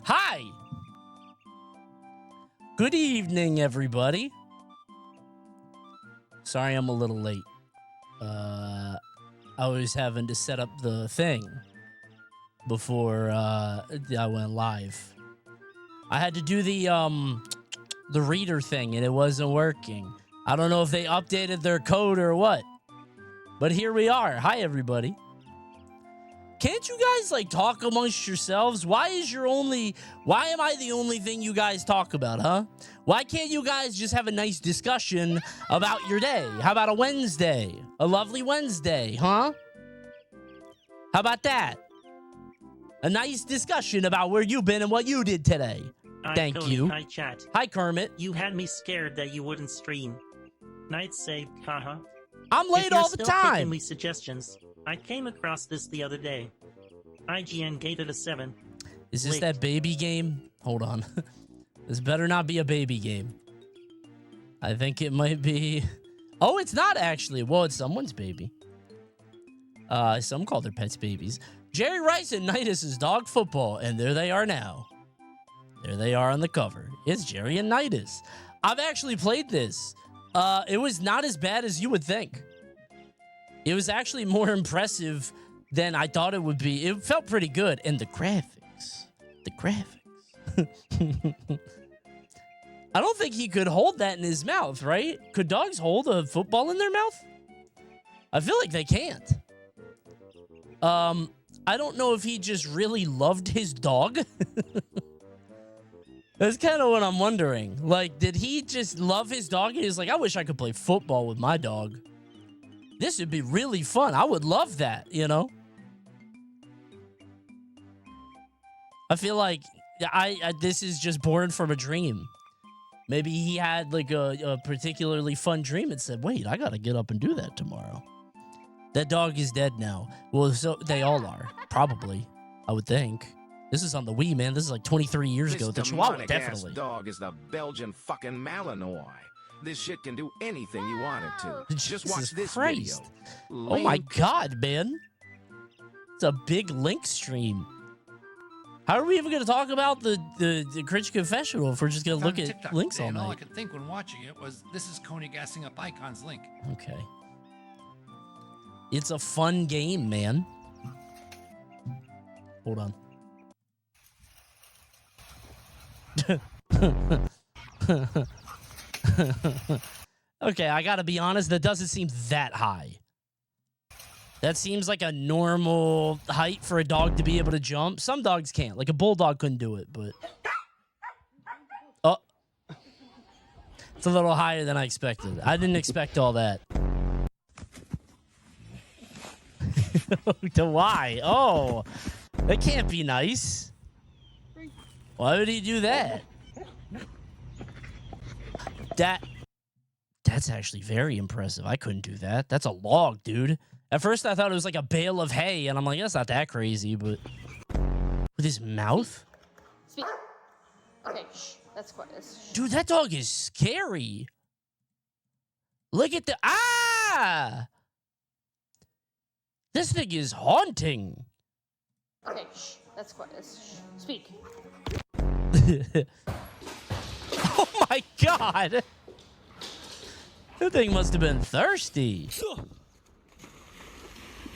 Hi. Good evening, everybody. Sorry I'm a little late. I was having to set up the thing before I went live. I had to do the reader thing and it wasn't working. I don't know if they updated their code or what. But here we are. Hi, everybody. Can't you guys, like, talk amongst yourselves? Why am I the only thing you guys talk about, huh? Why can't you guys just have a nice discussion about your day? How about a Wednesday? A lovely Wednesday, huh? How about that? A nice discussion about where you've been and what you did today. Thank Coney, you. Hi, chat. Hi, Kermit. You had me scared that you wouldn't stream. Night saved, haha. I'm late all the If you're still taking time. me suggestions, I came across this the other day. IGN gave it a 7. Is this Late. that baby game? Hold on. This better not be a baby game. I think it might be. Oh, it's not actually. Well, it's someone's baby. Some call their pets babies. Jerry Rice and Nidus' dog football, and there they are now. There they are on the cover. It's Jerry and Nidus. I've actually played this. It was not as bad as you would think. It was actually more impressive than I thought it would be. It felt pretty good. And the graphics. I don't think he could hold that in his mouth, right? Could dogs hold a football in their mouth? I feel like they can't. I don't know if he just really loved his dog. That's kind of what I'm wondering. Like, did he just love his dog? And he's like, I wish I could play football with my dog. This would be really fun. I would love that, you know? I feel like this is just born from a dream. Maybe he had like a particularly fun dream and said, wait, I got to get up and do that tomorrow. That dog is dead now. Well, so they all are. Probably. I would think. This is on the Wii, man. This is like 23 years ago. The Chihuahua, definitely. This dog is the Belgian fucking Malinois. This shit can do anything you want it to. Just watch this video. Oh my God, man. It's a big Link stream. How are we even going to talk about the Cringe Confessional if we're just going to look at TikTok links today, all and all I night? could think when watching it was, this is Coney gassing up Icon's link. Okay. It's a fun game, man. Hold on. Okay, I gotta be honest, that doesn't seem that high. That seems like a normal height for a dog to be able to jump. Some dogs can't. Like a bulldog couldn't do it, but... Oh. It's a little higher than I expected. I didn't expect all that. Why? Oh. That can't be nice. Why would he do that? That's actually very impressive. I couldn't do that. That's a log, dude. At first, I thought it was like a bale of hay, and I'm like, that's not that crazy, but... With his mouth? Speak. Okay, shh. That's quite... Shh. Dude, that dog is scary. Look at the... Ah! This thing is haunting. Okay, shh. That's quite... Shh. Speak. Oh my God! That thing must have been thirsty.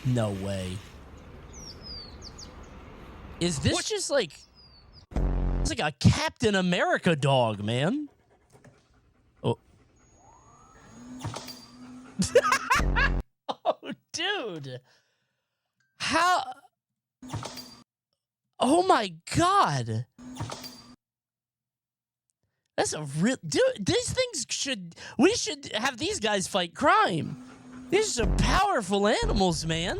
No way. Is this just like... It's like a Captain America dog, man. Oh. Oh, dude. How... Oh my God. That's a real... Dude, these things should... We should have these guys fight crime. These are powerful animals, man.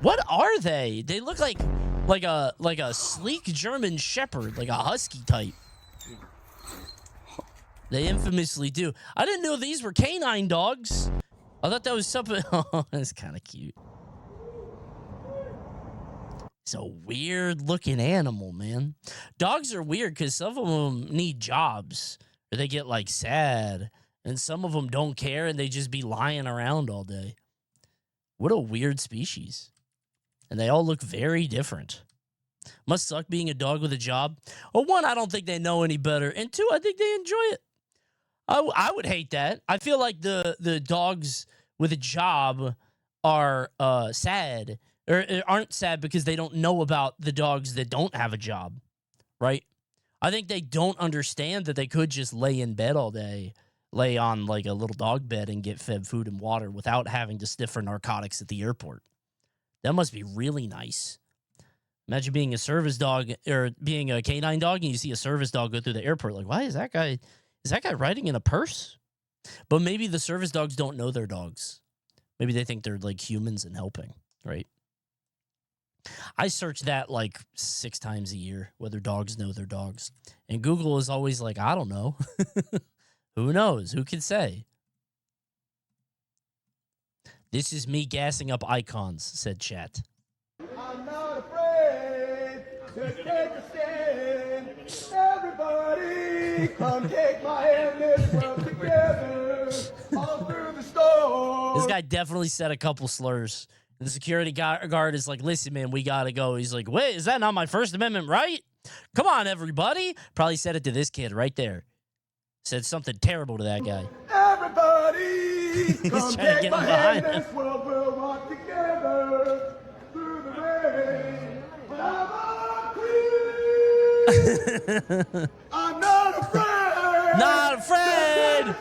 What are they? They look like a sleek German shepherd, like a husky type. They infamously do. I didn't know these were canine dogs. I thought that was something... Oh, that's kind of cute. It's a weird-looking animal, man. Dogs are weird because some of them need jobs. Or they get, like, sad. And some of them don't care and they just be lying around all day. What a weird species. And they all look very different. Must suck being a dog with a job. Well, one, I don't think they know any better. And two, I think they enjoy it. I would hate that. I feel like the dogs with a job are sad, or aren't sad because they don't know about the dogs that don't have a job, right? I think they don't understand that they could just lay in bed all day, lay on like a little dog bed and get fed food and water without having to sniff for narcotics at the airport. That must be really nice. Imagine being a service dog or being a canine dog and you see a service dog go through the airport. Like, why is that guy riding in a purse? But maybe the service dogs don't know their dogs. Maybe they think they're like humans and helping, right? I search that like 6 times a year, whether dogs know their dogs. And Google is always like, I don't know. Who knows? Who can say? This is me gassing up icons, said chat. I'm not afraid to take a stand. Everybody, come take my hand. Let's work together all through the storm. This guy definitely said a couple slurs. The security guard is like, listen, man, we got to go. He's like, wait, is that not my First Amendment right? Come on, everybody. Probably said it to this kid right there. Said something terrible to that guy. Everybody, come trying to take get my him hand. behind him. This world will walk together through the rain. I'm not afraid. Not afraid.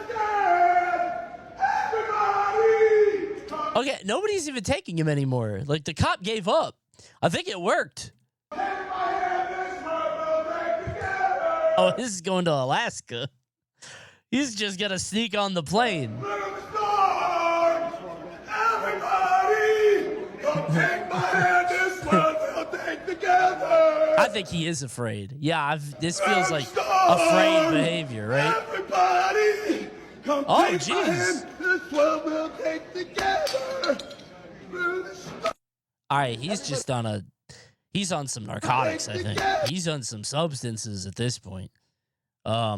Okay, nobody's even taking him anymore. Like, the cop gave up. I think it worked. Oh, this is going to Alaska. He's just going to sneak on the plane. I think he is afraid. Yeah, this feels like afraid behavior, right? Everybody, come oh, take my jeez. hand. This world will take together through the storm. All right, he's on some narcotics, I think. He's on some substances at this point. I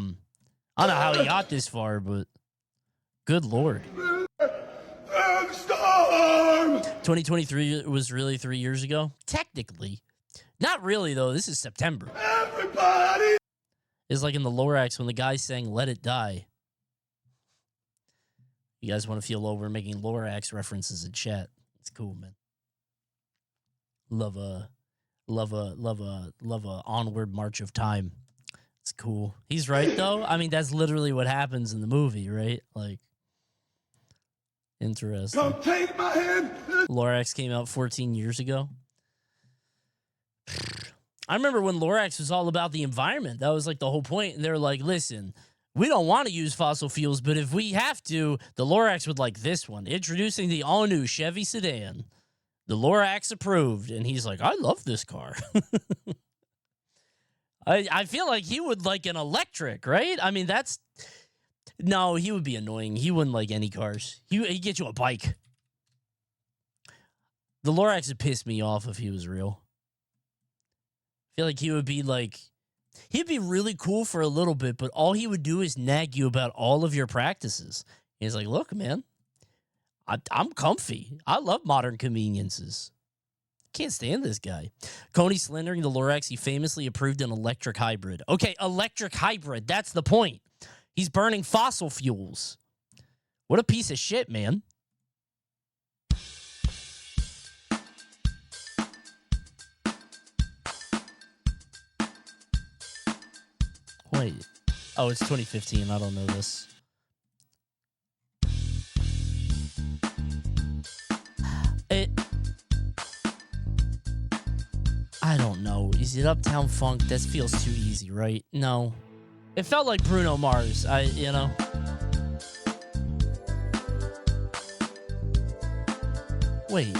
don't know how he got this far, but good Lord. 2023 was really 3 years ago? Technically. Not really, though. This is September. Everybody. It's like in the Lorax when the guy sang Let It Die. You guys want to feel over making Lorax references in chat. It's cool, man. Love a onward march of time. It's cool. He's right, though. I mean, that's literally what happens in the movie, right? Like, interesting. Come take my hand. Lorax came out 14 years ago. I remember when Lorax was all about the environment. That was like the whole point. And they were like, listen, we don't want to use fossil fuels, but if we have to, the Lorax would like this one. Introducing the all-new Chevy sedan. The Lorax approved. And he's like, I love this car. I feel like he would like an electric, right? I mean, no, he would be annoying. He wouldn't like any cars. He'd get you a bike. The Lorax would piss me off if he was real. I feel like he would be like, he'd be really cool for a little bit, but all he would do is nag you about all of your practices. He's like, look, man, I'm comfy. I love modern conveniences. Can't stand this guy. Coney slandering the Lorax. He famously approved an electric hybrid. Okay, electric hybrid. That's the point. He's burning fossil fuels. What a piece of shit, man. Wait. Oh, it's 2015. I don't know this. I don't know. Is it Uptown Funk? That feels too easy, right? No. It felt like Bruno Mars. Wait.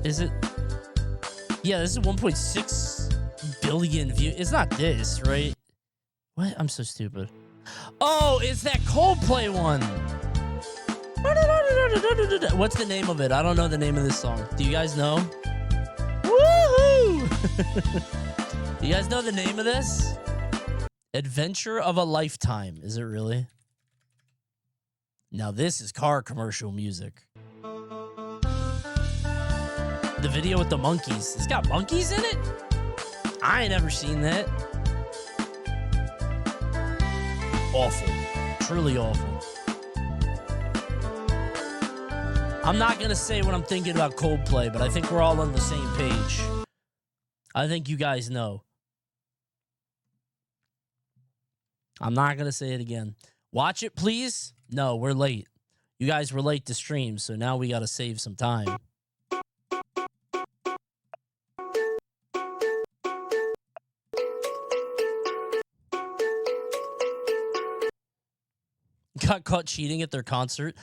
Is it? Yeah, this is 1.6 billion views. It's not this, right? What? I'm so stupid. Oh, it's that Coldplay one. What's the name of it? I don't know the name of this song. Do you guys know? Woohoo! Do you guys know the name of this? Adventure of a Lifetime. Is it really? Now this is car commercial music. The video with the monkeys. It's got monkeys in it? I ain't ever seen that. Awful. Truly awful. I'm not going to say what I'm thinking about Coldplay, but I think we're all on the same page. I think you guys know. I'm not going to say it again. Watch it, please. No, we're late. You guys were late to stream, so now we got to save some time. Got caught cheating at their concert.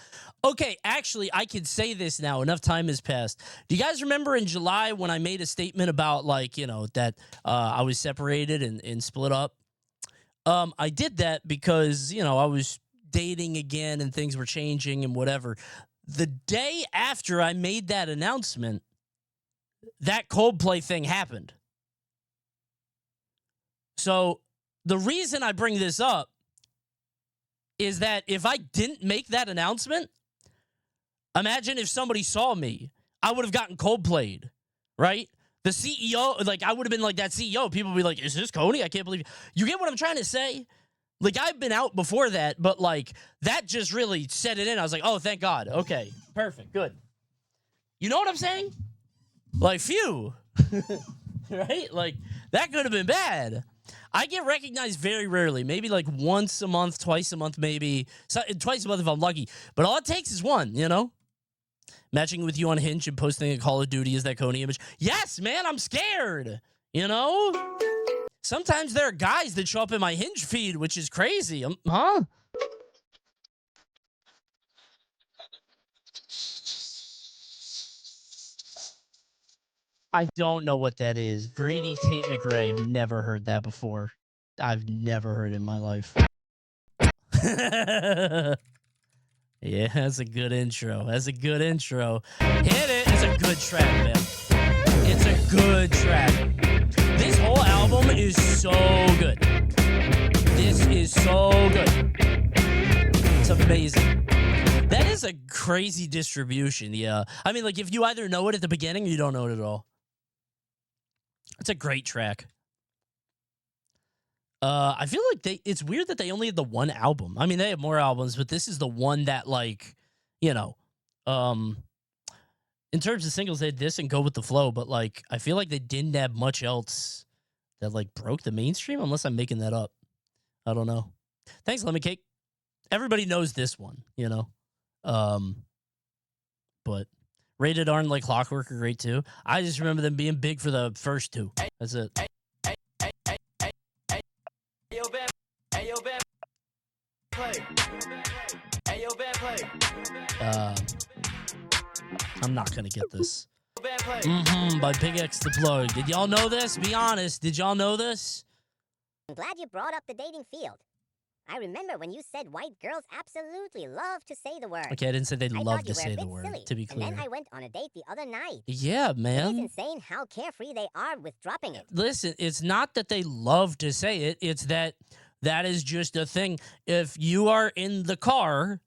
Okay, actually, I can say this now. Enough time has passed. Do you guys remember in July when I made a statement about, like, you know, that I was separated and split up? I did that because, you know, I was dating again and things were changing and whatever. The day after I made that announcement, that Coldplay thing happened. So the reason I bring this up is that if I didn't make that announcement, imagine if somebody saw me, I would have gotten Coldplayed, right? The CEO, like, I would have been like that CEO. People would be like, is this Coney? I can't believe it. You get what I'm trying to say? Like, I've been out before that, but, like, that just really set it in. I was like, oh, thank God. Okay, perfect, good. You know what I'm saying? Like, phew. Right? Like, that could have been bad. I get recognized very rarely, maybe like once a month, twice a month, maybe. So, twice a month if I'm lucky. But all it takes is one, you know? Matching with you on Hinge and posting a Call of Duty is that Coney image. Yes, man, I'm scared, you know? Sometimes there are guys that show up in my Hinge feed, which is crazy. Huh? I don't know what that is. Greedy Tate McRae. Never heard that before. I've never heard it in my life. Yeah, that's a good intro. That's a good intro. Hit it. It's a good track, man. It's a good track. This whole album is so good. This is so good. It's amazing. That is a crazy distribution, yeah. I mean, like, if you either know it at the beginning or you don't know it at all. It's a great track. I feel like it's weird that they only had the one album. I mean, they have more albums, but this is the one that, like, you know, in terms of singles, they had this and Go With The Flow, but, like, I feel like they didn't have much else that, like, broke the mainstream, unless I'm making that up. I don't know. Thanks, Lemon Cake. Everybody knows this one, you know? But Rated R and Like Clockwork are great, too. I just remember them being big for the first two. That's it. I'm not gonna get this. By Big X the Plug. Did y'all know this? Be honest. Did y'all know this? I'm glad you brought up the dating field. I remember when you said white girls absolutely love to say the word. Okay, I didn't say they love to say the word, silly. to be clear. And then I went on a date the other night. Yeah, man. It is insane how carefree they are with dropping it. Listen, it's not that they love to say it. It's that is just a thing. If you are in the car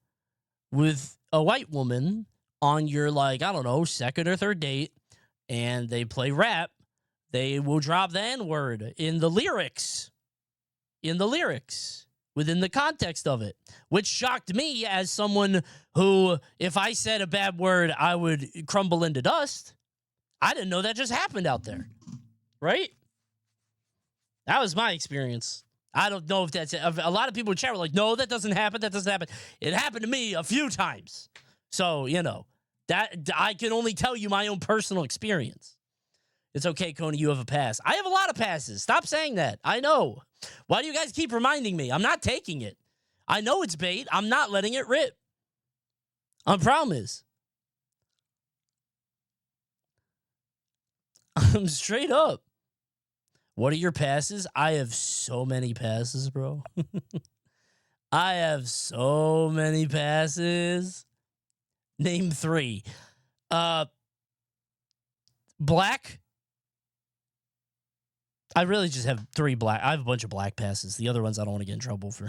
with a white woman on your, like, I don't know, second or third date, and they play rap, they will drop the N-word in the lyrics. Within the context of it, which shocked me as someone who, if I said a bad word, I would crumble into dust. I didn't know that just happened out there, right? That was my experience. I don't know if that's it. A lot of people in chat were like, no, that doesn't happen. That doesn't happen. It happened to me a few times. So, you know, that I can only tell you my own personal experience. It's okay, Coney, you have a pass. I have a lot of passes. Stop saying that. I know. Why do you guys keep reminding me? I'm not taking it. I know it's bait. I'm not letting it rip. The problem is, I'm straight up. What are your passes? I have so many passes, bro. I have so many passes. Name 3. Black. I really just have 3 black. I have a bunch of black passes. The other ones I don't want to get in trouble for.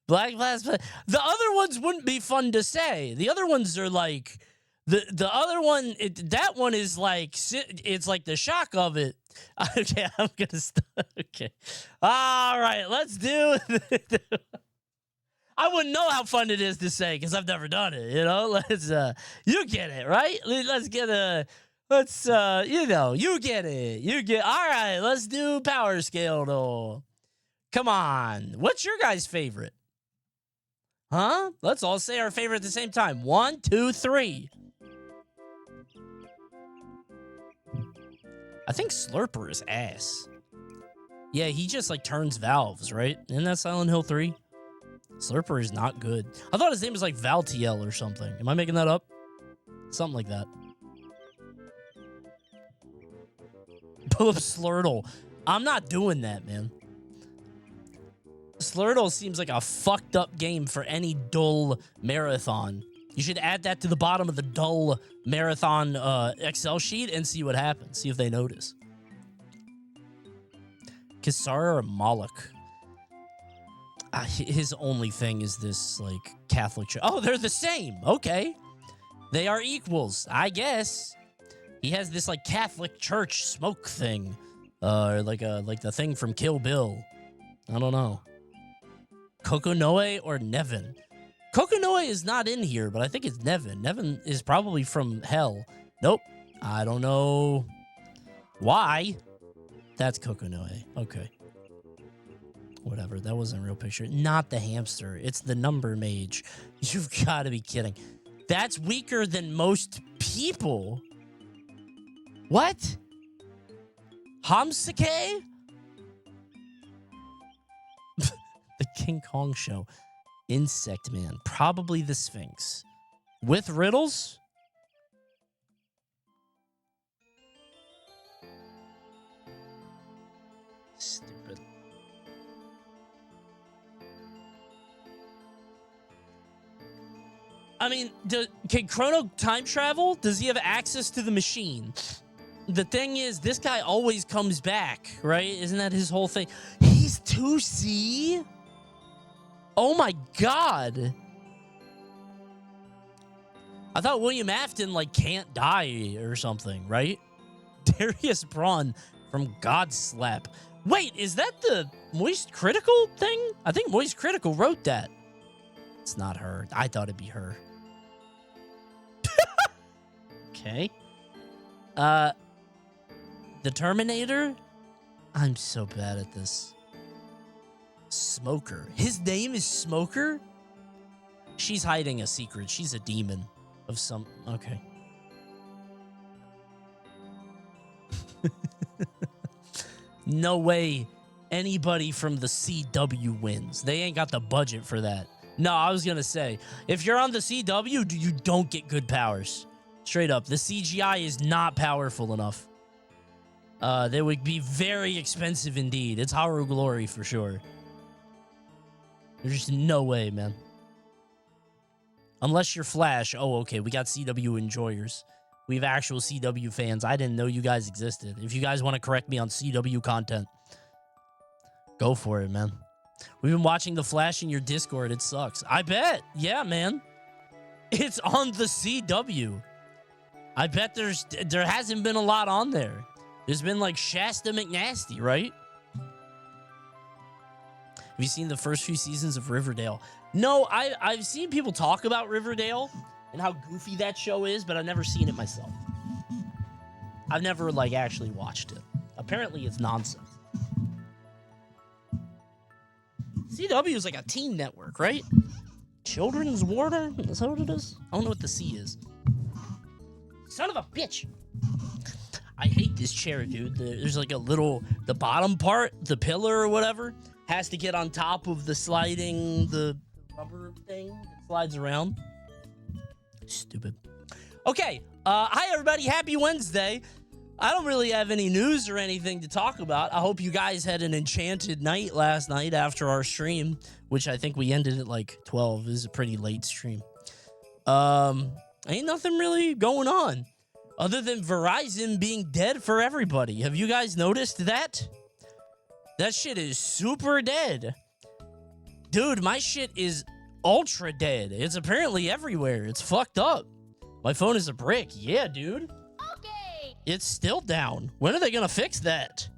Black plasma. The other ones wouldn't be fun to say. The other ones are like the other one. That one is like it's like the shock of it. Okay, I'm gonna stop. Okay, all right, let's do. I wouldn't know how fun it is to say because I've never done it. You know, let's you get it right. Let's get a. Let's you know, you get it. You get. All right, let's do power scale though. Come on, what's your guys' favorite? Huh? Let's all say our favorite at the same time. 1, 2, 3. I think Slurper is ass. Yeah, he just like turns valves, right? Isn't that Silent Hill 3? Slurper is not good. I thought his name was like Valtiel or something. Am I making that up? Something like that. Pull up Slurtle. I'm not doing that, man. Slurtle seems like a fucked up game for any dull marathon. You should add that to the bottom of the dull marathon Excel sheet and see what happens. See if they notice. Kisara or Moloch? His only thing is this, like, Catholic church. Oh, they're the same. Okay. They are equals, I guess. He has this, like, Catholic church smoke thing. Like the thing from Kill Bill. I don't know. Kokonoe or Nevin? Kokonoe is not in here, but I think it's Nevin. Nevin is probably from hell. Nope. I don't know why. That's Kokonoe. Okay. Whatever. That wasn't a real picture. Not the hamster. It's the number mage. You've got to be kidding. That's weaker than most people. What? Hamsuke? The King Kong show. Insect Man. Probably the Sphinx. With riddles? Stupid. I mean, can Chrono time travel? Does he have access to the machine? The thing is, this guy always comes back, right? Isn't that his whole thing? He's 2C? Oh my god. I thought William Afton, like, can't die or something, right? Darius Braun from Godslap. Wait, is that the Moist Critical thing? I think Moist Critical wrote that. It's not her. I thought it'd be her. Okay. The Terminator? I'm so bad at this. Smoker. His name is Smoker? She's hiding a secret. She's a demon of some... Okay. No way anybody from the CW wins. They ain't got the budget for that. No, I was going to say, if you're on the CW, you don't get good powers. Straight up. The CGI is not powerful enough. They would be very expensive indeed. It's Haru Glory for sure. There's just no way, man. Unless you're Flash. Oh, okay. We got CW enjoyers. We have actual CW fans. I didn't know you guys existed. If you guys want to correct me on CW content, go for it, man. We've been watching The Flash in your Discord. It sucks. I bet. Yeah, man. It's on the CW. I bet there hasn't been a lot on there. There's been like Shasta McNasty, right? Have you seen the first few seasons of Riverdale? No, I've seen people talk about Riverdale and how goofy that show is, but I've never seen it myself. I've never like actually watched it. Apparently it's nonsense. CW is like a teen network, right? Children's Warner? Is that what it is? I don't know what the C is. Son of a bitch. I hate this chair, dude. There's like a little, the bottom part, the pillar or whatever, has to get on top of the sliding, the rubber thing that slides around. Stupid. Okay. Hi, everybody. Happy Wednesday. I don't really have any news or anything to talk about. I hope you guys had an enchanted night last night after our stream, which I think we ended at like 12. This is a pretty late stream. Ain't nothing really going on other than Verizon being dead for everybody. Have you guys noticed that? That shit is super dead. Dude, my shit is ultra dead. It's apparently everywhere. It's fucked up. My phone is a brick. Yeah, dude. Okay. It's still down. When are they gonna fix that?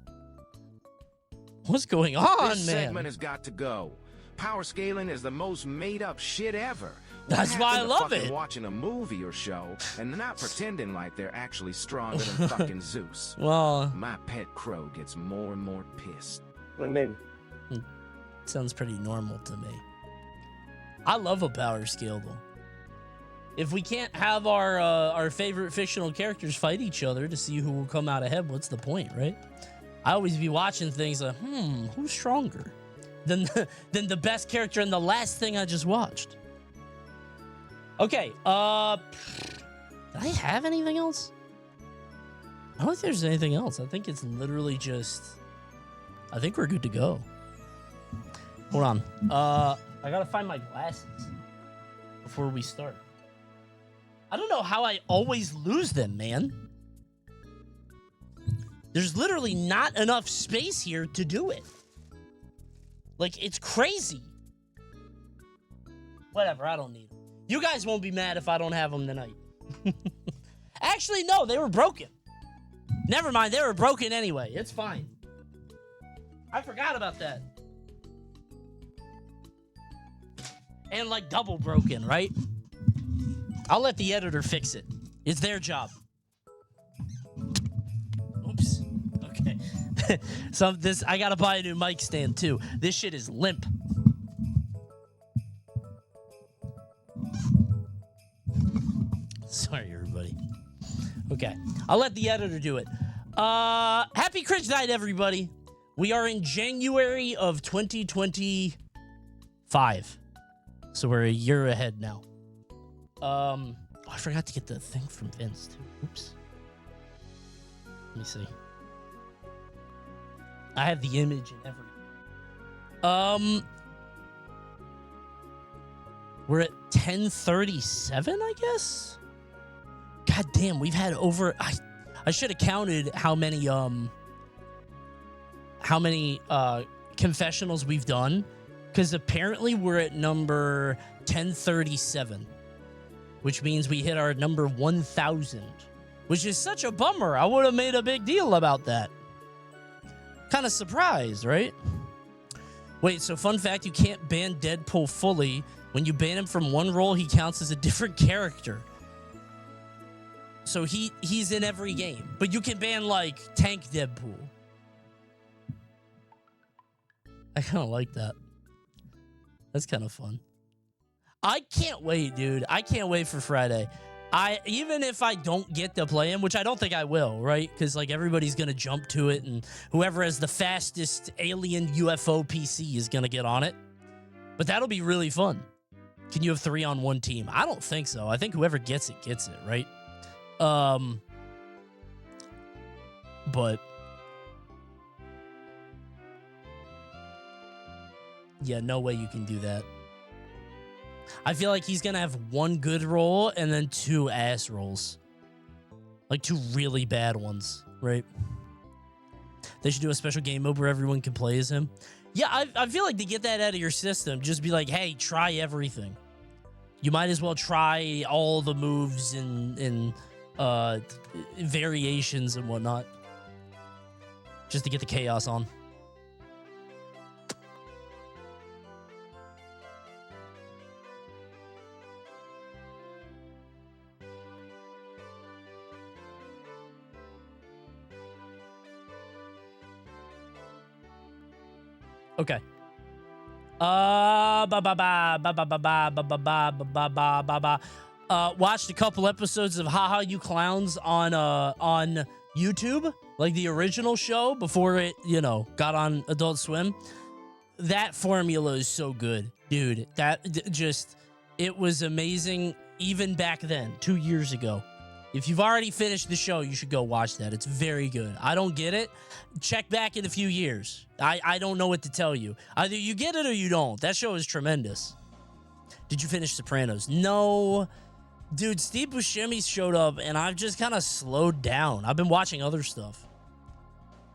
What's going on, This man? segment has got to go. Power scaling is the most made-up shit ever. That's why I love it. Watching a movie or show and not pretending like they're actually stronger than fucking Zeus. Well, My pet crow gets more and more pissed. Maybe. sounds pretty normal to me. I love a power scale though. If we can't have our favorite fictional characters fight each other to see who will come out ahead, what's the point, right? I always be watching things like, who's stronger than the best character in the last thing I just watched? Okay, did I have anything else? I don't think there's anything else. I think it's literally just, I think we're good to go. Hold on. I gotta find my glasses before we start. I don't know how I always lose them, man. There's literally not enough space here to do it. Like, it's crazy. Whatever, I don't need them. You guys won't be mad if I don't have them tonight. Actually, no, they were broken. Never mind, they were broken anyway. It's fine. I forgot about that. And like double broken, right? I'll let the editor fix it. It's their job. Oops. Okay. So this, I gotta buy a new mic stand too. This shit is limp. Sorry, everybody. Okay. I'll let the editor do it. Happy Cringe Night, everybody. We are in January of 2025. So we're a year ahead now. Oh, I forgot to get the thing from Vince, too. Oops. Let me see. I have the image and everything. We're at 10:37, I guess? God damn, we've had over... I should have counted how many confessionals we've done, because apparently we're at number 1037, which means we hit our number 1000, which is such a bummer. I would have made a big deal about that. Kind of surprised, right? Wait, so fun fact, you can't ban Deadpool fully. When you ban him from one role, he counts as a different character. So he's in every game, but you can ban like Tank Deadpool. I kind of like that. That's kind of fun. I can't wait, dude. I can't wait for Friday. Even if I don't get to play him, which I don't think I will, right? Because like everybody's gonna jump to it, and whoever has the fastest alien UFO PC is gonna get on it. But that'll be really fun. Can you have 3 on one team? I don't think so. I think whoever gets it, right? But yeah, no way you can do that. I feel like he's gonna have 1 good roll and then 2 ass rolls. Like 2 really bad ones, right? They should do a special game mode where everyone can play as him. Yeah, I feel like to get that out of your system, just be like, hey, try everything. You might as well try all the moves and variations and whatnot, just to get the chaos on. Okay. Watched a couple episodes of Haha You Clowns on YouTube, like the original show before it, got on Adult Swim. That formula is so good, dude. It was amazing even back then, 2 years ago. If you've already finished the show, you should go watch that. It's very good. I don't get it. Check back in a few years. I don't know what to tell you. Either you get it or you don't. That show is tremendous. Did you finish Sopranos? No. Dude, Steve Buscemi showed up, and I've just kind of slowed down. I've been watching other stuff.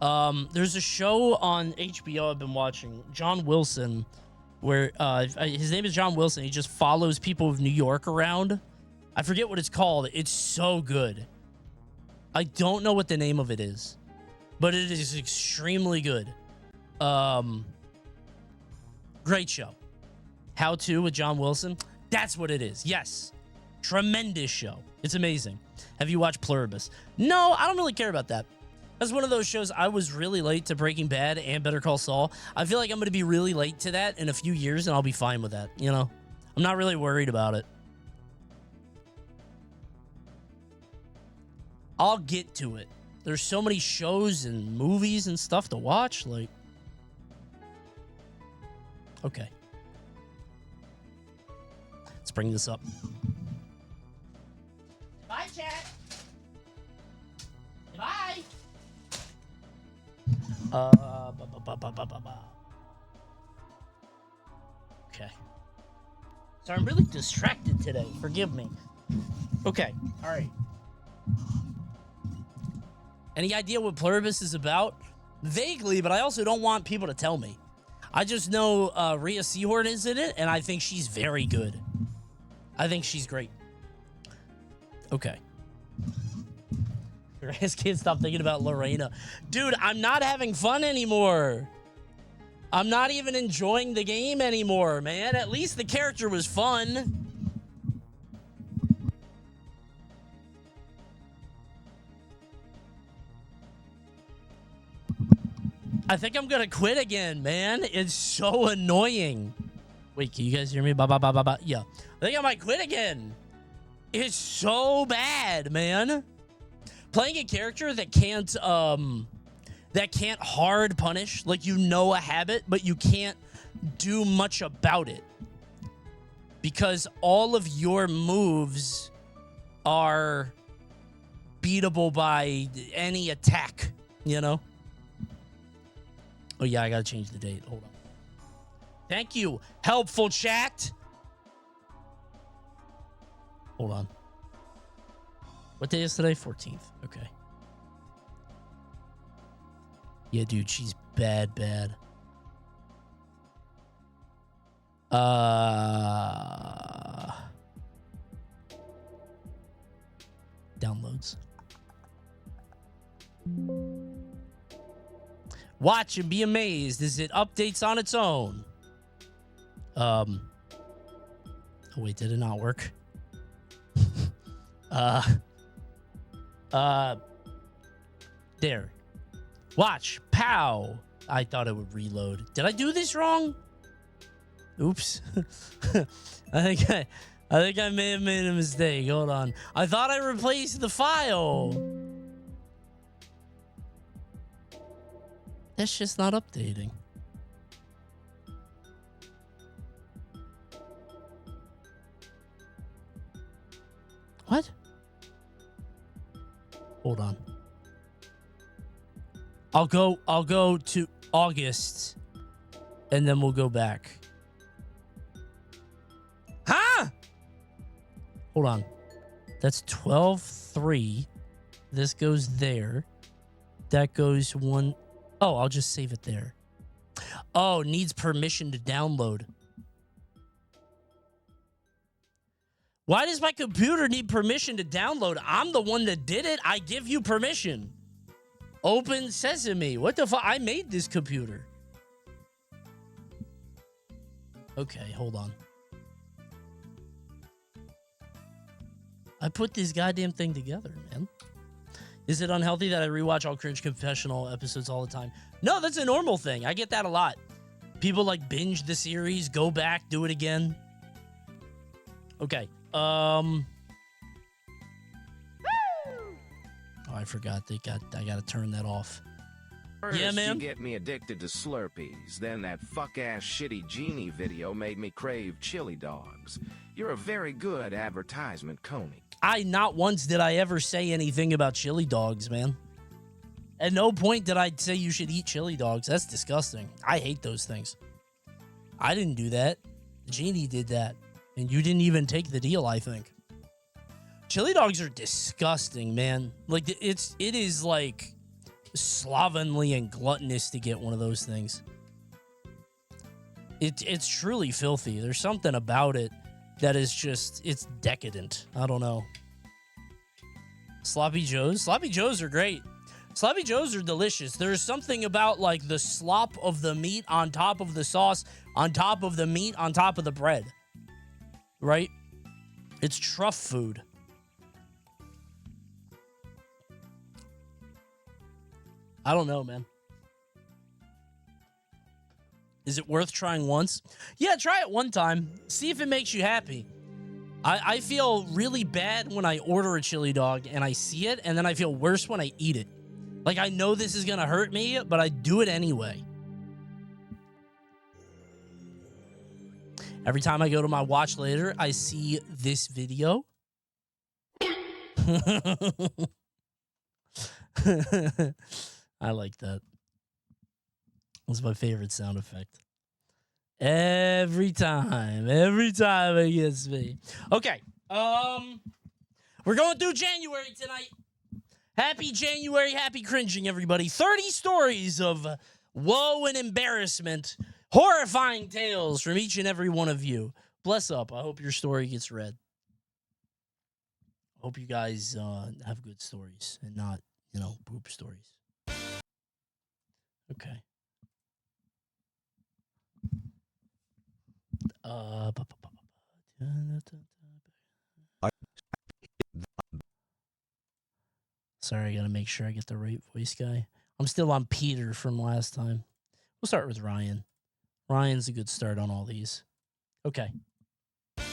There's a show on HBO I've been watching. John Wilson. where his name is John Wilson. He just follows people of New York around. I forget what it's called. It's so good. I don't know what the name of it is, but it is extremely good. Great show. How To with John Wilson. That's what it is. Yes. Tremendous show. It's amazing. Have you watched Pluribus? No, I don't really care about that. That's one of those shows. I was really late to Breaking Bad and Better Call Saul. I feel like I'm going to be really late to that in a few years, and I'll be fine with that. You know, I'm not really worried about it. I'll get to it. There's so many shows and movies and stuff to watch. Like, okay. Let's bring this up. Bye, chat. Bye. Okay. So I'm really distracted today. Forgive me. Okay. All right. Any idea what Pluribus is about? Vaguely, but I also don't want people to tell me. I just know Rhea Seehorn is in it, and I think she's very good. I think she's great. Okay. Your ass can't stop thinking about Lorena. Dude, I'm not having fun anymore. I'm not even enjoying the game anymore, man. At least the character was fun. I think I'm gonna quit again, man. It's so annoying. Wait, can you guys hear me? Ba. Yeah. I think I might quit again. It's so bad, man. Playing a character that can't hard punish, like you know a habit, but you can't do much about it. Because all of your moves are beatable by any attack, you know? Oh, yeah, I got to change the date. Hold on. Thank you, helpful chat. Hold on. What day is today? 14th. Okay. Yeah, dude, she's bad. Downloads. Watch and be amazed as it updates on its own. Oh wait, did it not work? There. Watch. Pow. I thought it would reload. Did I do this wrong? Oops. I think I may have made a mistake. Hold on. I thought I replaced the file. That's just not updating. What? Hold on. I'll go to August and then we'll go back. Huh? Hold on. That's 12/3. This goes there. That goes one. Oh, I'll just save it there. Oh, needs permission to download. Why does my computer need permission to download? I'm the one that did it. I give you permission. Open Sesame. What the fuck? I made this computer. Okay, hold on. I put this goddamn thing together, man. Is it unhealthy that I rewatch all Cringe Confessional episodes all the time? No, that's a normal thing. I get that a lot. People like binge the series, go back, do it again. Okay. Oh, I forgot. I gotta turn that off. First, yeah, man. You get me addicted to Slurpees. Then that fuck-ass shitty genie video made me crave chili dogs. You're a very good advertisement, Coney. Not once did I ever say anything about chili dogs, man. At no point did I say you should eat chili dogs. That's disgusting. I hate those things. I didn't do that. Genie did that. And you didn't even take the deal, I think. Chili dogs are disgusting, man. Like, it is like slovenly and gluttonous to get one of those things. It's truly filthy. There's something about it that is just, it's decadent. I don't know. Sloppy Joes? Sloppy Joes are great. Sloppy Joes are delicious. There's something about like the slop of the meat on top of the sauce, on top of the meat, on top of the bread. Right? It's truff food. I don't know, man. Is it worth trying once? Yeah, try it one time. See if it makes you happy. I feel really bad when I order a chili dog and I see it, and then I feel worse when I eat it. Like, I know this is going to hurt me, but I do it anyway. Every time I go to my watch later, I see this video. I like that. That's my favorite sound effect. Every time it gets me. Okay. We're going through January tonight. Happy January, happy cringing, everybody. 30 stories of woe and embarrassment. Horrifying tales from each and every one of you. Bless up. I hope your story gets read. Hope you guys have good stories and not, poop stories. Okay. Sorry, I gotta make sure I get the right voice guy. I'm still on Peter from last time. We'll start with Ryan. Ryan's a good start on all these. Okay. We'll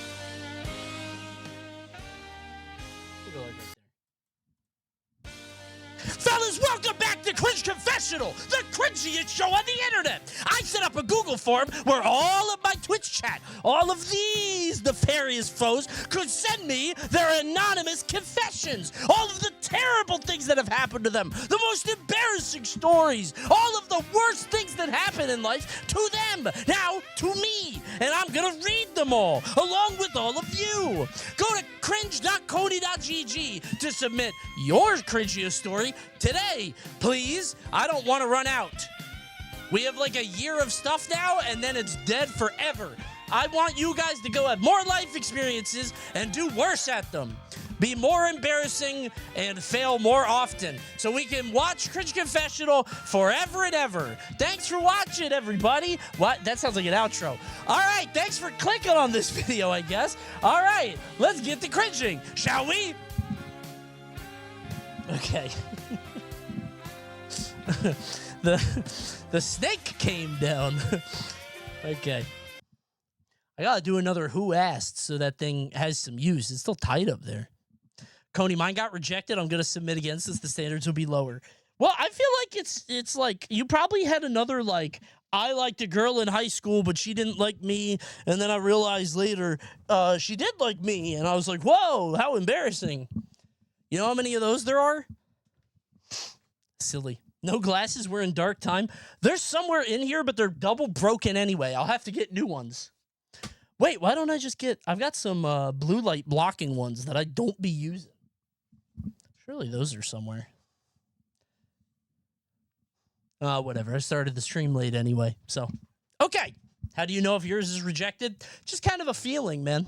go like right there. Fellas, welcome back to Cringe Confessional, the cringiest show on the internet. I set up a Google form where all of my Twitch chat, all of these nefarious foes could send me their anonymous confessions. All of the terrible things that have happened to them, the most embarrassing stories, all of the worst things that happen in life to them, now to me. And I'm going to read them all, along with all of you. Go to cringe.coney.gg to submit your cringiest story today, please. I don't want to run out. We have like a year of stuff now, and then it's dead forever. I want you guys to go have more life experiences and do worse at them. Be more embarrassing and fail more often so we can watch Cringe Confessional forever and ever. Thanks for watching, everybody. What? That sounds like an outro. All right, thanks for clicking on this video, I guess. All right, let's get to cringing, shall we? Okay. The snake came down. Okay. I gotta do another Who Asked so that thing has some use. It's still tight up there. Coney, mine got rejected. I'm gonna submit again since the standards will be lower. Well, I feel like it's like you probably had another like I liked a girl in high school, but she didn't like me, and then I realized later she did like me, and I was like, whoa, how embarrassing. You know how many of those there are? Silly. No glasses, we're in dark time. There's somewhere in here, but they're double broken anyway. I'll have to get new ones. Wait, why don't I just get... I've got some blue light blocking ones that I don't be using. Surely those are somewhere. Whatever. I started the stream late anyway, so. Okay. How do you know if yours is rejected? Just kind of a feeling, man.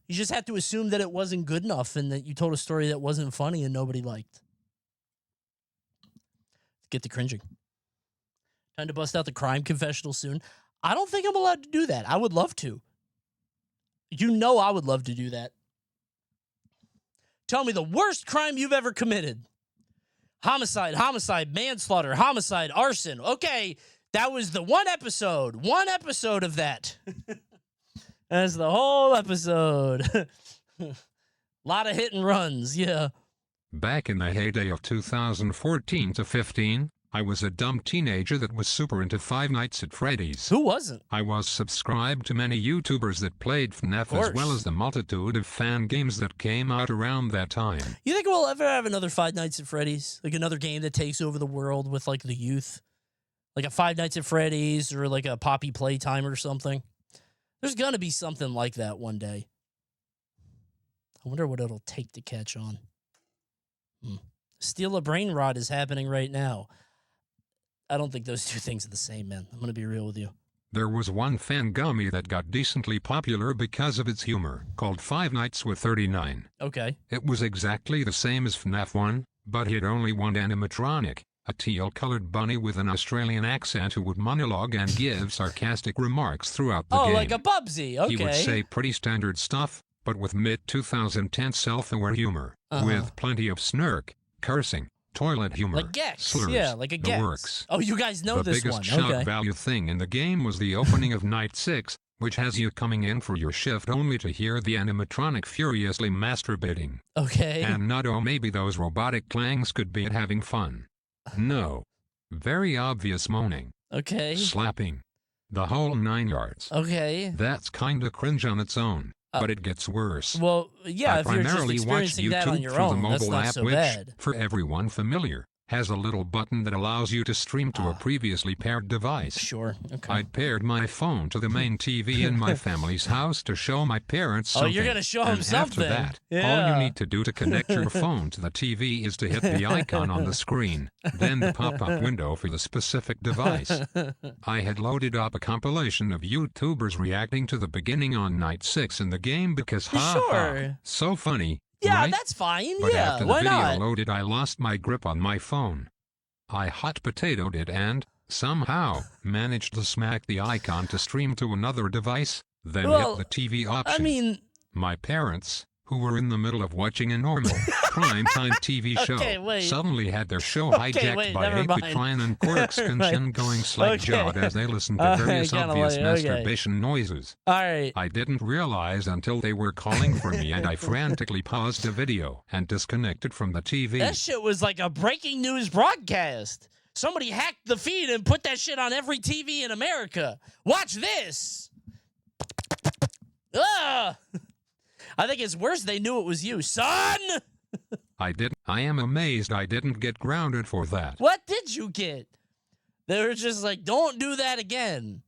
You just have to assume that it wasn't good enough and that you told a story that wasn't funny and nobody liked. Get to cringing. Time to bust out the crime confessional soon. I don't think I'm allowed to do that. I would love to. You know I would love to do that. Tell me the worst crime you've ever committed. Homicide, manslaughter, homicide, arson. Okay, that was the one episode of that. That's the whole episode. Lot of hit and runs, yeah. Back in the heyday of 2014 to 15, I was a dumb teenager that was super into Five Nights at Freddy's. Who wasn't? I was subscribed to many YouTubers that played FNAF as well as the multitude of fan games that came out around that time. You think we'll ever have another Five Nights at Freddy's? Like another game that takes over the world with like the youth? Like a Five Nights at Freddy's or like a Poppy Playtime or something? There's gonna be something like that one day. I wonder what it'll take to catch on. Steal a brain rot is happening right now. I don't think those two things are the same, man. I'm going to be real with you. There was one fan gummy that got decently popular because of its humor, called Five Nights with 39. Okay. It was exactly the same as FNAF 1, but it only one animatronic, a teal-colored bunny with an Australian accent who would monologue and give sarcastic remarks throughout the game. Oh, like a Bubsy. Okay. He would say pretty standard stuff, but with mid-2010 self-aware humor, with plenty of snark, cursing, toilet humor, like Gex. slurs, Yeah, like a the Gex. works. Oh, you guys know The this biggest one. shock Okay. value thing in the game was the opening of Night 6, which has you coming in for your shift only to hear the animatronic furiously masturbating. Okay. And not oh maybe those robotic clangs could be having fun. No. Very obvious moaning. Okay. Slapping. The whole 9 yards. Okay. That's kinda cringe on its own, but it gets worse. Well, yeah, I if you're just primarily watch experiencing that on YouTube your through the own, that's mobile not app, so which, bad. for everyone familiar, has a little button that allows you to stream to a previously paired device. Sure. Okay. I'd paired my phone to the main TV in my family's house to show my parents Oh, something. you're gonna show 'em and something. After that, all Yeah. you need to do to connect your phone to the TV is to hit the icon on the screen, then the pop-up window for the specific device. I had loaded up a compilation of YouTubers reacting to the beginning on Night 6 in the game because Sure. so funny. Yeah, right? that's fine. But yeah, after the why video not? loaded, I lost my grip on my phone. I hot potatoed it and, somehow, managed to smack the icon to stream to another device, then Well, hit the TV option. I mean, My parents, who were in the middle of watching a normal, primetime TV show, Okay, wait. suddenly had their show Okay, hijacked wait, by never mind. Apitline and Quirks Right. going slack-jawed Okay. as they listened to Alright, various kinda obvious like, okay. masturbation noises. all right. I didn't realize until they were calling for me and I frantically paused the video and disconnected from the TV. That shit was like a breaking news broadcast. Somebody hacked the feed and put that shit on every TV in America. Watch this. Ugh. I think it's worse they knew it was you, son. I am amazed I didn't get grounded for that. What did you get? They were just like, don't do that again.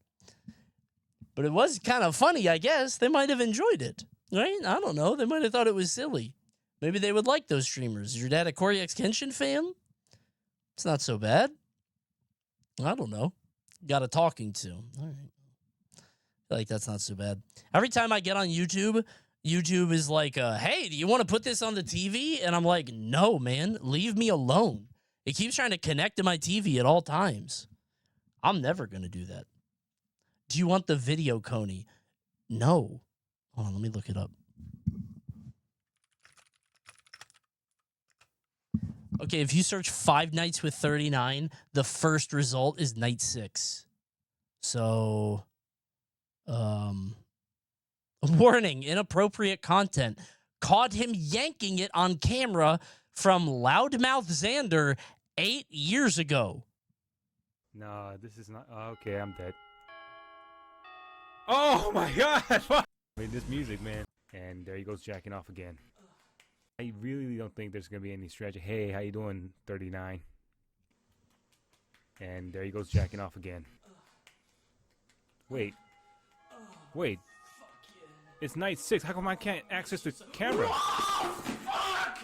But it was kind of funny, I guess. They might have enjoyed it, right? I don't know. They might have thought it was silly. Maybe they would like those streamers. Is your dad a Corey X Kenshin fan? It's not so bad. I don't know. Got a talking to. All right. I feel like that's not so bad. Every time I get on YouTube, YouTube is like, hey, do you want to put this on the TV? And I'm like, no, man, leave me alone. It keeps trying to connect to my TV at all times. I'm never going to do that. Do you want the video, Coney? No. Hold on, let me look it up. Okay, if you search 5 Nights with 39, the first result is Night 6. So, warning, inappropriate content. Caught him yanking it on camera from Loudmouth Xander 8 years ago. No, this is not. Oh, okay, I'm dead. Oh my god! I mean, this music, man. And there he goes jacking off again. I really don't think there's gonna be any stretch. Hey, how you doing, 39? And there he goes jacking off again. Wait. Wait. It's Night 6. How come I can't access the camera? Oh, fuck!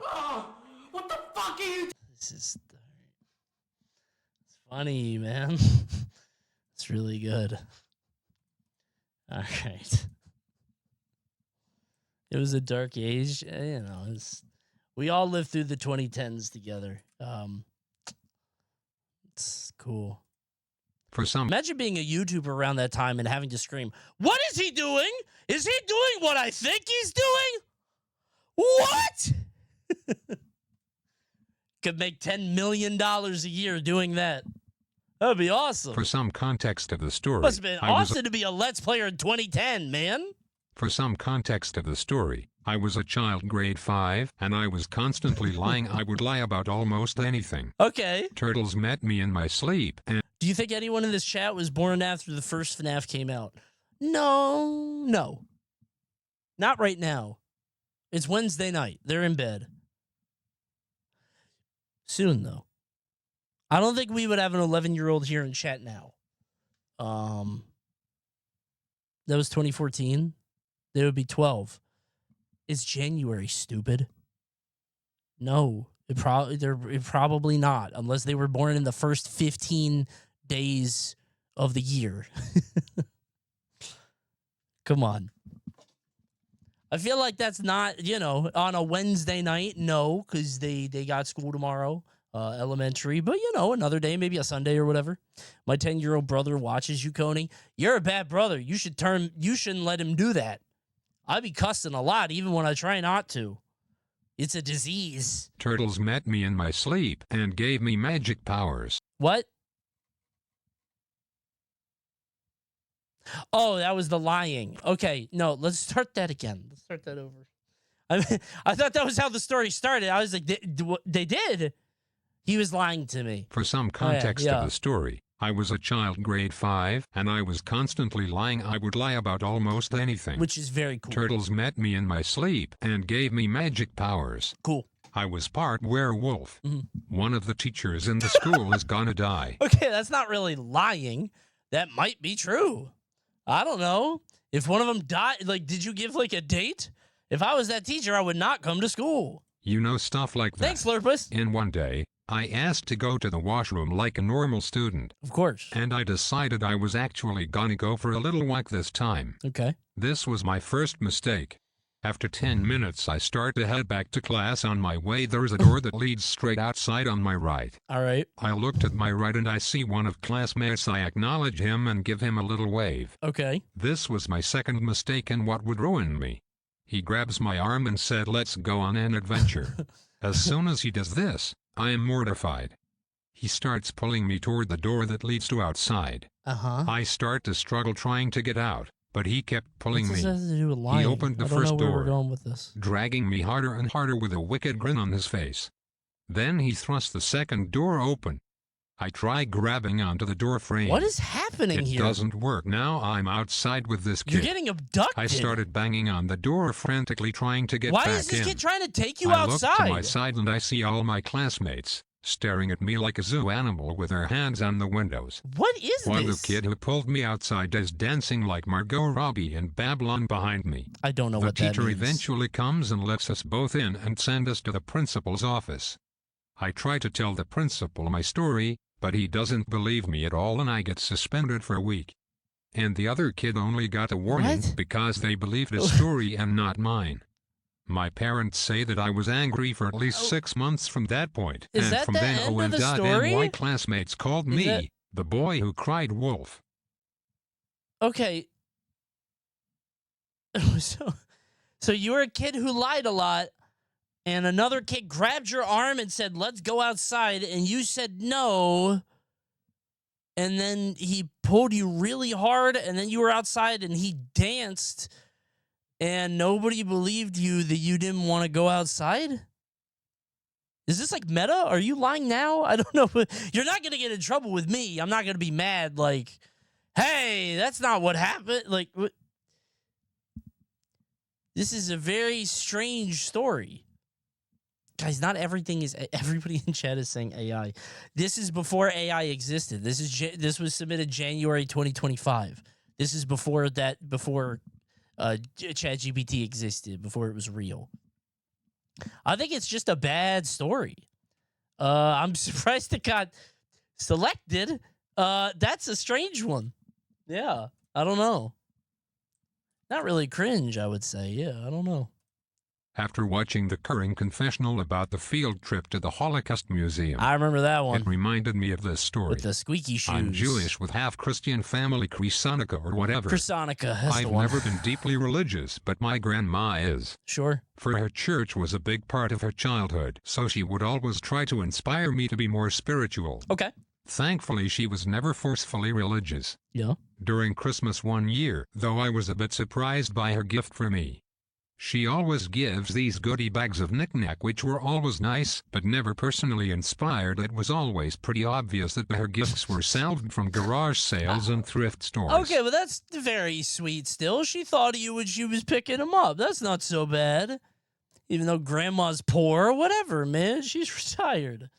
Oh, what the fuck are you? This is it's funny, man. It's really good. All right. It was a dark age, you know. We all lived through the 2010s together. It's cool. For some, Imagine being a YouTuber around that time and having to scream, "What is he doing? Is he doing what I think he's doing? What?" Could make $10 million a year doing that. That'd be awesome. for some context of the story, Must have been I was awesome to be a Let's Player in 2010, man. For some context of the story, I was a child grade 5, and I was constantly lying. I would lie about almost anything. Okay. Turtles met me in my sleep, and Do you think anyone in this chat was born after the first FNAF came out? No. Not right now. It's Wednesday night. They're in bed. Soon, though. I don't think we would have an 11-year-old here in chat now. That was 2014. They would be 12. It's January, stupid. No, they're probably not, unless they were born in the first 15 days of the year. Come on. I feel like that's not, on a Wednesday night. No, because they got school tomorrow, elementary. But, another day, maybe a Sunday or whatever. My 10-year-old brother watches you, Coney. You're a bad brother. You shouldn't let him do that. I be cussing a lot, even when I try not to. It's a disease. Turtles met me in my sleep and gave me magic powers. What? Oh, that was the lying. Okay, no, let's start that again. Let's start that over. I thought that was how the story started. I was like, they did? He was lying to me. For some context of the story, I was a child grade 5, and I was constantly lying. I would lie about almost anything. Which is very cool. Turtles met me in my sleep and gave me magic powers. Cool. I was part werewolf. One of the teachers in the school is gonna die. Okay, that's not really lying. That might be true. I don't know. If one of them died, did you give, a date? If I was that teacher, I would not come to school. Stuff like that. Thanks, Slurpus. And one day, I asked to go to the washroom like a normal student. Of course. And I decided I was actually gonna go for a little walk this time. Okay. This was my first mistake. After 10 minutes, I start to head back to class. On my way, there's a door that leads straight outside on my right. All right. I looked at my right and I see one of classmates. I acknowledge him and give him a little wave. Okay. This was my second mistake and what would ruin me. He grabs my arm and said, "Let's go on an adventure." As soon as he does this, I am mortified. He starts pulling me toward the door that leads to outside. I start to struggle trying to get out. But he kept pulling me. What does this have to do with lying? He opened the I don't first know where door, we're going with this. dragging me harder and harder with a wicked grin on his face. Then he thrust the second door open. I try grabbing onto the door frame. What is happening here? It doesn't work. Now I'm outside with this kid. You're getting abducted. I started banging on the door frantically trying to get back in. Why is this kid trying to take you I outside? look to my side and I see all my classmates staring at me like a zoo animal with their hands on the windows. What is While this? the kid who pulled me outside is dancing like Margot Robbie in Babylon behind me. I don't know what that means. The teacher eventually comes and lets us both in and send us to the principal's office. I try to tell the principal my story, but he doesn't believe me at all and I get suspended for a week. And the other kid only got a warning because they believed his story and not mine. My parents say that I was angry for at least 6 months from that point. Is and that from the then end of the story? my classmates called me the boy who cried wolf. Okay. So you were a kid who lied a lot, and another kid grabbed your arm and said, "Let's go outside," and you said no. And then he pulled you really hard, and then you were outside, and he danced. And nobody believed you that you didn't want to go outside? Is this like meta? Are you lying now? I don't know. You're not going to get in trouble with me. I'm not going to be mad like, hey, that's not what happened. Like, what? This is a very strange story. Guys, not everything is... Everybody in chat is saying AI. This is before AI existed. This was submitted January 2025. This is before ChatGPT existed, before it was real. I think it's just a bad story. I'm surprised it got selected. That's a strange one. Yeah, I don't know. Not really cringe, I would say. Yeah, I don't know. After watching the Cringe Confessional about the field trip to the Holocaust Museum, I remember that one. It reminded me of this story. With the squeaky shoes. I'm Jewish with half-Christian family, Chrysonica or whatever. Chrysonica, I've never been deeply religious, but my grandma is. Sure. For her, church was a big part of her childhood, so she would always try to inspire me to be more spiritual. Okay. Thankfully, she was never forcefully religious. Yeah. During Christmas one year, though, I was a bit surprised by her gift for me. She always gives these goodie bags of knick-knack which were always nice, but never personally inspired. It was always pretty obvious that her gifts were salvaged from garage sales and thrift stores. Okay, well, that's very sweet still. She thought of you when she was picking them up. That's not so bad. Even though grandma's poor, whatever, man. She's retired.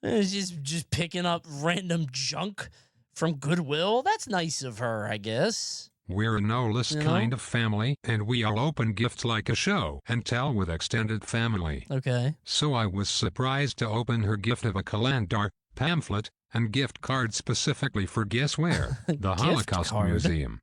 She's just picking up random junk from Goodwill. That's nice of her, I guess. We're a no-list kind of family, and we all open gifts like a show and tell with extended family. Okay. So I was surprised to open her gift of a calendar, pamphlet, and gift card specifically for guess where? The Gift Holocaust card. Museum.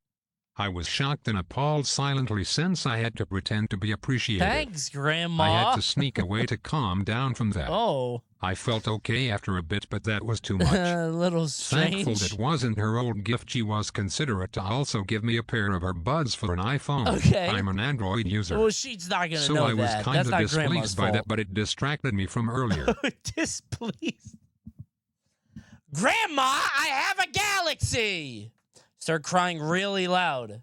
I was shocked and appalled silently since I had to pretend to be appreciative. Thanks, Grandma. I had to sneak away to calm down from that. Oh. I felt okay after a bit, but that was too much. A little Thankful strange. that wasn't her old gift. She was considerate to also give me a pair of her buds for an iPhone. Okay. I'm an Android user. Well, she's not gonna So know I was that. kind That's of not Grandma's displeased by fault. that, but it distracted me from earlier. Displeased. Grandma, I have a galaxy. Start crying really loud.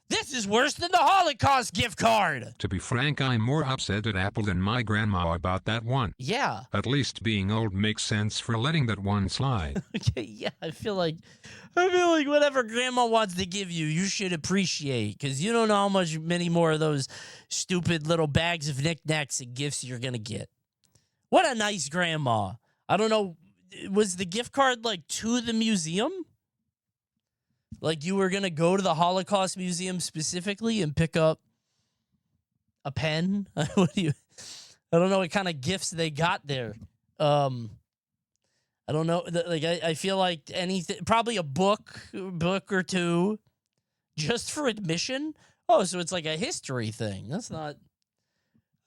This is worse than the Holocaust gift card. To be frank, I'm more upset at Apple than my grandma about that one. Yeah. At least being old makes sense for letting that one slide. Okay, yeah, I feel like whatever Grandma wants to give you, you should appreciate, because you don't know how many more of those stupid little bags of knickknacks and gifts you're gonna get. What a nice grandma. I don't know, was the gift card like to the museum? Like you were gonna go to the Holocaust Museum specifically and pick up a pen? What do you? I don't know what kind of gifts they got there. I don't know. Like I feel like anything, probably a book or two, just for admission. Oh, so it's like a history thing. That's not.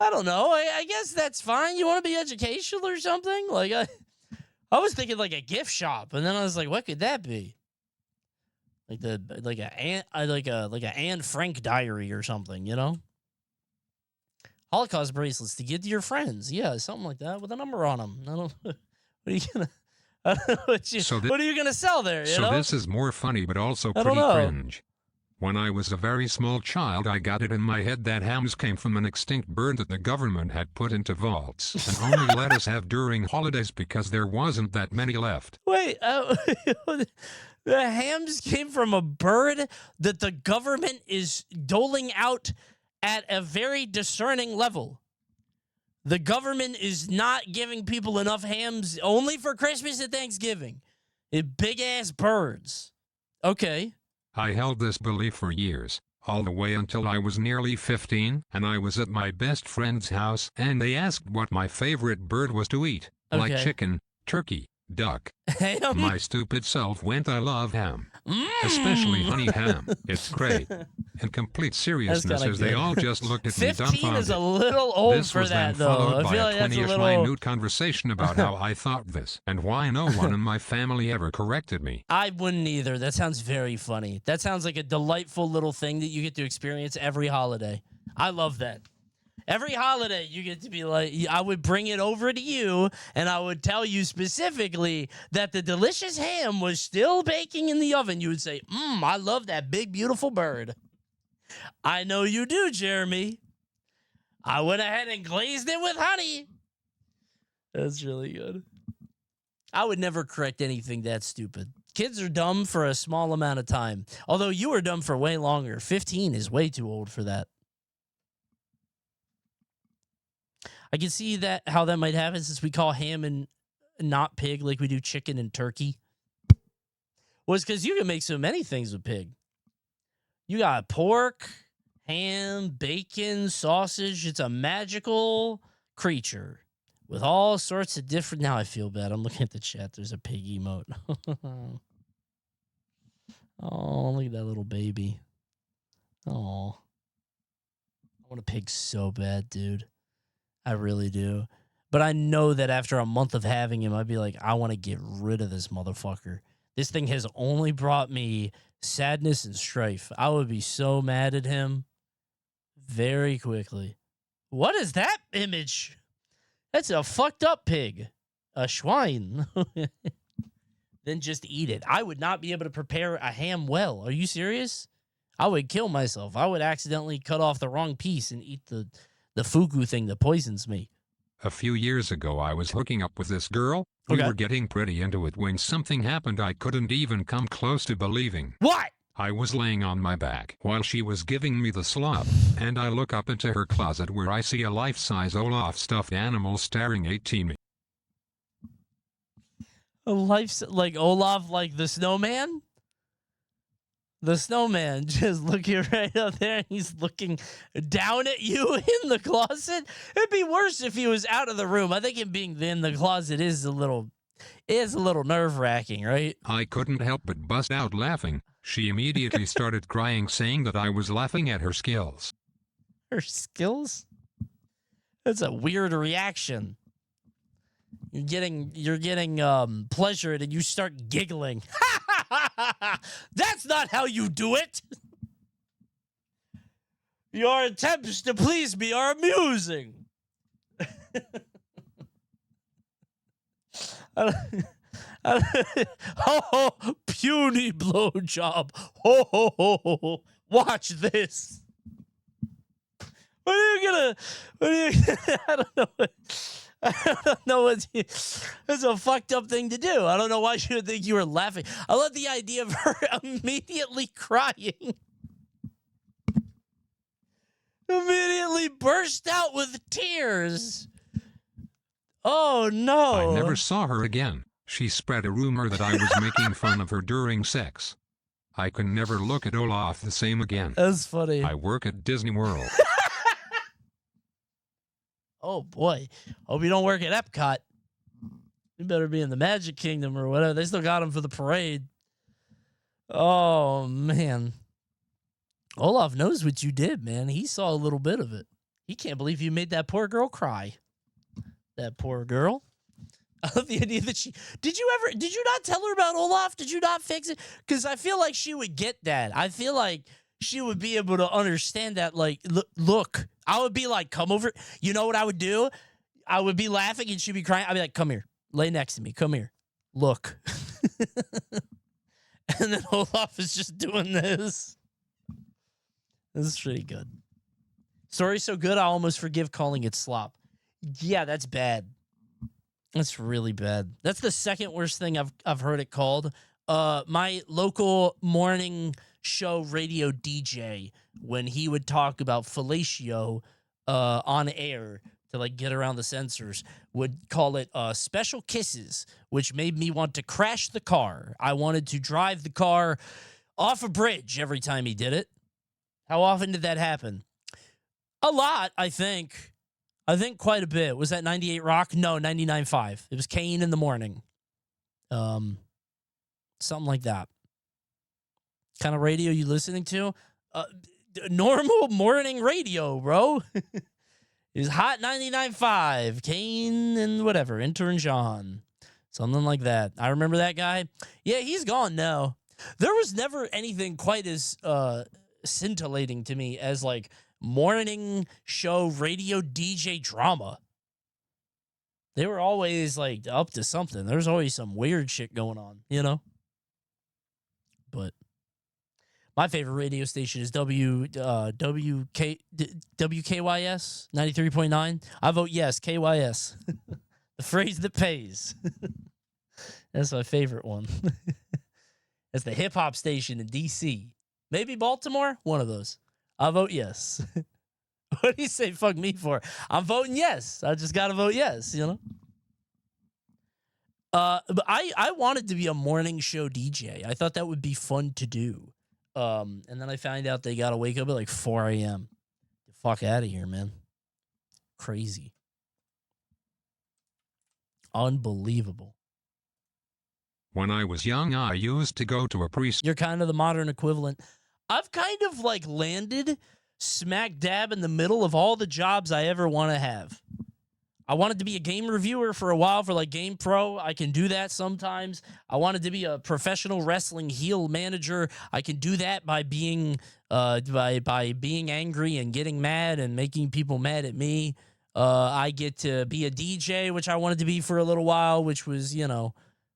I don't know. I guess that's fine. You want to be educational or something? Like I was thinking like a gift shop, and then I was like, what could that be? Like a Anne Frank diary or something, you know? Holocaust bracelets to give to your friends. Yeah, something like that with a number on them. I don't. What are you gonna? I don't know what are you gonna sell there? You know? This is more funny, but also I don't pretty know. cringe. When I was a very small child, I got it in my head that hams came from an extinct bird that the government had put into vaults and only let us have during holidays because there wasn't that many left. Wait, the hams came from a bird that the government is doling out at a very discerning level. The government is not giving people enough hams only for Christmas and Thanksgiving. Big-ass birds. Okay. I held this belief for years, all the way until I was nearly 15, and I was at my best friend's house, and they asked what my favorite bird was to eat, like Okay. chicken, turkey, duck. Ham? My stupid self went, I love ham. Especially honey ham. It's great. In complete seriousness, kinda as they good. all just looked at me 15 is a dumbfounded. little old This for was that, then though. followed I by feel a like that's a 20-ish little... minute conversation about how I thought this, and why no one in my family ever corrected me. I wouldn't either. That sounds very funny. That sounds like a delightful little thing that you get to experience every holiday. I love that. Every holiday, you get to be like, I would bring it over to you, and I would tell you specifically that the delicious ham was still baking in the oven. You would say, I love that big, beautiful bird. I know you do, Jeremy. I went ahead and glazed it with honey. That's really good. I would never correct anything that stupid. Kids are dumb for a small amount of time. Although you were dumb for way longer. 15 is way too old for that. I can see that how that might happen since we call ham and not pig like we do chicken and turkey. Was because you can make so many things with pig. You got pork, ham, bacon, sausage. It's a magical creature with all sorts of different... Now I feel bad. I'm looking at the chat. There's a pig emote. Oh, look at that little baby. Oh, I want a pig so bad, dude. I really do. But I know that after a month of having him, I'd be like, I want to get rid of this motherfucker. This thing has only brought me sadness and strife. I would be so mad at him very quickly. What is that image? That's a fucked up pig. A schwein. Then just eat it. I would not be able to prepare a ham well. Are you serious? I would kill myself. I would accidentally cut off the wrong piece and eat the fugu thing that poisons me. A few years ago, I was hooking up with this girl. We Okay. were getting pretty into it when something happened I couldn't even come close to believing. What? I was laying on my back while she was giving me the slop, and I look up into her closet where I see a life-size Olaf stuffed animal staring at me. A life like Olaf, like the snowman? The snowman just looking right up there, and he's looking down at you in the closet. It'd be worse if he was out of the room. I think him being in the closet is a little It's a little nerve-wracking, right? I couldn't help but bust out laughing. She immediately started crying, saying that I was laughing at her skills. Her skills? That's a weird reaction. You're getting pleasure and you start giggling. That's not how you do it. Your attempts to please me are amusing. Oh, puny blowjob. Oh, watch this. What are you gonna? I don't know. I don't know what. It's a fucked up thing to do. I don't know why she would think you were laughing. I love the idea of her immediately crying. Immediately burst out with tears. Oh, no. I never saw her again. She spread a rumor that I was making fun of her during sex. I can never look at Olaf the same again. That's funny. I work at Disney World. Oh, boy. Hope you don't work at Epcot. You better be in the Magic Kingdom or whatever. They still got him for the parade. Oh, man. Olaf knows what you did, man. He saw a little bit of it. He can't believe you made that poor girl cry. That poor girl. I love the idea that did you not tell her about Olaf? Did you not fix it? Because I feel like she would get that. I feel like she would be able to understand that. Like, look, I would be like, come over. You know what I would do? I would be laughing and she'd be crying. I'd be like, come here. Lay next to me. Come here. Look. And then Olaf is just doing this. This is pretty good. Story's so good, I almost forgive calling it slop. Yeah, that's bad. That's really bad. That's the second worst thing I've heard it called. My local morning show radio DJ, when he would talk about fellatio on air to like get around the censors, would call it special kisses, which made me want to crash the car. I wanted to drive the car off a bridge every time he did it. How often did that happen? A lot, I think. I think quite a bit. Was that 98 Rock? No, 99.5. It was Kane in the morning. Something like that. Kind of radio you listening to? Normal morning radio, bro. It was Hot 99.5. Kane and whatever. Intern John. Something like that. I remember that guy. Yeah, he's gone now. There was never anything quite as scintillating to me as like morning show radio DJ drama. They were always like up to something. There's always some weird shit going on, you know? But my favorite radio station is WKYS 93.9. I vote yes, KYS. The phrase that pays. That's my favorite one. That's the hip hop station in DC. Maybe Baltimore? One of those. I vote yes. What do you say fuck me for? I'm voting yes. I just got to vote yes, you know? But I wanted to be a morning show DJ. I thought that would be fun to do. And then I found out they got to wake up at like 4 a.m. Get the fuck out of here, man. Crazy. Unbelievable. When I was young, I used to go to a preschool. You're kind of the modern equivalent. I've kind of like landed smack dab in the middle of all the jobs I ever want to have. I wanted to be a game reviewer for a while for like Game Pro. I can do that sometimes. I wanted to be a professional wrestling heel manager. I can do that by being by being angry and getting mad and making people mad at me. I get to be a DJ, which I wanted to be for a little while, which was, you know,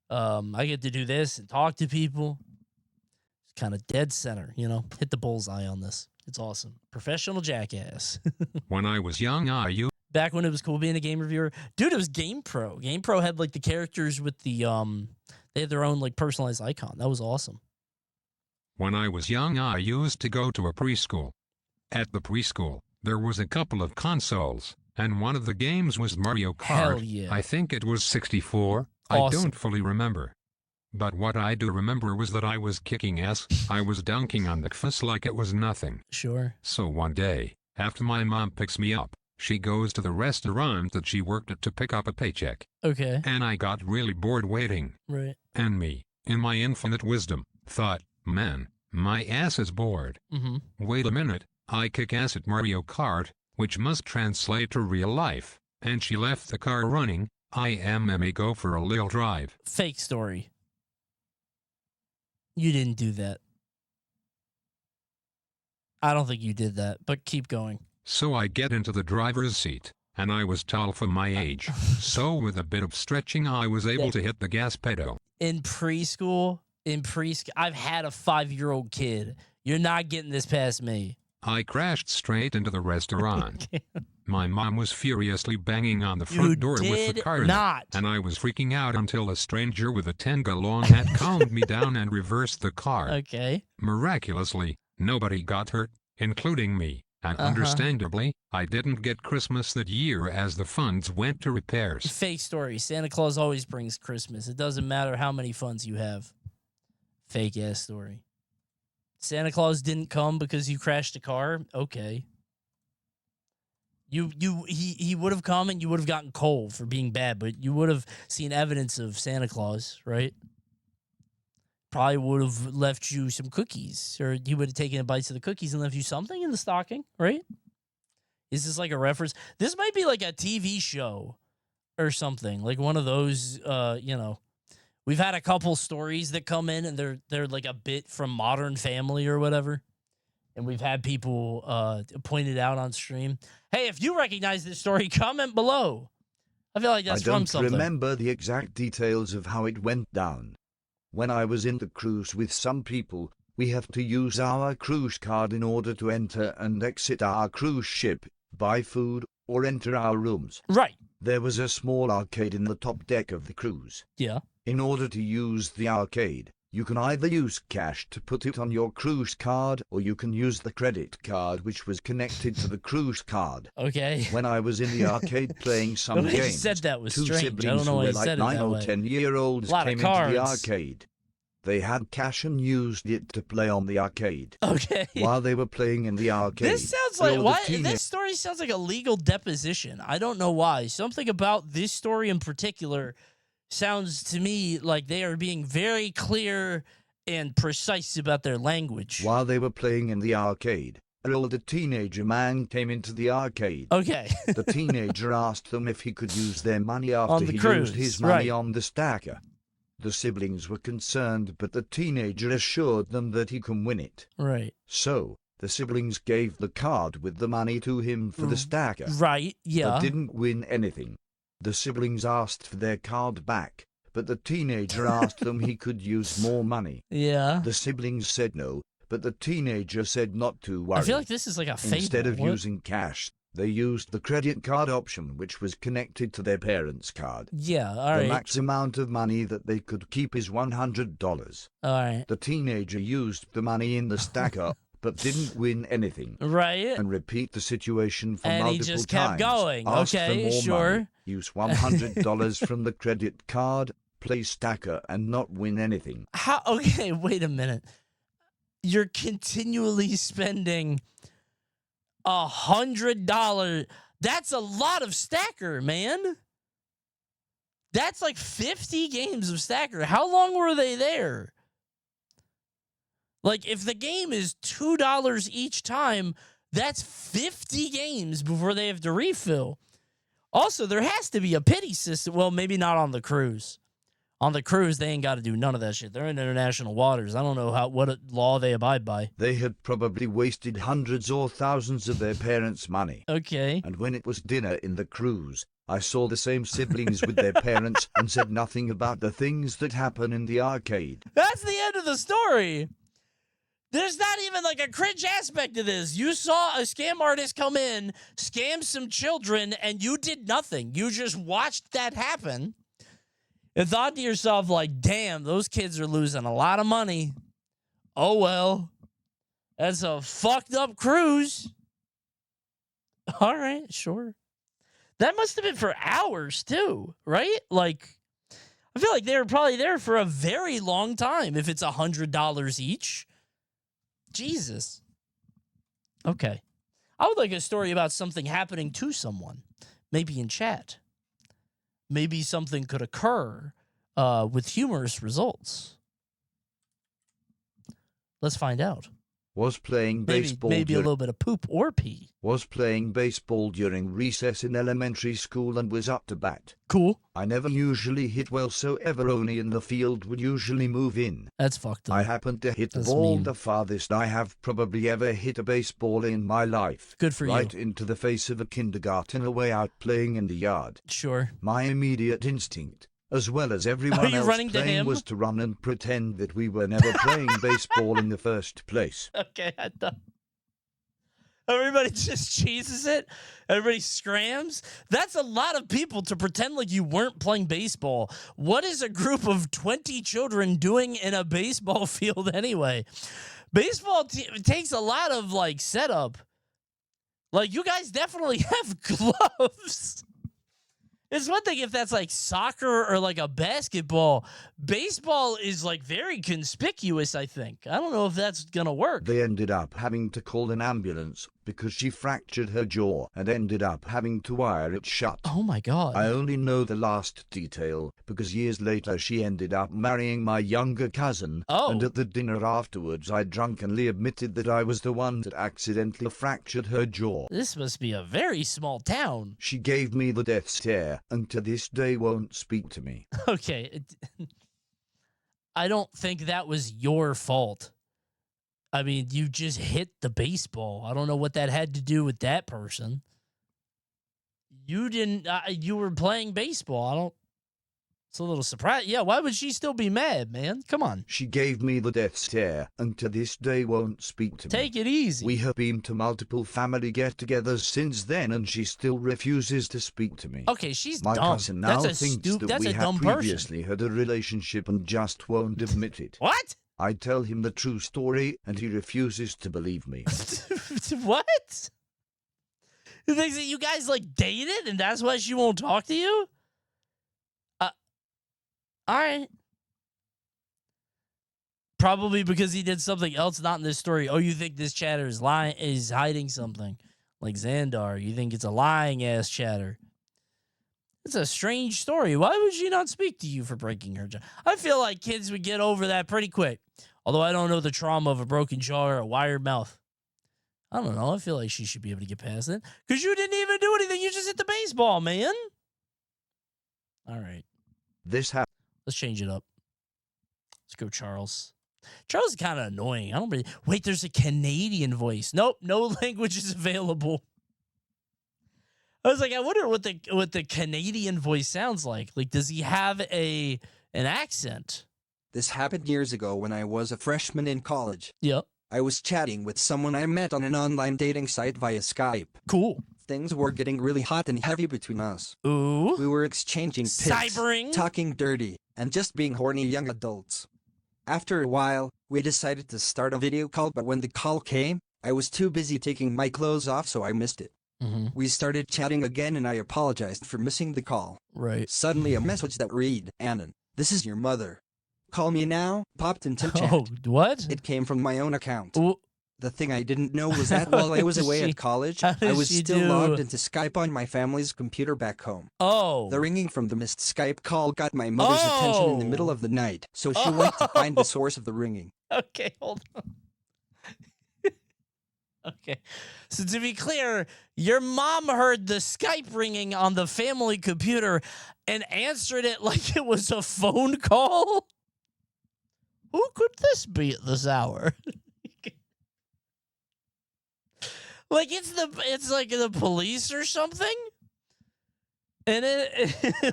I get to do this and talk to people. It's kind of dead center, you know, hit the bullseye on this. It's awesome. Professional jackass. When I was young, I used... Back when it was cool being a game reviewer. Dude, it was Game Pro. Game Pro had like the characters with the, they had their own like personalized icon. That was awesome. When I was young, I used to go to a preschool. At the preschool, there was a couple of consoles, and one of the games was Mario Kart. Hell yeah. I think it was 64. Awesome. I don't fully remember. But what I do remember was that I was kicking ass. I was dunking on the fuss like it was nothing. Sure. So one day, after my mom picks me up, She goes to the restaurant that she worked at to pick up a paycheck. Okay. And I got really bored waiting. Right. And me, in my infinite wisdom, thought, man, my ass is bored. Mm-hmm. Wait a minute, I kick ass at Mario Kart, which must translate to real life. And she left the car running. I am Emmy, go for a little drive. Fake story. You didn't do that. I don't think you did that, but keep going. So I get into the driver's seat, and I was tall for my age. So with a bit of stretching, I was able to hit the gas pedal. In preschool, I've had a 5-year-old kid. You're not getting this past me. I crashed straight into the restaurant. My mom was furiously banging on the You front door with the did car in it, not. and I was freaking out until a stranger with a Tenga-long hat calmed me down and reversed the car. Okay. Miraculously, nobody got hurt, including me, and understandably, I didn't get Christmas that year as the funds went to repairs. Fake story. Santa Claus always brings Christmas. It doesn't matter how many funds you have. Fake ass story. Santa Claus didn't come because you crashed a car? Okay. He would have come and you would have gotten coal for being bad, but you would have seen evidence of Santa Claus, right? Probably would have left you some cookies, or he would have taken a bite of the cookies and left you something in the stocking, right? Is this like a reference? This might be like a TV show or something, like one of those, we've had a couple stories that come in and they're like a bit from Modern Family or whatever. And we've had people point it out on stream. Hey, if you recognize this story, comment below. I feel like that's from something. I don't remember the exact details of how it went down. When I was in the cruise with some people, we have to use our cruise card in order to enter and exit our cruise ship, buy food, or enter our rooms. Right. There was a small arcade in the top deck of the cruise. Yeah. In order to use the arcade, you can either use cash to put it on your cruise card, or you can use the credit card which was connected to the cruise card. Okay. When I was in the arcade playing some The way he games, said that was two strange. I siblings don't know who why were he like said it 9 that or way. 10-year-olds Lot of came into the cards. arcade. They had cash and used it to play on the arcade. Okay. While they were playing in the arcade. This sounds all like the why teenage- this story sounds like a legal deposition. I don't know why. Something about this story in particular sounds to me like they are being very clear and precise about their language. While they were playing in the arcade, an older teenager man came into the arcade. Okay. The teenager asked them if he could use their money after On the he cruise, used his money right. on the stacker. The siblings were concerned, but the teenager assured them that he can win it. Right. So, the siblings gave the card with the money to him for the stacker. Right, yeah. But didn't win anything. The siblings asked for their card back, but the teenager asked them he could use more money. Yeah. The siblings said no, but the teenager said not to worry. I feel like this is like a fable. Instead of What? using cash, they used the credit card option, which was connected to their parents' card. Yeah, all right. The max amount of money that they could keep is $100. All right. The teenager used the money in the stacker, but didn't win anything. Right. And repeat the situation for And he multiple just kept times. going. Ask Okay, for more sure. money, use $100 from the credit card, play stacker, and not win anything. How? Okay, wait a minute. You're continually spending $100. That's a lot of stacker, man. That's like 50 games of stacker. How long were they there? Like, if the game is $2 each time, that's 50 games before they have to refill. Also, there has to be a pity system. Well, maybe not on the cruise. On the cruise, they ain't got to do none of that shit. They're in international waters. I don't know what law they abide by. They had probably wasted hundreds or thousands of their parents' money. Okay. And when it was dinner in the cruise, I saw the same siblings with their parents and said nothing about the things that happen in the arcade. That's the end of the story. There's not even like a cringe aspect to this. You saw a scam artist come in, scam some children, and you did nothing. You just watched that happen and thought to yourself, like, damn, those kids are losing a lot of money. Oh, well, that's a fucked up cruise. All right, sure. That must have been for hours, too, right? Like, I feel like they were probably there for a very long time if it's $100 each. Jesus. Okay. I would like a story about something happening to someone, maybe in chat. Maybe something could occur with humorous results. Let's find out. Was playing baseball. Maybe a little bit of poop or pee. Was playing baseball during recess in elementary school and was up to bat. Cool. I never usually hit well, so Everoni in the field would usually move in. That's fucked up. I happened to hit the That's ball mean. the farthest I have probably ever hit a baseball in my life. Good for you. Right into the face of a kindergartner way out playing in the yard. Sure. My immediate instinct, as well as everyone you else running to playing, him? was to run and pretend that we were never playing baseball in the first place. Okay, I thought. Everybody just cheeses it. Everybody scrams. That's a lot of people to pretend like you weren't playing baseball. What is a group of 20 children doing in a baseball field anyway? Baseball takes a lot of like setup. Like you guys definitely have gloves. It's one thing if that's like soccer or like a basketball. Baseball is like very conspicuous, I think. I don't know if that's going to work. They ended up having to call an ambulance because she fractured her jaw and ended up having to wire it shut. Oh my God. I only know the last detail because years later she ended up marrying my younger cousin. Oh. And at the dinner afterwards I drunkenly admitted that I was the one that accidentally fractured her jaw. This must be a very small town. She gave me the death stare and to this day won't speak to me. Okay. I don't think that was your fault. I mean, you just hit the baseball. I don't know what that had to do with that person. You didn't, you were playing baseball. I don't, it's a little surprised. Yeah, why would she still be mad, man? Come on. She gave me the death stare and to this day won't speak to me. Take it easy. We have been to multiple family get-togethers since then and she still refuses to speak to me. Okay, she's My dumb. cousin now That's a thinks that that's we a have dumb person. previously had a relationship and just won't admit it. What? I tell him the true story and he refuses to believe me. What? He thinks that you guys like dated and that's why she won't talk to you? All right. Probably because he did something else not in this story. Oh, you think this chatter is lying, is hiding something like Xandar. You think it's a lying ass chatter. It's a strange story. Why would she not speak to you for breaking her jaw? I feel like kids would get over that pretty quick. Although I don't know the trauma of a broken jaw or a wired mouth. I don't know. I feel like she should be able to get past it. Because you didn't even do anything. You just hit the baseball, man. All right. This happened. Let's change it up. Let's go, Charles. Charles is kind of annoying. I don't really... Wait, there's a Canadian voice. Nope, no language is available. I was like, I wonder what the Canadian voice sounds like. Like, does he have an accent? This happened years ago when I was a freshman in college. Yep. I was chatting with someone I met on an online dating site via Skype. Cool. Things were getting really hot and heavy between us. Ooh. We were exchanging pics, Cybering. talking dirty, and just being horny young adults. After a while, we decided to start a video call, but when the call came, I was too busy taking my clothes off, so I missed it. Mm-hmm. We started chatting again and I apologized for missing the call. Right. Suddenly a message that read, "Annan, this is your mother. Call me now," popped into chat. Oh, what? It came from my own account. Ooh. The thing I didn't know was that while I was away at college, I was still logged into Skype on my family's computer back home. Oh. The ringing from the missed Skype call got my mother's attention in the middle of the night, so she went to find the source of the ringing. Okay, hold on. Okay. So to be clear, your mom heard the Skype ringing on the family computer and answered it like it was a phone call? Who could this be at this hour? Like it's like the police or something? And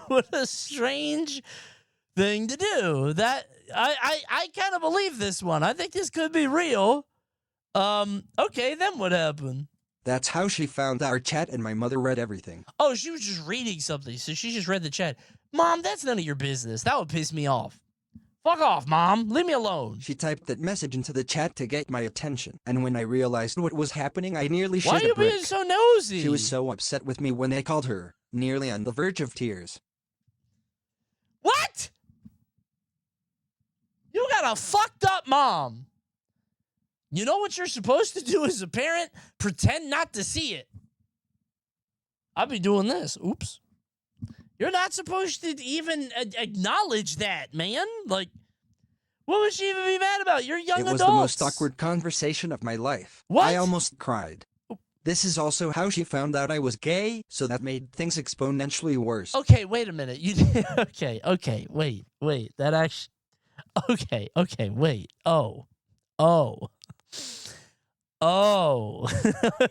what a strange thing to do. That I kind of believe this one. I think this could be real. Okay, then what happened? That's how she found our chat, and my mother read everything. Oh, she was just reading something, so she just read the chat. Mom, that's none of your business. That would piss me off. Fuck off, Mom. Leave me alone. She typed that message into the chat to get my attention, and when I realized what was happening, I nearly shit Why are a you brick. being so nosy? She was so upset with me when I called her, nearly on the verge of tears. What? You got a fucked up mom. You know what you're supposed to do as a parent? Pretend not to see it. I'll be doing this. Oops. You're not supposed to even acknowledge that, man. Like, what would she even be mad about? You're young adults. It was the most awkward conversation of my life. What? I almost cried. This is also how she found out I was gay, so that made things exponentially worse. Okay, wait a minute. Okay, wait. That actually... Okay, wait. Oh.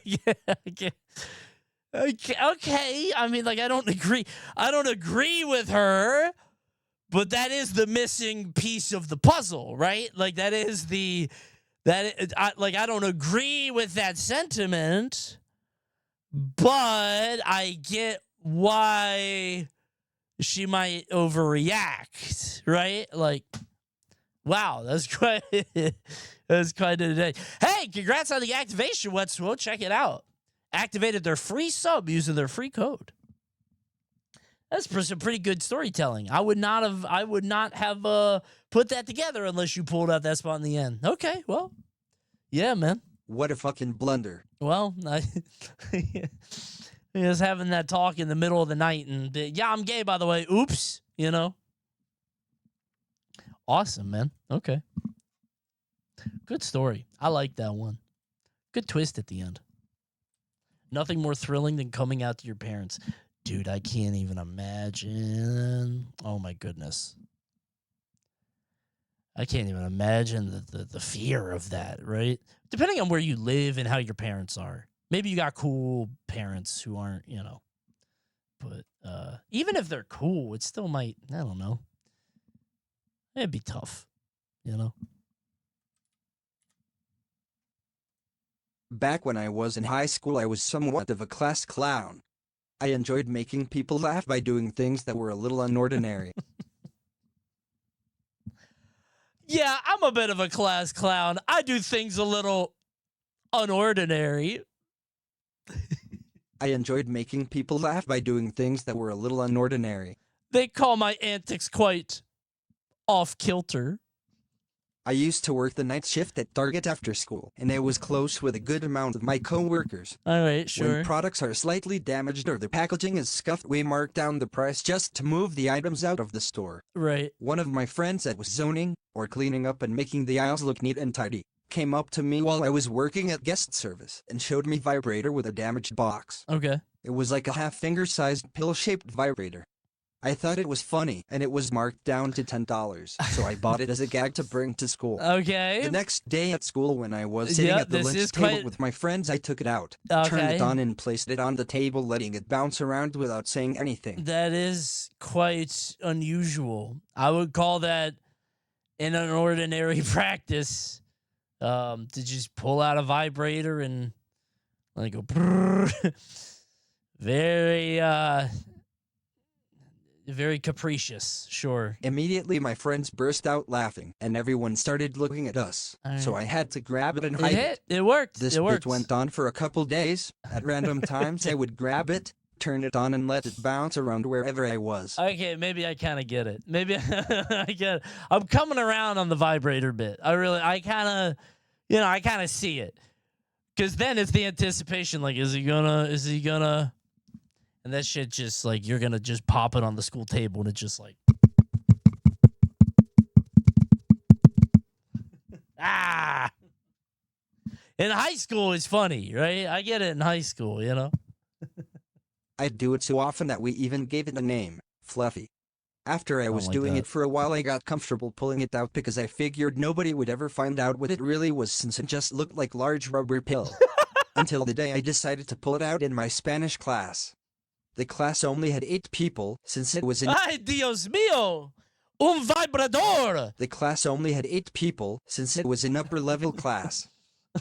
Yeah, okay. I mean, like, I don't agree with her, but that is the missing piece of the puzzle, right? Like, I don't agree with that sentiment, but I get why she might overreact, right? Like, wow, that's quite a day. Hey, congrats on the activation, Wet'swo. Check it out. Activated their free sub using their free code. That's some pretty good storytelling. I would not have put that together unless you pulled out that spot in the end. Okay, well, yeah, man. What a fucking blunder. Well, I was having that talk in the middle of the night, and yeah, I'm gay, by the way. Oops, you know. Awesome, man. Okay. Good story. I like that one. Good twist at the end. Nothing more thrilling than coming out to your parents. Dude, I can't even imagine. Oh, my goodness. I can't even imagine the fear of that, right? Depending on where you live and how your parents are. Maybe you got cool parents who aren't, you know. But even if they're cool, it still might, I don't know. It'd be tough, you know? Back when I was in high school, I was somewhat of a class clown. I enjoyed making people laugh by doing things that were a little unordinary. Yeah, I'm a bit of a class clown. I do things a little unordinary. I enjoyed making people laugh by doing things that were a little unordinary. They call my antics quite off-kilter. I used to work the night shift at Target after school, and I was close with a good amount of my co-workers. All right, sure. When products are slightly damaged or the packaging is scuffed, we mark down the price just to move the items out of the store. Right. One of my friends that was zoning, or cleaning up and making the aisles look neat and tidy, came up to me while I was working at guest service and showed me a vibrator with a damaged box. Okay. It was like a half-finger-sized pill-shaped vibrator. I thought it was funny, and it was marked down to $10, so I bought it as a gag to bring to school. Okay. The next day at school, when I was sitting at the lunch table with my friends, I took it out, turned it on, and placed it on the table, letting it bounce around without saying anything. That is quite unusual. I would call that an unordinary practice. To just pull out a vibrator and like go very capricious, sure. Immediately, my friends burst out laughing, and everyone started looking at us. So I had to grab it and hide it. It worked. This bit went on for a couple days. At random times, I would grab it, turn it on, and let it bounce around wherever I was. Okay, maybe I kind of get it. Maybe I get it. I'm coming around on the vibrator bit. I kind of see it. Because then it's the anticipation, like, is he gonna... And that shit just, like, you're going to just pop it on the school table, and it's just like... ah! In high school, it's funny, right? I get it in high school, you know? I'd do it so often that we even gave it a name, Fluffy. After I was doing it for a while, I got comfortable pulling it out because I figured nobody would ever find out what it really was, since it just looked like large rubber pill. Until the day I decided to pull it out in my Spanish class. The class only had 8 people, since it was in... Ay, Dios mío! Un vibrador! The class only had 8 people, since it was an upper-level class.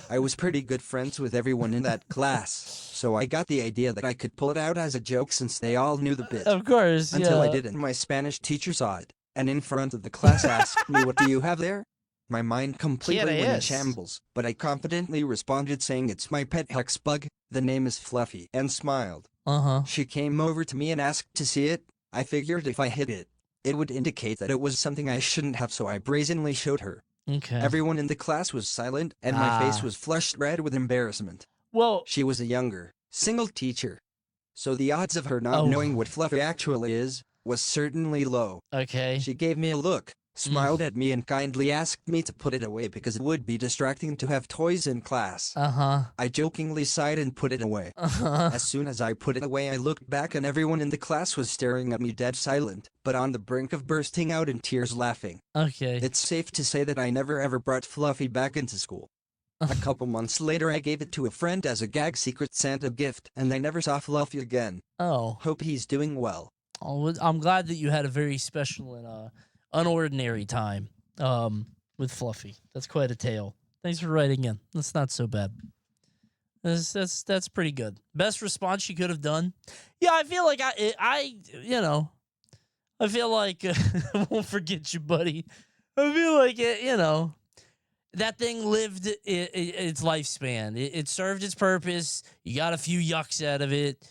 I was pretty good friends with everyone in that class, so I got the idea that I could pull it out as a joke since they all knew the bit. Of course, Until I didn't. My Spanish teacher saw it, and in front of the class asked me, "What do you have there?" My mind completely went in shambles, but I confidently responded saying, "It's my pet hex bug, the name is Fluffy," and smiled. She came over to me and asked to see it. I figured if I hid it, it would indicate that it was something I shouldn't have, so I brazenly showed her. Okay. Everyone in the class was silent, and my face was flushed red with embarrassment. Well, she was a younger, single teacher, so the odds of her not knowing what fluffy actually is was certainly low. Okay. She gave me a look, smiled at me, and kindly asked me to put it away because it would be distracting to have toys in class. I jokingly sighed and put it away. As soon as I put it away, I looked back and everyone in the class was staring at me dead silent, but on the brink of bursting out in tears laughing. Okay. It's safe to say that I never ever brought Fluffy back into school. A couple months later, I gave it to a friend as a gag Secret Santa gift, and I never saw Fluffy again. Oh. Hope he's doing well. Oh, I'm glad that you had a very special and unordinary time with Fluffy. That's quite a tale. Thanks for writing in. That's not so bad. That's pretty good. Best response you could have done? Yeah, I feel like I feel like I won't forget you, buddy. I feel like that thing lived its lifespan. It served its purpose. You got a few yucks out of it.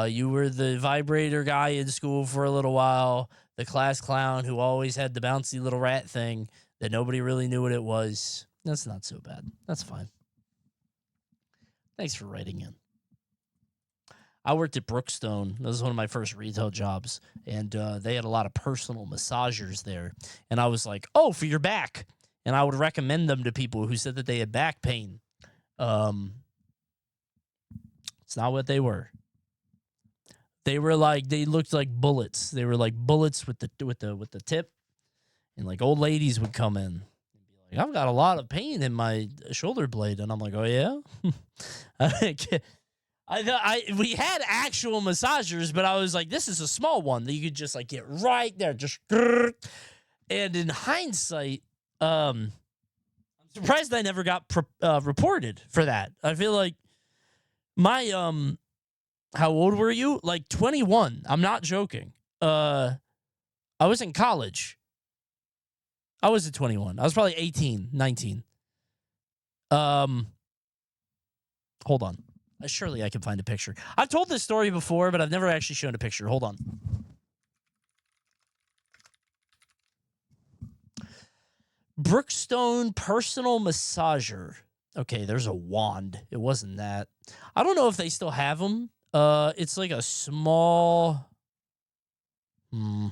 You were the vibrator guy in school for a little while. The class clown who always had the bouncy little rat thing that nobody really knew what it was. That's not so bad. That's fine. Thanks for writing in. I worked at Brookstone. That was one of my first retail jobs. And they had a lot of personal massagers there. And I was like, oh, for your back. And I would recommend them to people who said that they had back pain. It's not what they were. They looked like bullets. They were like bullets with the tip. And like old ladies would come in and be like, I've got a lot of pain in my shoulder blade. And I'm like, oh yeah? We had actual massagers, but I was like, this is a small one that you could just like get right there. Just and in hindsight, I'm surprised I never got reported for that. I feel like my how old were you? Like 21. I'm not joking. I was in college. I was at 21. I was probably 18, 19. Hold on. Surely I can find a picture. I've told this story before, but I've never actually shown a picture. Hold on. Brookstone personal massager. Okay, there's a wand. It wasn't that. I don't know if they still have them. It's like a small. It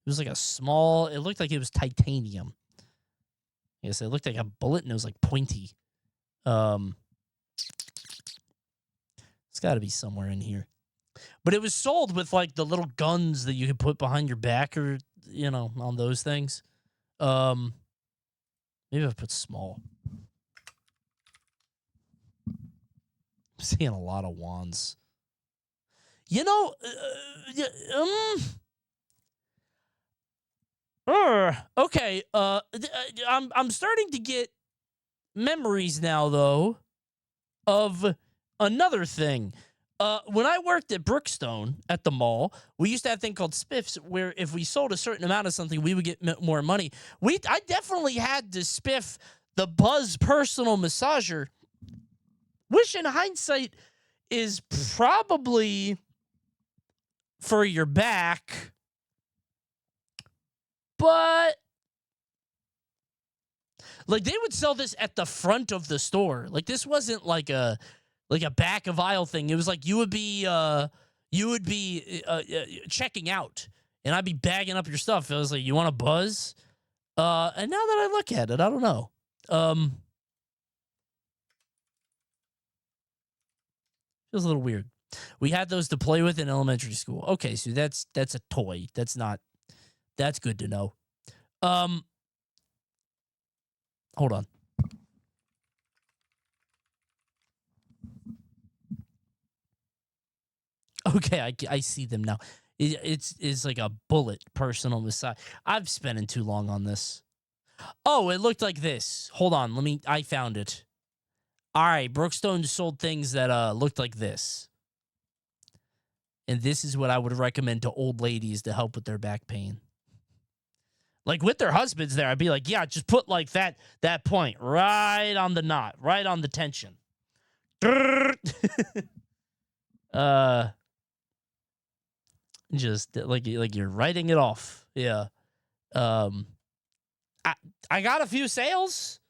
was like a small. It looked like it was titanium. Yes, it looked like a bullet, and it was like pointy. It's got to be somewhere in here. But it was sold with like the little guns that you could put behind your back, or on those things. Maybe I put small. I'm seeing a lot of wands. Okay. I'm starting to get memories now, though, of another thing. When I worked at Brookstone at the mall, we used to have a thing called spiffs, where if we sold a certain amount of something, we would get more money. I definitely had to spiff the Buzz personal massager, which in hindsight is probably for your back, but like they would sell this at the front of the store. Like this wasn't like a back of aisle thing. It was like you would be checking out, and I'd be bagging up your stuff. I was like, "You want a Buzz?" And now that I look at it, I don't know. Feels a little weird. We had those to play with in elementary school. Okay, so that's a toy. That's good to know. Hold on. Okay, I see them now. It's like a bullet personal massage. I've spent too long on this. Oh, it looked like this. Hold on, I found it. All right, Brookstone sold things that looked like this. And this is what I would recommend to old ladies to help with their back pain. Like with their husbands there, I'd be like, yeah, just put like that point right on the knot, right on the tension. Just like you're writing it off. Yeah. I got a few sales,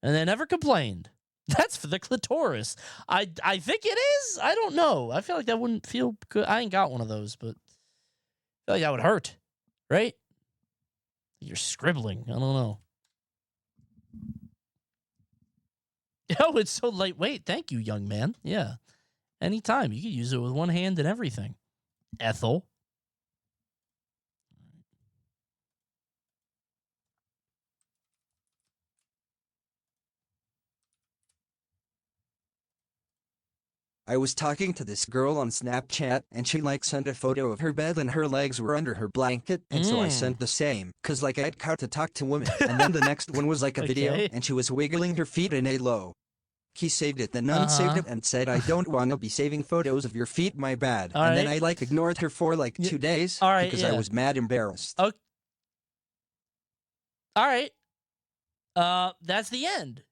and they never complained. That's for the clitoris. I think it is. I don't know. I feel like that wouldn't feel good. I ain't got one of those, but I feel like that would hurt, right? You're scribbling. I don't know. Oh, it's so lightweight. Thank you, young man. Yeah. Anytime. You can use it with one hand and everything. Ethel. I was talking to this girl on Snapchat, and she sent a photo of her bed and her legs were under her blanket, and so I sent the same, cause I'd cut to talk to women, and then the next one was a video, and she was wiggling her feet in a low. He saved it, then unsaved it, and said, I don't want to be saving photos of your feet, my bad. And then I ignored her for 2 days, because I was mad embarrassed. Okay. All right. That's the end.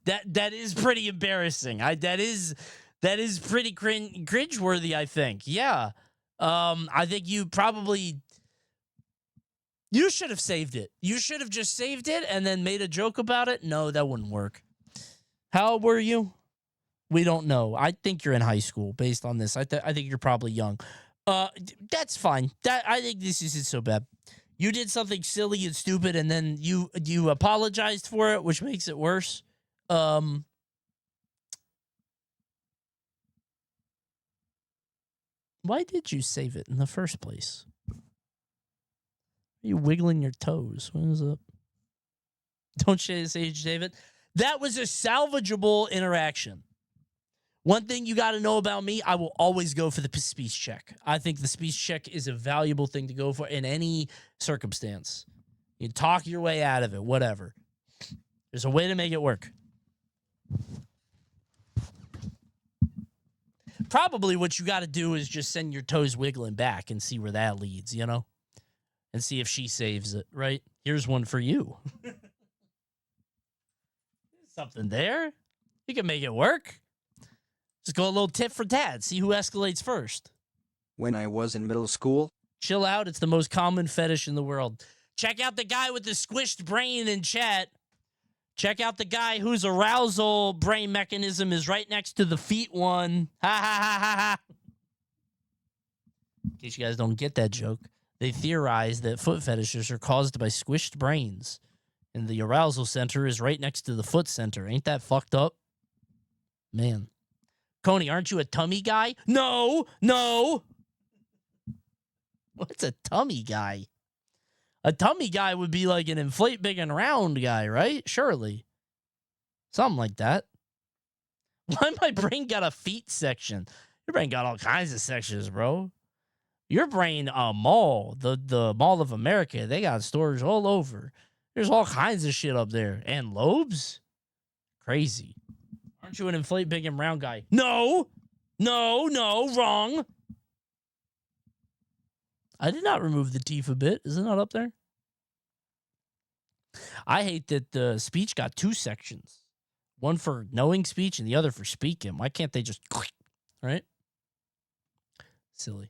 That is pretty embarrassing. That is pretty cringeworthy, I think. Yeah. I think you should have saved it. You should have just saved it and then made a joke about it. No, that wouldn't work. How old were you? We don't know. I think you're in high school based on this. I think you're probably young. That's fine. I think this isn't so bad. You did something silly and stupid, and then you apologized for it, which makes it worse. Why did you save it in the first place? Are you wiggling your toes? What is up? Don't say David. That was a salvageable interaction. One thing you got to know about me, I will always go for the speech check. I think the speech check is a valuable thing to go for in any circumstance. You talk your way out of it, whatever. There's a way to make it work. Probably what you got to do is just send your toes wiggling back and see where that leads, you know? And see if she saves it, right? Here's one for you. Something there. You can make it work. Just go a little tit for tat. See who escalates first. When I was in middle school. Chill out. It's the most common fetish in the world. Check out the guy with the squished brain in chat. Check out the guy whose arousal brain mechanism is right next to the feet one. Ha ha ha ha ha. In case you guys don't get that joke, they theorize that foot fetishes are caused by squished brains. And the arousal center is right next to the foot center. Ain't that fucked up? Man. Coney, aren't you a tummy guy? No. What's a tummy guy? A tummy guy would be like an inflate big and round guy, right? Surely. Something like that. Why my brain got a feet section? Your brain got all kinds of sections, bro. Your brain, a mall, the Mall of America, they got storage all over. There's all kinds of shit up there. And lobes? Crazy. Aren't you an inflate big and round guy? No, wrong. I did not remove the teeth a bit. Is it not up there? I hate that the speech got two sections. One for knowing speech and the other for speaking. Why can't they just click? Right? Silly.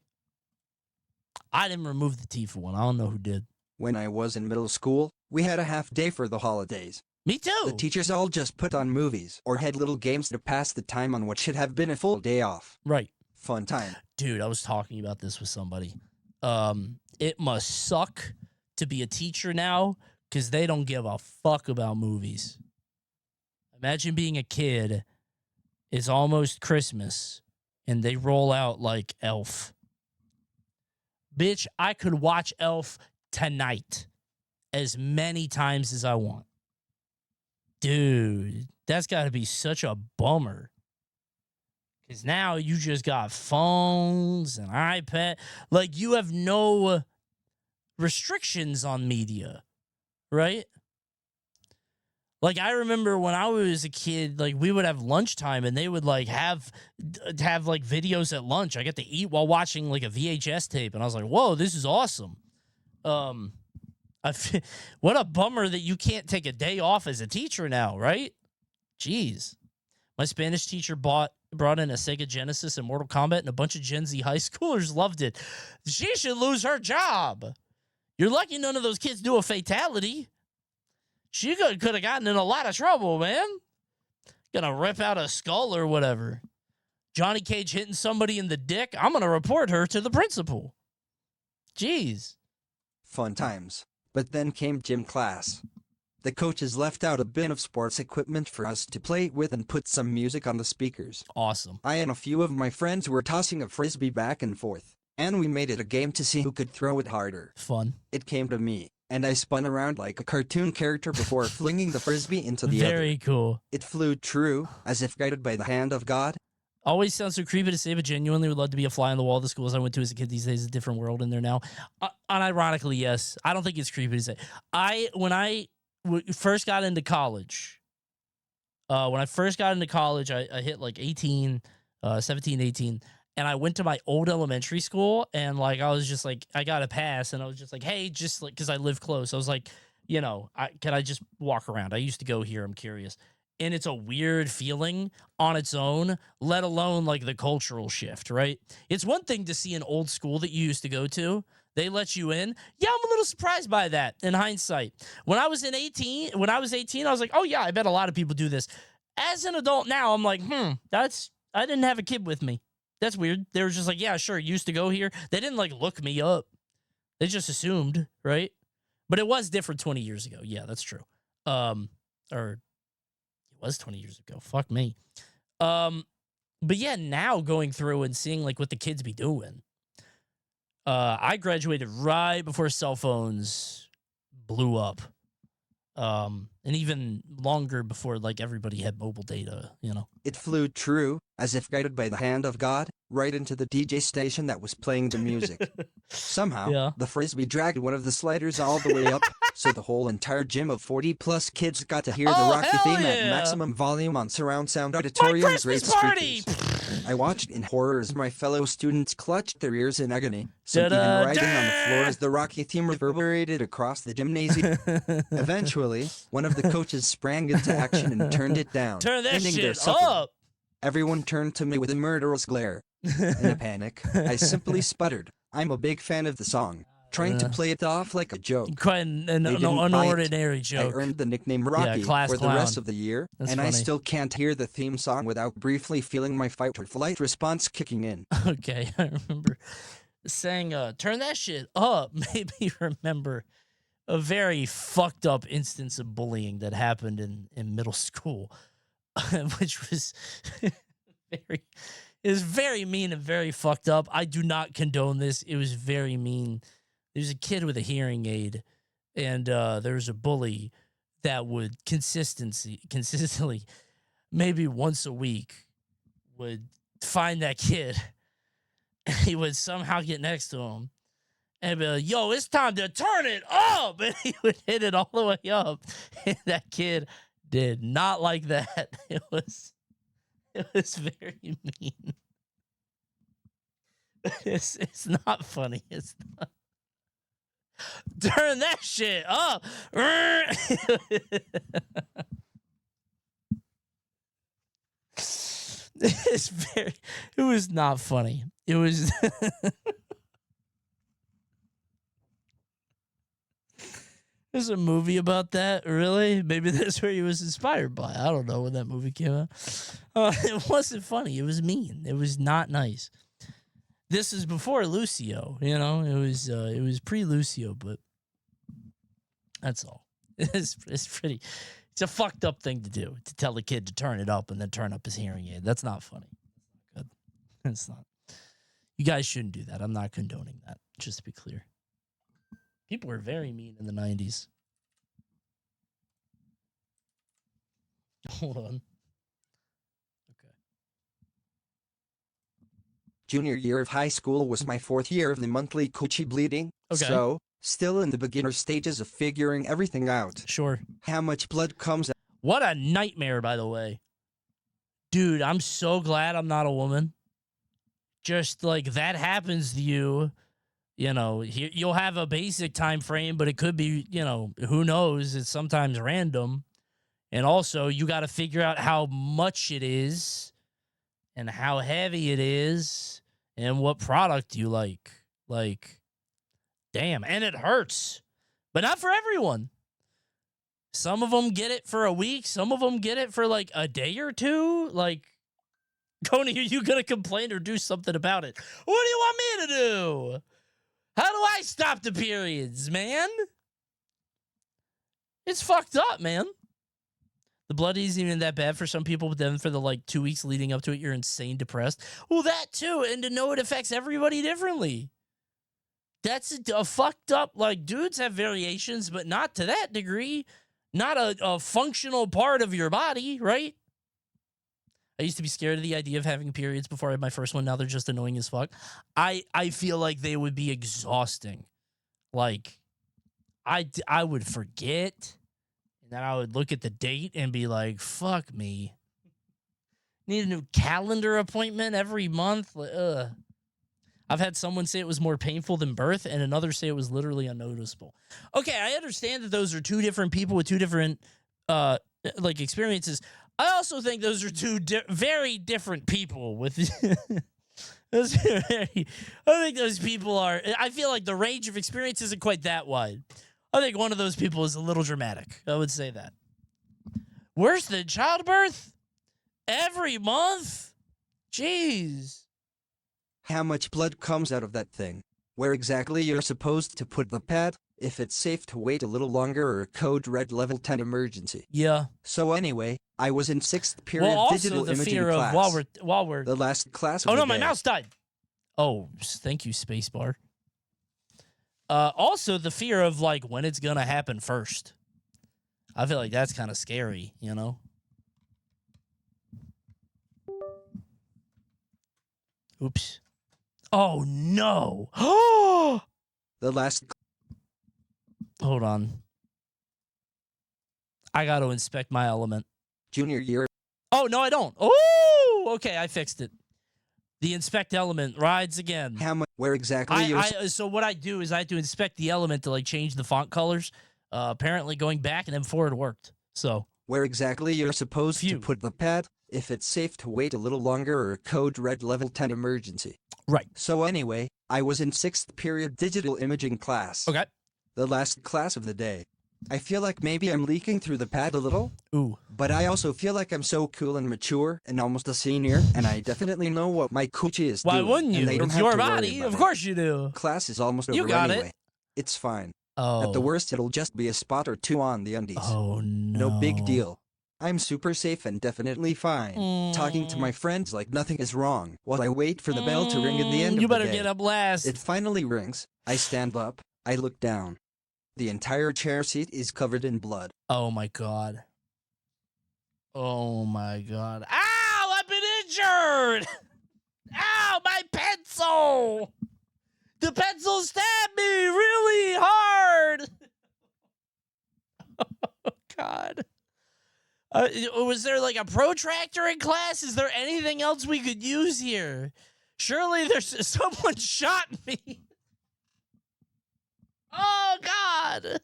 I didn't remove the teeth one. I don't know who did. When I was in middle school, we had a half day for the holidays. Me too. The teachers all just put on movies or had little games to pass the time on what should have been a full day off. Right. Fun time. Dude, I was talking about this with somebody. It must suck to be a teacher now because they don't give a fuck about movies. Imagine being a kid. It's almost Christmas and they roll out like Elf. Bitch, I could watch Elf tonight as many times as I want. Dude, that's got to be such a bummer. Because now you just got phones and iPad. Like, you have no restrictions on media, right? Like, I remember when I was a kid, like, we would have lunchtime and they would, like, have like, videos at lunch. I get to eat while watching, like, a VHS tape. And I was like, whoa, this is awesome. What a bummer that you can't take a day off as a teacher now, right? Jeez. My Spanish teacher brought in a Sega Genesis and Mortal Kombat, and a bunch of Gen Z high schoolers loved it. She should lose her job. You're lucky none of those kids do a fatality. She could have gotten in a lot of trouble, man. Gonna rip out a skull or whatever. Johnny Cage hitting somebody in the dick. I'm gonna report her to the principal. Jeez. Fun times. But then came gym class. The coaches left out a bin of sports equipment for us to play with and put some music on the speakers. Awesome. I and a few of my friends were tossing a frisbee back and forth, and we made it a game to see who could throw it harder. Fun. It came to me, and I spun around like a cartoon character before flinging the frisbee into the other. Very cool. It flew true, as if guided by the hand of God. Always sounds so creepy to say, but genuinely would love to be a fly on the wall of the schools I went to as a kid. These days, a different world in there now. Unironically, yes. I don't think it's creepy to say. When I first got into college, I hit like 18, 17, 18, and I went to my old elementary school, and like I was just like, I got a pass, and I was just like, hey, just like, because I live close, I was like, you know, can I just walk around? I used to go here. I'm curious. And it's a weird feeling on its own, let alone like the cultural shift, right? It's one thing to see an old school that you used to go to. They let you in. Yeah, I'm a little surprised by that in hindsight. When I was 18, I was like, oh yeah, I bet a lot of people do this. As an adult now, I'm like, I didn't have a kid with me. That's weird. They were just like, yeah, sure, you used to go here. They didn't like look me up. They just assumed, right? But it was different 20 years ago. Yeah, that's true. Or it was 20 years ago. Fuck me. But yeah, now going through and seeing like what the kids be doing. I graduated right before cell phones blew up. And even longer before like everybody had mobile data, you know. It flew true, as if guided by the hand of God, right into the DJ station that was playing the music. Somehow, the frisbee dragged one of the sliders all the way up, so the whole entire gym of 40-plus kids got to hear the Rocky theme at maximum volume on surround sound auditorium's great speakers. I watched in horror as my fellow students clutched their ears in agony, some even writhing on the floor as the Rocky theme reverberated across the gymnasium. Eventually, one of the coaches sprang into action and turned it down, Turn that ending their shit supper. up! Everyone turned to me with a murderous glare. In a panic, I simply sputtered. I'm a big fan of the song, trying to play it off like a joke. Quite an unordinary joke. I earned the nickname Rocky class for the clown. rest of the year, That's and funny. I still can't hear the theme song without briefly feeling my fight-or-flight response kicking in. Okay, I remember saying, turn that shit up made me remember a very fucked up instance of bullying that happened in middle school, which was very mean and very fucked up. I do not condone this. It was very mean. There's a kid with a hearing aid, and there was a bully that would consistently, maybe once a week, would find that kid, and he would somehow get next to him and be like, yo, it's time to turn it up. And he would hit it all the way up. And that kid did not like that. It was very mean. It's not funny. It's not. Turn that shit up. It was not funny. It was There's a movie about that, really? Maybe that's where he was inspired by. I don't know when that movie came out. It wasn't funny. It was mean. It was not nice. This is before Lucio, you know? It was pre-Lucio, but that's all. It's a fucked up thing to do, to tell a kid to turn it up and then turn up his hearing aid. That's not funny. Good. It's not. You guys shouldn't do that. I'm not condoning that, just to be clear. People were very mean in the 90s. Hold on. Okay. Junior year of high school was my 4th year of the monthly coochie bleeding. Okay. So, still in the beginner stages of figuring everything out. Sure. How much blood comes out. What a nightmare, by the way. Dude, I'm so glad I'm not a woman. Just like that happens to you. You know, you'll have a basic time frame, but it could be, you know, who knows? It's sometimes random. And also, you got to figure out how much it is and how heavy it is and what product you like. Like, Damn, and it hurts. But not for everyone. Some of them get it for a week. Some of them get it for like a day or two. Like, Coney, are you going to complain or do something about it? What do you want me to do? How do I stop the periods, man? It's fucked up, man. The blood isn't even that bad for some people, but then for the like 2 weeks leading up to it, you're insane depressed. Well, that too. And to know it affects everybody differently. That's a fucked up, like, dudes have variations, but not to that degree. Not a functional part of your body, right? I used to be scared of the idea of having periods before I had my first one. Now they're just annoying as fuck. I feel like they would be exhausting. Like, I would forget, and then I would look at the date and be like, fuck me. Need a new calendar appointment every month? Ugh. I've had someone say it was more painful than birth, and another say it was literally unnoticeable. Okay, I understand that those are two different people with two different like experiences. I also think those are two very different people with those I think those people are, I feel like the range of experience isn't quite that wide. I think one of those people is a little dramatic. I would say that. Worse than childbirth? Every month? Jeez. How much blood comes out of that thing? Where exactly you're supposed to put the pad? If it's safe to wait a little longer or code red level 10 emergency. Yeah. So anyway, I was in 6th period also digital the imaging fear class. of while we're the last class of Oh the no, my day. mouse died. Oh, thank you, spacebar. Also the fear of like when it's gonna happen first. I feel like that's kind of scary, you know? Oops. Oh no. Oh. The last. Hold on. I got to inspect my element. Junior year. Oh, no, I don't. Oh, okay, I fixed it. The inspect element rides again. How much? Where exactly? So what I do is I have to inspect the element to like change the font colors. Apparently going back and then forward worked. So where exactly you're supposed to put the pad? If it's safe to wait a little longer or code red level 10 emergency. Right. So anyway, I was in 6th period digital imaging class. Okay. The last class of the day. I feel like maybe I'm leaking through the pad a little. Ooh. But I also feel like I'm so cool and mature and almost a senior, and I definitely know what my coochie is Why doing. wouldn't you? And they don't It's have your to worry body. about Of it. course you do. Class is almost over You got anyway. it. It's fine. Oh. At the worst, it'll just be a spot or two on the undies. Oh, no. No big deal. I'm super safe and definitely fine. Talking to my friends like nothing is wrong while I wait for the bell to ring at the end of the day. You better get up last. It finally rings. I stand up. I look down. The entire chair seat is covered in blood. Oh, my God. Oh, my God. Ow! I've been injured! Ow! My pencil! The pencil stabbed me really hard! Oh, God. Was there like a protractor in class? Is there anything else we could use here? Surely there's someone shot me. Oh, God.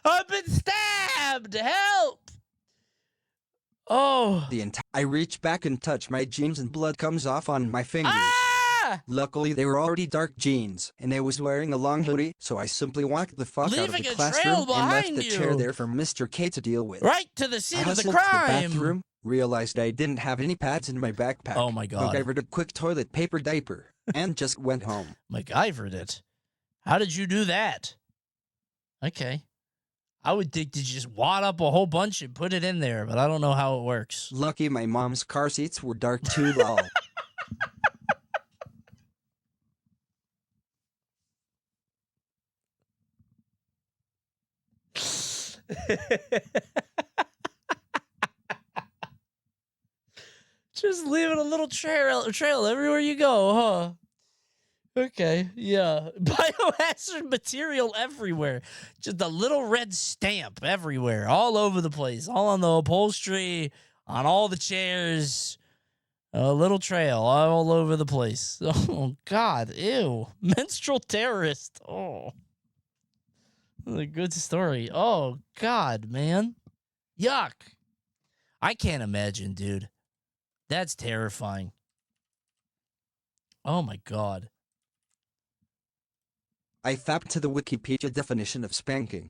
I've been stabbed. Help. Oh. I reach back and touch my jeans and blood comes off on my fingers. Ah! Luckily, they were already dark jeans, and I was wearing a long hoodie, so I simply walked the fuck out of Leaving the a classroom trail and left behind the chair you. there for Mr. K to deal with. Right to the scene I of the hustled crime. to the bathroom, realized I didn't have any pads in my backpack. Oh, my God. MacGyvered a quick toilet paper diaper, and just went home. MacGyvered it? How did you do that? Okay. I would think to just wad up a whole bunch and put it in there, but I don't know how it works. Lucky my mom's car seats were dark too, lol. Just leaving a little trail everywhere you go, huh? Okay, yeah. Biohazard material everywhere. Just a little red stamp everywhere, all over the place, all on the upholstery, on all the chairs. A little trail all over the place. Oh, God, ew. Menstrual terrorist. Oh. A good story. Oh, God, man. Yuck. I can't imagine, dude. That's terrifying. Oh, my God. I fapped to the Wikipedia definition of spanking.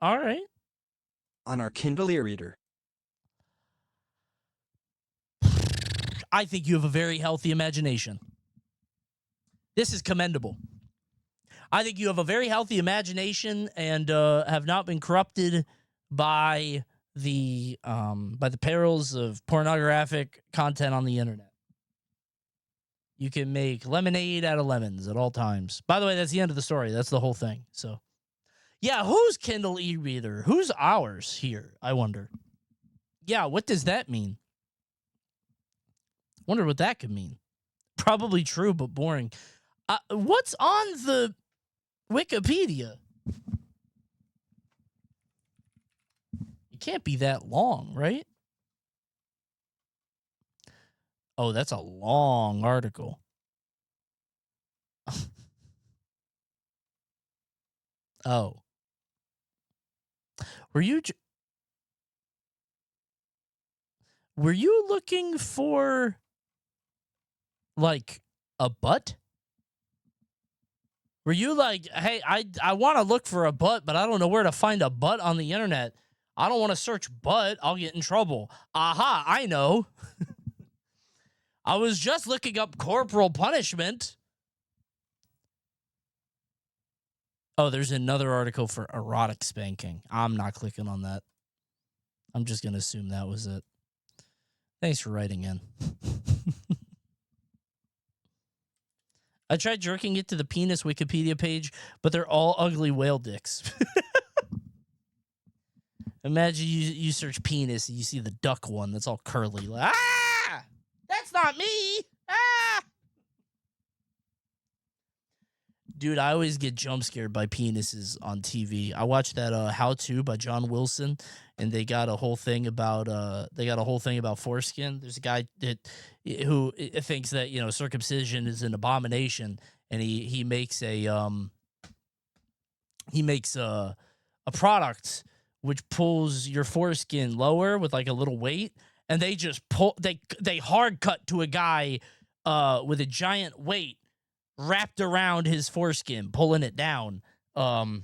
All right. On our Kindle e-reader. I think you have a very healthy imagination. This is commendable. I think you have a very healthy imagination and have not been corrupted by the perils of pornographic content on the internet. You can make lemonade out of lemons at all times. By the way, that's the end of the story. That's the whole thing. So, yeah, whose Kindle e-reader? Who's ours here? I wonder. Yeah, what does that mean? Wonder what that could mean. Probably true, but boring. What's on the Wikipedia? It can't be that long, right? Oh, that's a long article. Oh. Were you looking for like a butt? Were you like, hey, I want to look for a butt, but I don't know where to find a butt on the internet. I don't want to search butt. I'll get in trouble. Aha, I know. I was just looking up corporal punishment. Oh, there's another article for erotic spanking. I'm not clicking on that. I'm just going to assume that was it. Thanks for writing in. I tried jerking it to the penis Wikipedia page, but they're all ugly whale dicks. Imagine you search penis and you see the duck one that's all curly. Like, ah! That's not me! Ah! Dude, I always get jump scared by penises on TV. I watched that How To by John Wilson, and they got a whole thing about foreskin. There's a guy who thinks that, you know, circumcision is an abomination, and he makes a product which pulls your foreskin lower with like a little weight, and they just they hard cut to a guy with a giant weight wrapped around his foreskin, pulling it down.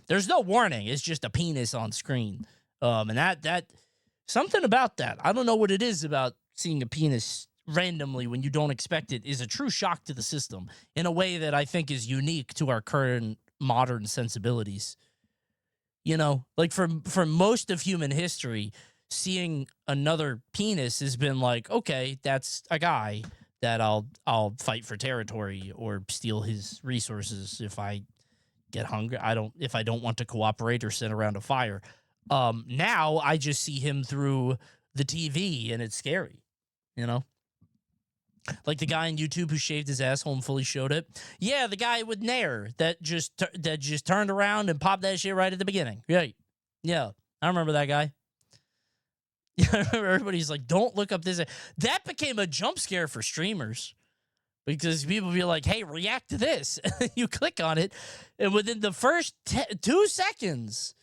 There's no warning. It's just a penis on screen. And that something about that, I don't know what it is about seeing a penis randomly when you don't expect it, is a true shock to the system in a way that I think is unique to our current modern sensibilities. You know, like for most of human history, seeing another penis has been like, okay, that's a guy that I'll fight for territory or steal his resources if I get hungry. If I don't want to cooperate or sit around a fire. Now I just see him through the TV and it's scary, you know? Like the guy on YouTube who shaved his asshole and fully showed it. Yeah, the guy with Nair that just turned around and popped that shit right at the beginning. Right. Yeah, I remember that guy. Yeah, I remember everybody's like, don't look up this. That became a jump scare for streamers because people be like, hey, react to this. You click on it, and within the first 2 seconds,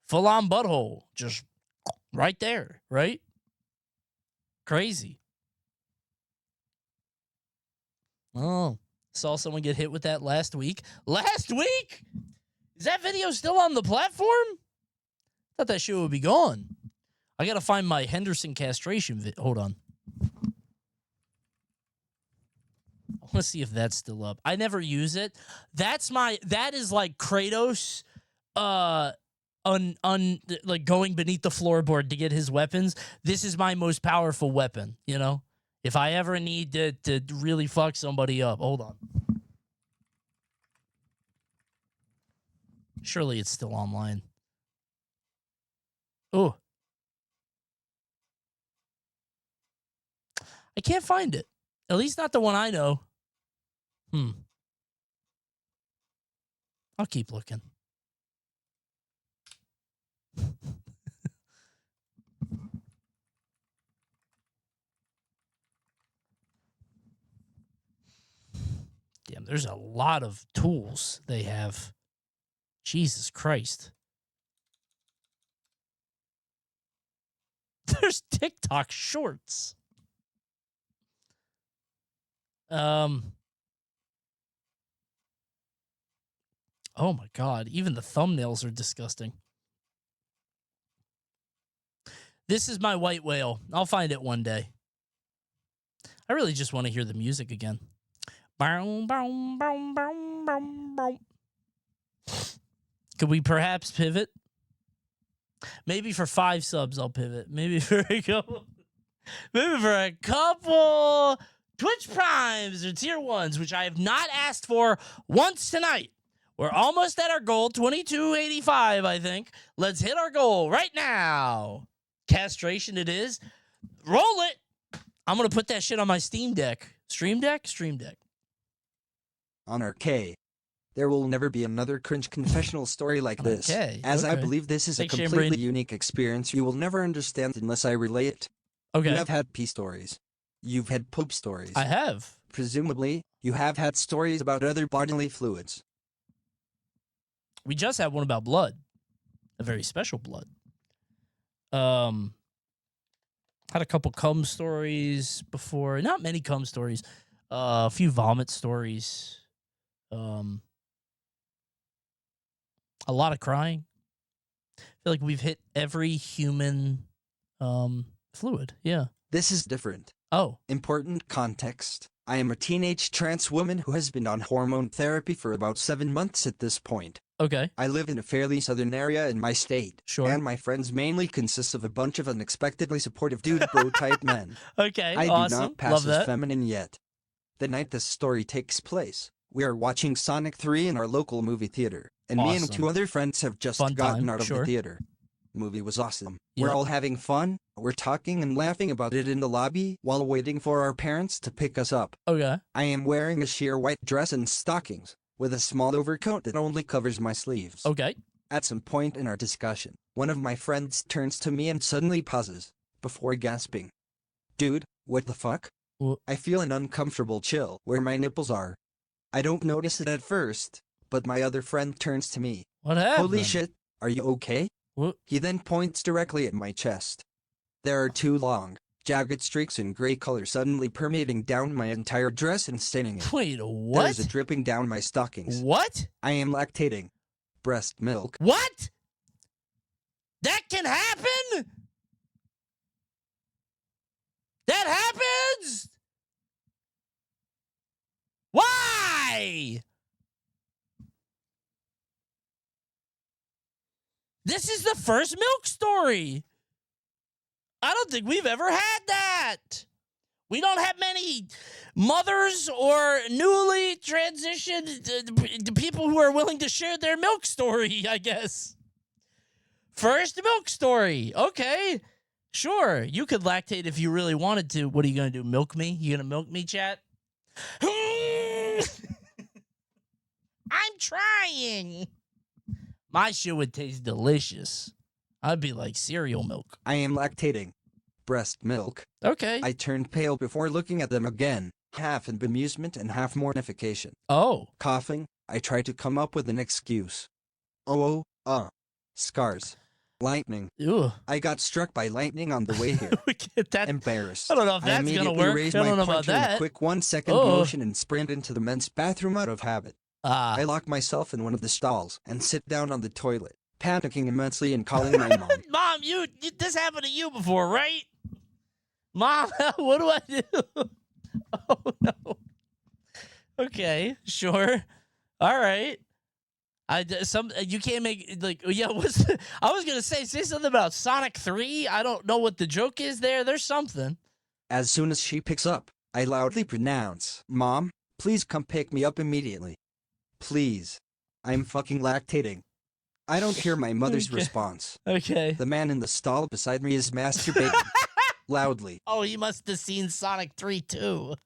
full-on butthole, just right there, right? Crazy. Oh, saw someone get hit with that last week. Last week? Is that video still on the platform? Thought that shit would be gone. I gotta find my Henderson castration hold on. I want to see if that's still up. I never use it. That is like Kratos like going beneath the floorboard to get his weapons. This is my most powerful weapon, you know? If I ever need to really fuck somebody up. Hold on. Surely it's still online. Oh. I can't find it. At least not the one I know. I'll keep looking. Damn, there's a lot of tools they have. Jesus Christ. There's TikTok shorts. Oh my god, even the thumbnails are disgusting. This is my white whale. I'll find it one day. I really just want to hear the music again. Boom, boom, boom, boom, boom, boom. Could we perhaps pivot? Maybe for 5 subs, I'll pivot. Maybe for a couple Twitch Primes or Tier 1s, which I have not asked for once tonight. We're almost at our goal, 2285, I think. Let's hit our goal right now. Castration it is. Roll it. I'm going to put that shit on my Steam Deck. Stream Deck? Stream Deck. On our K. There will never be another Cringe Confessional story like this, as I believe this is a completely unique experience you will never understand unless I relay it. Okay. You have had pee stories. You've had poop stories. I have. Presumably, you have had stories about other bodily fluids. We just had one about blood. A very special blood. Had a couple cum stories before. Not many cum stories. A few vomit stories. A lot of crying. I feel like we've hit every human fluid. Yeah. This is different. Oh. Important context. I am a teenage trans woman who has been on hormone therapy for about 7 months at this point. Okay. I live in a fairly southern area in my state. Sure. And my friends mainly consist of a bunch of unexpectedly supportive dude bro type men. Okay, I awesome. do not pass Love as that. feminine yet. The night this story takes place, we are watching Sonic 3 in our local movie theater, and me and Awesome. 2 other friends have just Fun gotten time, out of sure. the theater. Movie was awesome. Yep. We're all having fun, we're talking and laughing about it in the lobby while waiting for our parents to pick us up. Okay. I am wearing a sheer white dress and stockings, with a small overcoat that only covers my sleeves. Okay. At some point in our discussion, one of my friends turns to me and suddenly pauses, before gasping. Dude, what the fuck? What? I feel an uncomfortable chill where my nipples are. I don't notice it at first, but my other friend turns to me. What happened? Holy shit, are you okay? What? He then points directly at my chest. There are 2 long, jagged streaks in gray color suddenly permeating down my entire dress and staining it. Wait, what? There is a dripping down my stockings. What? I am lactating. Breast milk. What? That can happen? That happens? Why? This is the first milk story. I don't think we've ever had that. We don't have many mothers or newly transitioned people who are willing to share their milk story, I guess. First milk story. Okay. Sure. You could lactate if you really wanted to. What are you going to do? Milk me? You going to milk me, chat? I'm trying. My shit would taste delicious. I'd be like cereal milk. I am lactating. Breast milk. Okay. I turned pale before looking at them again, half in bemusement and half mortification. Oh. Coughing, I tried to come up with an excuse. Scars. Lightning. Ew. I got struck by lightning on the way here. That, Embarrassed. I don't know if that's going to work. Raised I don't my know about pointer in that. a quick 1-second motion and sprinted into the men's bathroom out of habit. I lock myself in one of the stalls and sit down on the toilet, panicking immensely and calling my mom. Mom, this happened to you before, right? Mom, what do I do? Oh, no. Okay, sure. All right. You can't make, like, yeah, I was going to say something about Sonic 3. I don't know what the joke is there. There's something. As soon as she picks up, I loudly pronounce, Mom, please come pick me up immediately. Please. I'm fucking lactating. I don't hear my mother's response. Okay. The man in the stall beside me is masturbating. Loudly. Oh, he must have seen Sonic 3 too.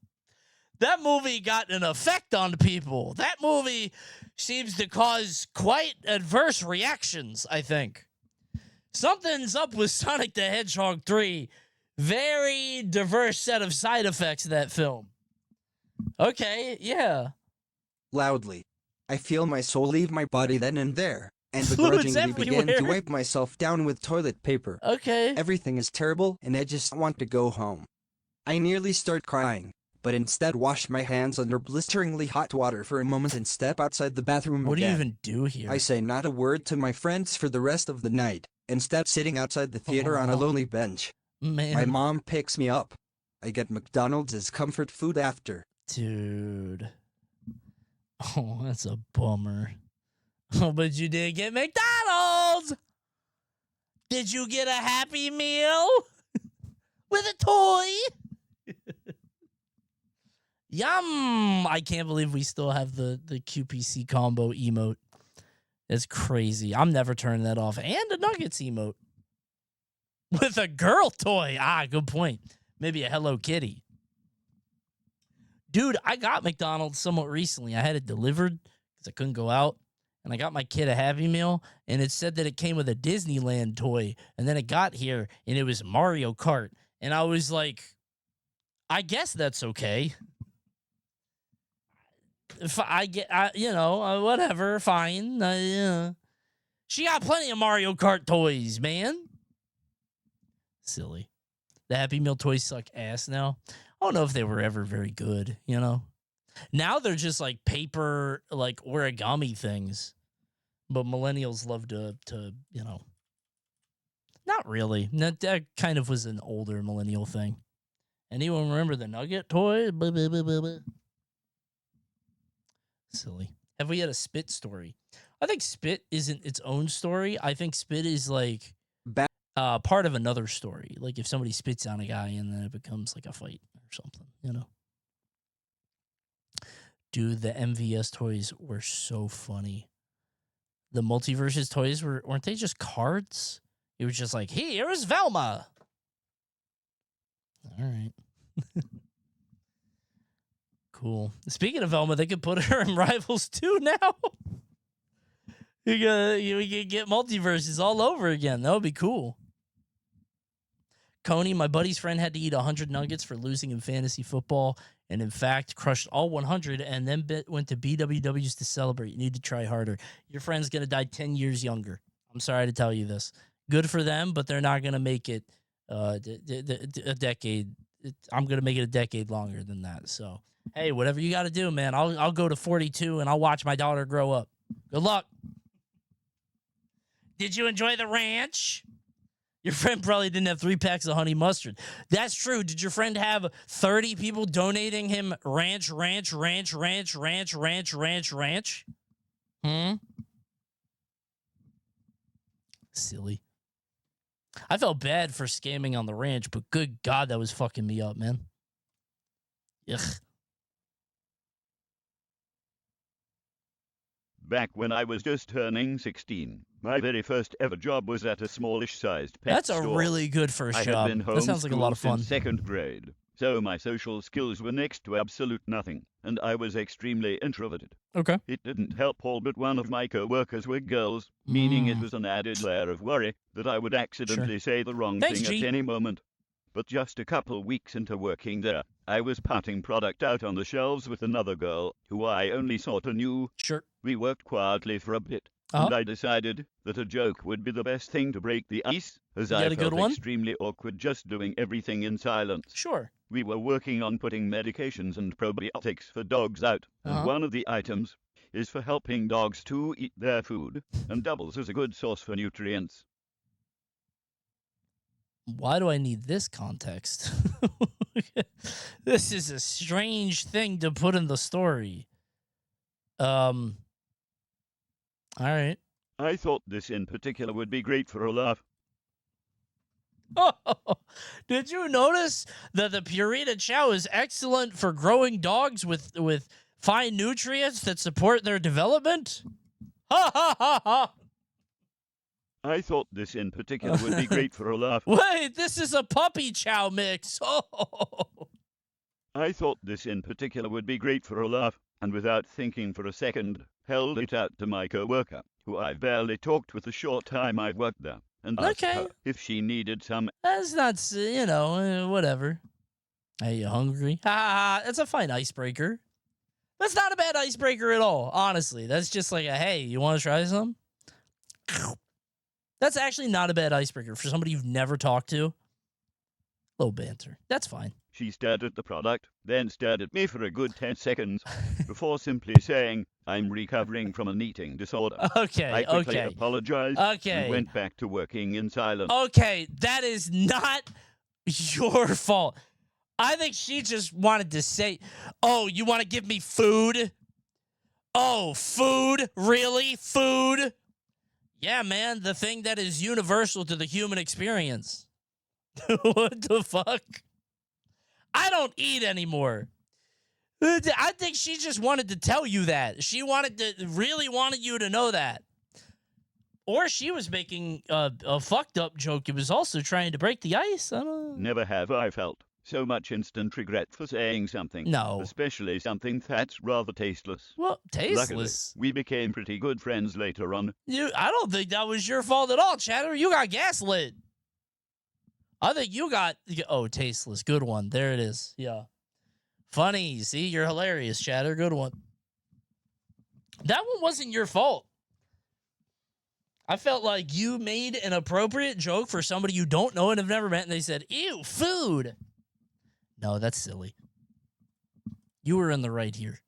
That movie got an effect on people. That movie seems to cause quite adverse reactions, I think. Something's up with Sonic the Hedgehog 3. Very diverse set of side effects of that film. Okay, yeah. Loudly. I feel my soul leave my body then and there, and Fluids begrudgingly began to everywhere. wipe myself down with toilet paper. Okay. Everything is terrible, and I just want to go home. I nearly start crying, but instead wash my hands under blisteringly hot water for a moment and step outside the bathroom What do you again. even do here? I say not a word to my friends for the rest of the night, instead sitting outside the theater on a lonely bench. Man. My mom picks me up. I get McDonald's as comfort food after. Dude. Oh, that's a bummer. Oh, but you did get McDonald's! Did you get a Happy Meal? With a toy? Yum! I can't believe we still have the QPC combo emote. It's crazy. I'm never turning that off. And a Nuggets emote. With a girl toy. Ah, good point. Maybe a Hello Kitty. Dude, I got McDonald's somewhat recently. I had it delivered because I couldn't go out. And I got my kid a Happy Meal, and it said that it came with a Disneyland toy. And then it got here, and it was Mario Kart. And I was like, I guess that's okay. If I get, whatever, fine. She got plenty of Mario Kart toys, man. Silly. The Happy Meal toys suck ass now. I don't know if they were ever very good, you know? Now they're just like paper, like origami things. But millennials love to not really. That kind of was an older millennial thing. Anyone remember the Nugget toy? Blah, blah, blah, blah, blah. Silly. Have we had a Spit story? I think Spit isn't its own story. I think Spit is like part of another story. Like if somebody spits on a guy and then it becomes like a fight or something, you know? Dude, the MVS toys were so funny. The Multiverses toys weren't they just cards? It was just like, here's Velma. All right. Cool. Speaking of Velma, they could put her in Rivals 2 now. We could get Multiverses all over again. That would be cool. Coney, my buddy's friend, had to eat 100 nuggets for losing in fantasy football, and in fact crushed all 100 and then went to BWWs to celebrate. You need to try harder. Your friend's going to die 10 years younger. I'm sorry to tell you this. Good for them, but they're not going to make it a decade. I'm going to make it a decade longer than that. So, hey, whatever you got to do, man. I'll go to 42 and I'll watch my daughter grow up. Good luck. Did you enjoy the ranch? Your friend probably didn't have 3 packs of honey mustard. That's true. Did your friend have 30 people donating him ranch? Silly. I felt bad for scamming on the ranch, but good God, that was fucking me up, man. Ugh. Back when I was just turning 16, my very first ever job was at a smallish-sized pet That's a store. really good first I job. had been That sounds like a lot of homeschooled fun. since 2nd grade, so my social skills were next to absolute nothing, and I was extremely introverted. Okay. It didn't help all but one of my co-workers were girls, meaning it was an added layer of worry that I would accidentally say the wrong Thanks, thing G. at any moment. But just a couple weeks into working there, I was putting product out on the shelves with another girl, who I only sort of knew. Sure. We worked quietly for a bit, and I decided that a joke would be the best thing to break the ice, as You I got a felt good one? extremely awkward just doing everything in silence. Sure. We were working on putting medications and probiotics for dogs out, and one of the items is for helping dogs to eat their food, and doubles as a good source for nutrients. Why do I need this context? This is a strange thing to put in the story. All right. I thought this in particular would be great for a laugh. Oh, did you notice that the Purina Chow is excellent for growing dogs with fine nutrients that support their development? Ha ha ha ha! I thought this in particular would be great for a laugh. Wait, this is a puppy chow mix. Oh. I thought this in particular would be great for a laugh, and without thinking for a second, held it out to my co-worker, who I've barely talked with the short time I've worked there, and asked her if she needed some. That's not, whatever. Are you hungry? Ha! That's a fine icebreaker. That's not a bad icebreaker at all, honestly. That's just like a, hey, you want to try some? That's actually not a bad icebreaker for somebody you've never talked to. Little banter. That's fine. She stared at the product, then stared at me for a good 10 seconds, before simply saying, "I'm recovering from an eating disorder." Okay, I quickly okay. apologized Okay. and went back to working in silence. Okay, that is not your fault. I think she just wanted to say, "Oh, you want to give me food? Oh, food? Really? Food?" Yeah, man, the thing that is universal to the human experience. What the fuck? I don't eat anymore. I think she just wanted to tell you that. She really wanted you to know that. Or she was making a fucked up joke. It was also trying to break the ice. I don't know. Never have I felt so much instant regret for saying something. No. Especially something that's rather tasteless. Well, tasteless. Luckily, we became pretty good friends later on. I don't think that was your fault at all, Chatter. You got gaslit. I think you got... Oh, tasteless. Good one. There it is. Yeah. Funny. See, you're hilarious, Chatter. Good one. That one wasn't your fault. I felt like you made an appropriate joke for somebody you don't know and have never met, and they said, "Ew, food." No, that's silly. You were in the right here.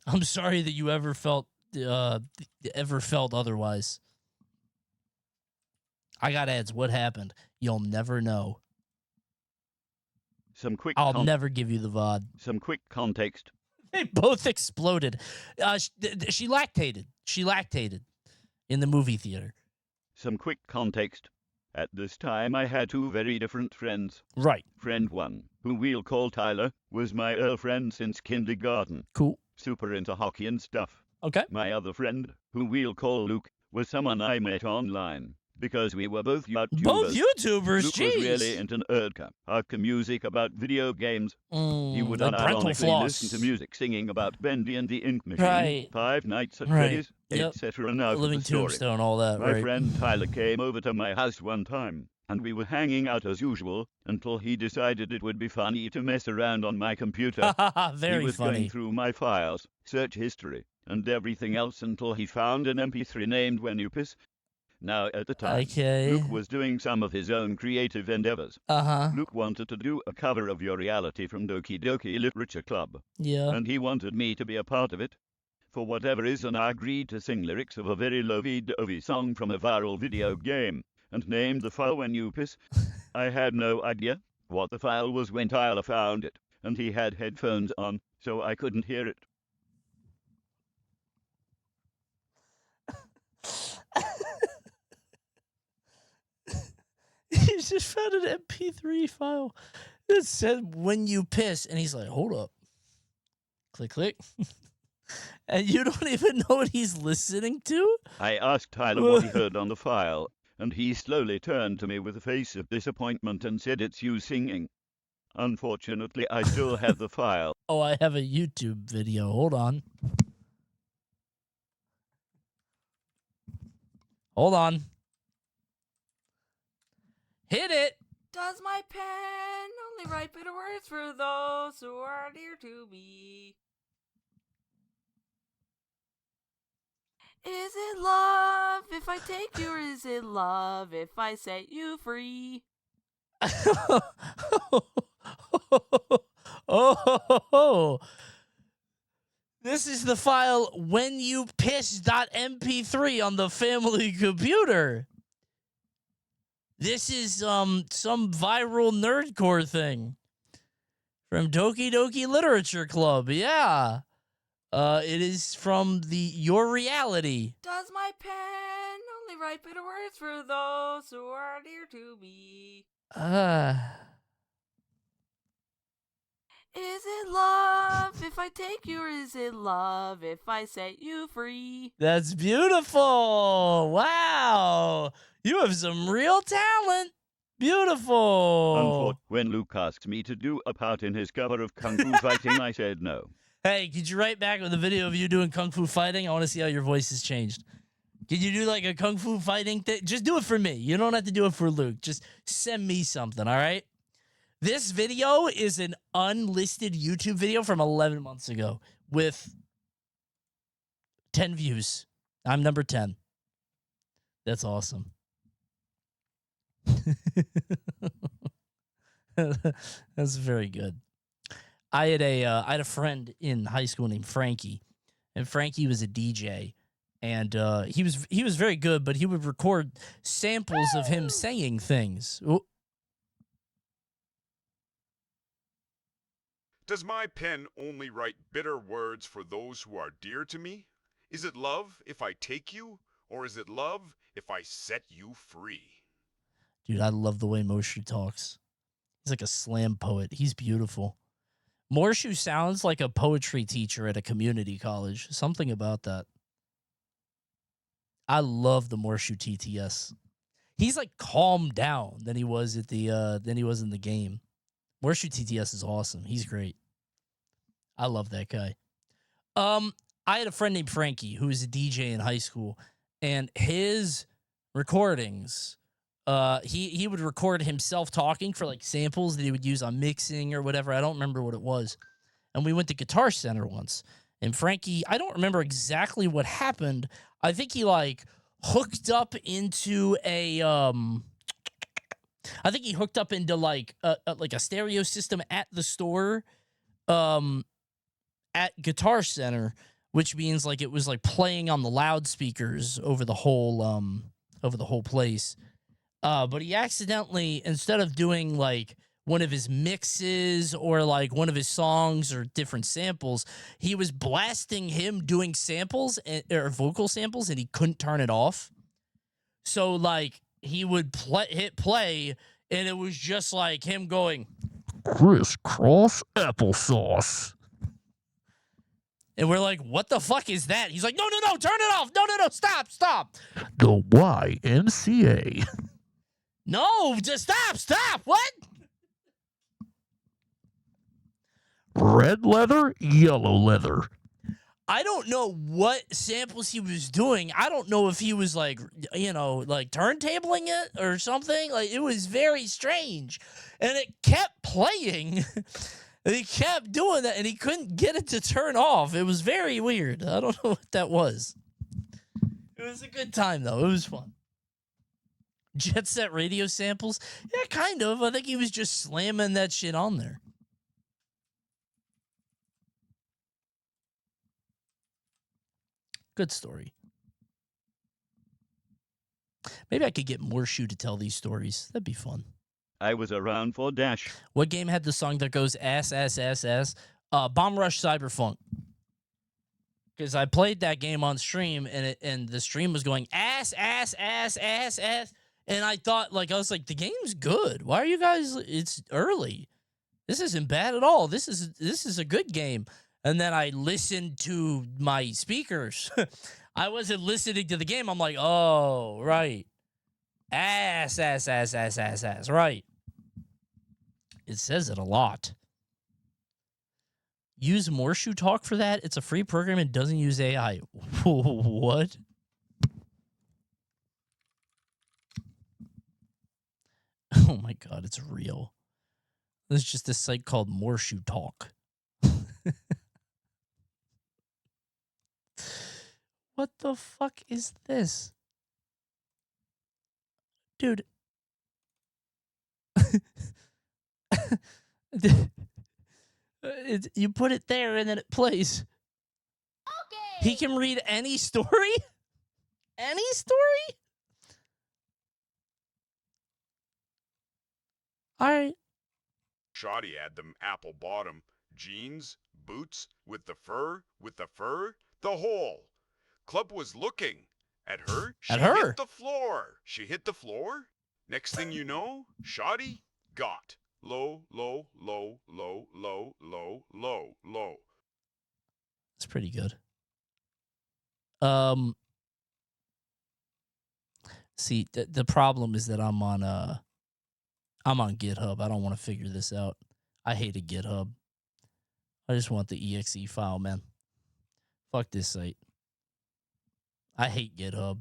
I'm sorry that you ever felt otherwise. I got ads. What happened? You'll never know. I'll never give you the VOD. Some quick context. They both exploded. She lactated. She lactated in the movie theater. Some quick context. At this time, I had two very different friends. Right. Friend one, who we'll call Tyler, was my friend since kindergarten. Cool. Super into hockey and stuff. Okay. My other friend, who we'll call Luke, was someone I met online. Because we were both YouTubers. Both YouTubers, Luke jeez. was really into nerdka, hardcore music about video games. He would like unironically listen to music singing about Bendy and the Ink Machine, Right. Five Nights at Right. Freddy's, Yep. etc. Now for Living the story. Tombstone, all that, My right. friend Tyler came over to my house one time, and we were hanging out as usual until he decided it would be funny to mess around on my computer. Very he was funny. going through my files, search history, and everything else until he found an MP3 named When You Piss. Now, at the time, Okay. Luke was doing some of his own creative endeavors. Uh-huh. Luke wanted to do a cover of Your Reality from Doki Doki Literature Club. Yeah. And he wanted me to be a part of it. For whatever reason, I agreed to sing lyrics of a very lovey-dovey song from a viral video game, and named the file When You Piss. I had no idea what the file was when Tyler found it, and he had headphones on, so I couldn't hear it. He just found an MP3 file that said "When You Piss," and he's like, "Hold up." Click, click. And you don't even know what he's listening to? I asked Tyler what he heard on the file, and he slowly turned to me with a face of disappointment and said, "It's you singing." Unfortunately, I still have the file. Oh, I have a YouTube video. Hold on. Hold on. Hit it. Does my pen only write bitter words for those who are dear to me? Is it love if I take you, or is it love if I set you free? Oh, this is the file when you piss.mp3 on the family computer. This is some viral nerdcore thing from Doki Doki Literature Club. Yeah. It is from the Your Reality. Does my pen only write bitter words for those who are dear to me? Is it love if I take you, or is it love if I set you free? That's beautiful. Wow. You have some real talent. Beautiful. When Luke asked me to do a part in his cover of Kung Fu Fighting, I said no. Hey, could you write back with a video of you doing Kung Fu Fighting? I want to see how your voice has changed. Could you do like a Kung Fu Fighting thing? Just do it for me. You don't have to do it for Luke. Just send me something, all right? This video is an unlisted YouTube video from 11 months ago with 10 views. I'm number 10. That's awesome. That's very good. I had a friend in high school named Frankie, and Frankie was a DJ, and he was very good, but he would record samples of him saying things. Does my pen only write bitter words for those who are dear to me? Is it love if I take you, or is it love if I set you free? Dude, I love the way Morshu talks. He's like a slam poet. He's beautiful. Morshu sounds like a poetry teacher at a community college. Something about that. I love the Morshu TTS. He's like calmed down than he was in the game. Morshu TTS is awesome. He's great. I love that guy. I had a friend named Frankie who was a DJ in high school, and his recordings, he would record himself talking for like samples that he would use on mixing or whatever. I don't remember what it was. And we went to Guitar Center once, and Frankie, I don't remember exactly what happened. I think he like hooked up into like a stereo system at the store, at Guitar Center, which means like it was like playing on the loudspeakers over the whole place. But he accidentally, instead of doing like one of his mixes or like one of his songs or different samples, he was blasting him doing samples or vocal samples, and he couldn't turn it off. So like he would hit play, and it was just like him going, crisscross applesauce. And we're like, what the fuck is that? He's like, no, turn it off. No, stop. The YMCA. No, just stop. What? Red leather, yellow leather. I don't know what samples he was doing. I don't know if he was like, like turntabling it or something. Like, it was very strange. And it kept playing. And he kept doing that, and he couldn't get it to turn off. It was very weird. I don't know what that was. It was a good time, though. It was fun. Jet Set Radio samples? Yeah, kind of. I think he was just slamming that shit on there. Good story. Maybe I could get Morshu to tell these stories. That'd be fun. I was around for Dash. What game had the song that goes ass? Bomb Rush Cyberpunk. Because I played that game on stream, and the stream was going ass. And I thought, I was like, the game's good. Why are you guys? It's early. This isn't bad at all. This is a good game. And then I listened to my speakers. I wasn't listening to the game. I'm like, oh, right. Ass. Right. It says it a lot. Use Morshu Talk for that? It's a free program and doesn't use AI. What? Oh my god, it's real. There's just this site called Morshu Talk. What the fuck is this? Dude. You put it there and then it plays. Okay. He can read any story? Any story? All right. Shoddy had them apple bottom jeans, boots, with the fur, the whole. Club was looking at her. Hit the floor. She hit the floor. Next thing you know, Shoddy got low. It's pretty good. See, the problem is that I'm on GitHub. I don't want to figure this out. I hated GitHub. I just want the exe file, man. Fuck this site. I hate GitHub.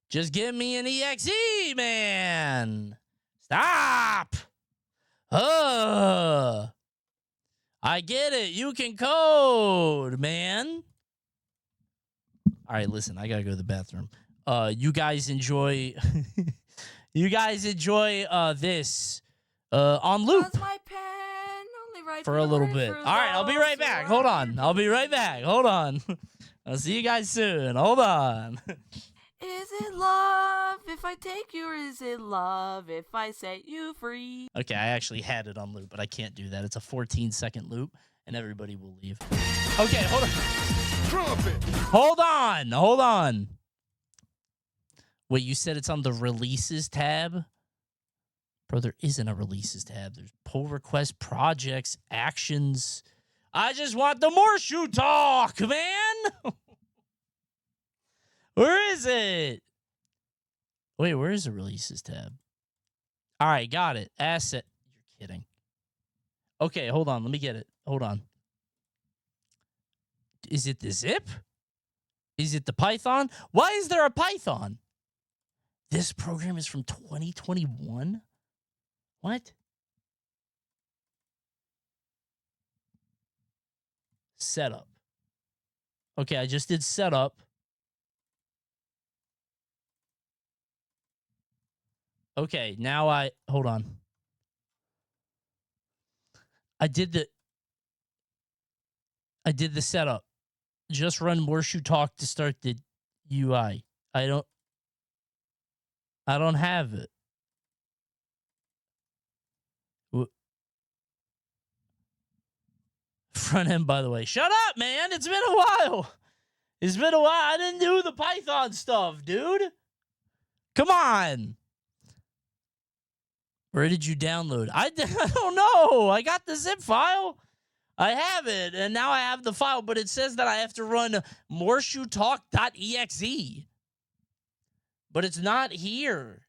Just give me an exe, man. Stop. I get it. You can code, man. All right, listen. I gotta go to the bathroom. You guys enjoy. You guys enjoy this on loop. Does my pen only write right for a little bit. All right, I'll be right back. Hold on. I'll be right back. Hold on. I'll see you guys soon. Hold on. Is it love if I take you, or is it love if I set you free? Okay, I actually had it on loop, but I can't do that. It's a 14-second loop, and everybody will leave. Okay, hold on. Trumpet. Hold on. Hold on. Wait, you said it's on the releases tab? Bro, there isn't a releases tab. There's pull request, projects, actions. I just want the more shoe talk, man. Where is it? Wait, where is the releases tab? All right, got it. Asset. You're kidding. Okay, hold on. Let me get it. Hold on. Is it the zip? Is it the Python? Why is there a Python? This program is from 2021? What? Setup. Okay, I just did setup. Okay, now hold on. I did the setup. Just run more shoe talk to start the UI. I don't have it. Front end, by the way. Shut up, man. It's been a while. It's been a while. I didn't do the Python stuff, dude. Come on. Where did you download? I don't know. I got the zip file. I have it, and now I have the file, but it says that I have to run moreshoetalk.exe. But it's not here.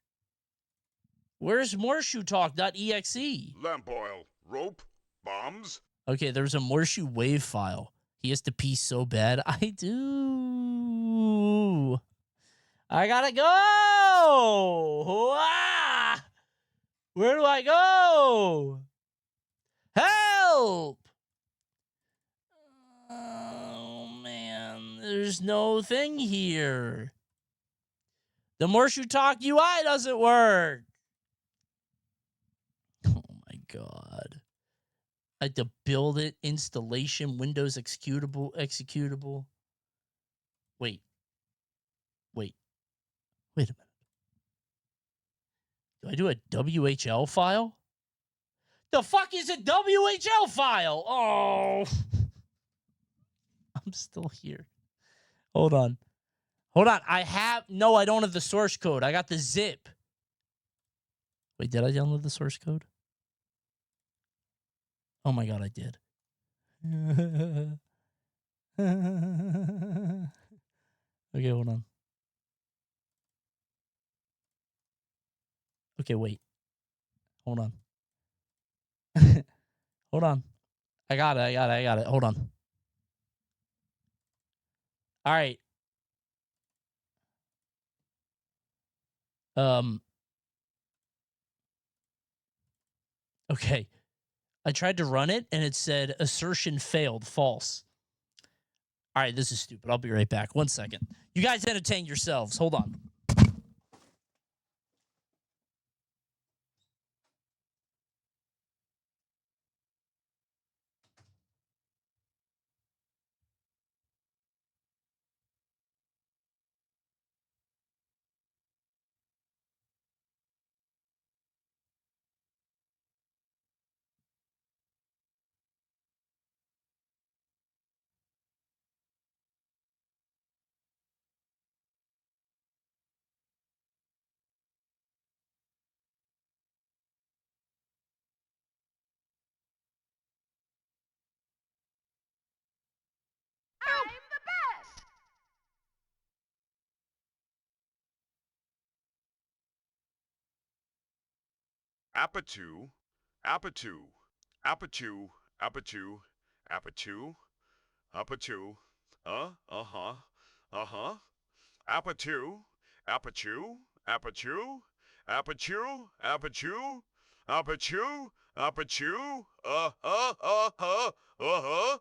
Where's moreshoetalk.exe? Lamp oil, rope, bombs. Okay, there's a Moreshoe wave file. He has to pee so bad. I do. I gotta go. Ah! Where do I go? Help! Oh, man. There's no thing here. The Moreshoe Talk UI doesn't work. Oh, my God. I had to build it, installation, Windows executable. Wait a minute. Do I do a WHL file? The fuck is a WHL file? Oh. I'm still here. Hold on. I don't have the source code. I got the zip. Wait, did I download the source code? Oh my God, I did. Okay, hold on. Okay, wait. Hold on. Hold on. I got it. Hold on. All right. Okay. I tried to run it and it said assertion failed, false. All right, this is stupid. I'll be right back. 1 second. You guys entertain yourselves. Hold on. I'm the best! Apatu, Apatu, Apatu, Apatu, Apatu, Apatu, uh-huh, Apatu, Apatu, Apatu, Apatu, Apatu, Apatu, Apatu, uh-huh.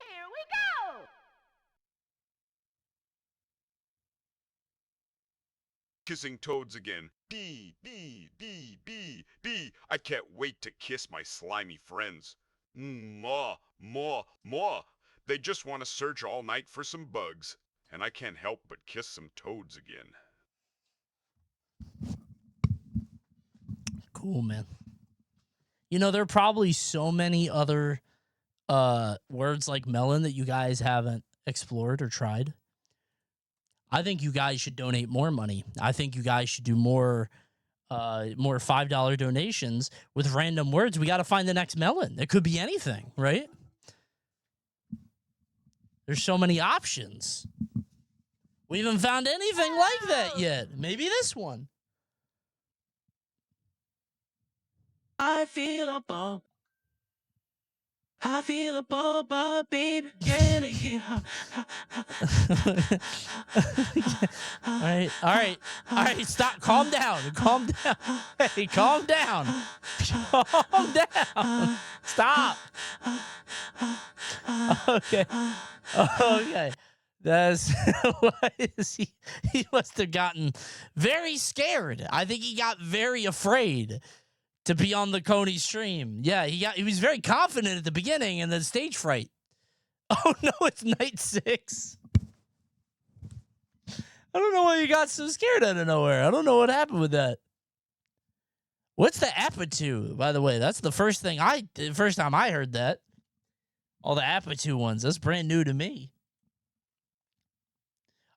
Here we go! Kissing toads again. B, B, B, B, B. I can't wait to kiss my slimy friends. Maw, maw, maw. They just want to search all night for some bugs. And I can't help but kiss some toads again. Cool, man. You know, there are probably so many other words like melon that you guys haven't explored or tried. I think you guys should donate more money. I think you guys should do more $5 donations with random words. We got to find the next melon. It could be anything, right? There's so many options. We haven't found anything like that yet. Maybe this one. I feel a bump. I feel a bump, baby. Can I hear? All right. Stop. Calm down. Calm down. Hey, calm down. Calm down. Stop. Okay. That's what is he? He must have gotten very scared. I think he got very afraid to be on the Coney stream. Yeah, he was very confident at the beginning and then stage fright. Oh no, it's night 6. I don't know why you got so scared out of nowhere. I don't know what happened with that. What's the Apatu, by the way? That's the first time I heard that. All the Apatu ones. That's brand new to me.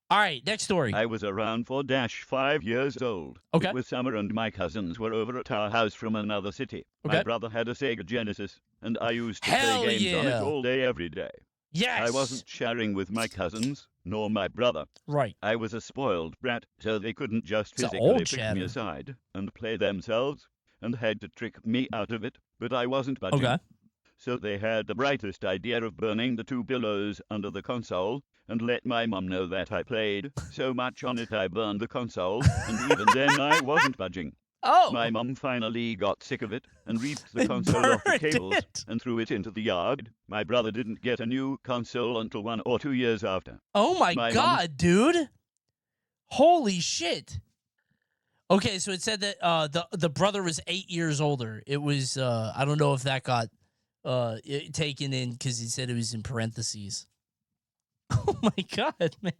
All right, next story. I was around 4-5 years old. Okay. It was summer and my cousins were over at our house from another city. Okay. My brother had a Sega Genesis, and I used to Hell play games on yeah. it all day, every day. Yes. I wasn't sharing with my cousins, nor my brother. Right. I was a spoiled brat, so they couldn't just It's physically old pick chatter. me aside and play themselves, and had to trick me out of it, but I wasn't budging. Okay. So they had the brightest idea of burning the 2 pillows under the console, and let my mum know that I played so much on it I burned the console, and even then I wasn't budging. Oh! My mum finally got sick of it and reaped the console off the burned cables it. and threw it into the yard. My brother didn't get a new console until 1 or 2 years after. Oh my My God, dude. Holy shit. Okay, so it said that the brother was 8 years older. It was, I don't know if that got taken in because he said it was in parentheses. Oh my God, man.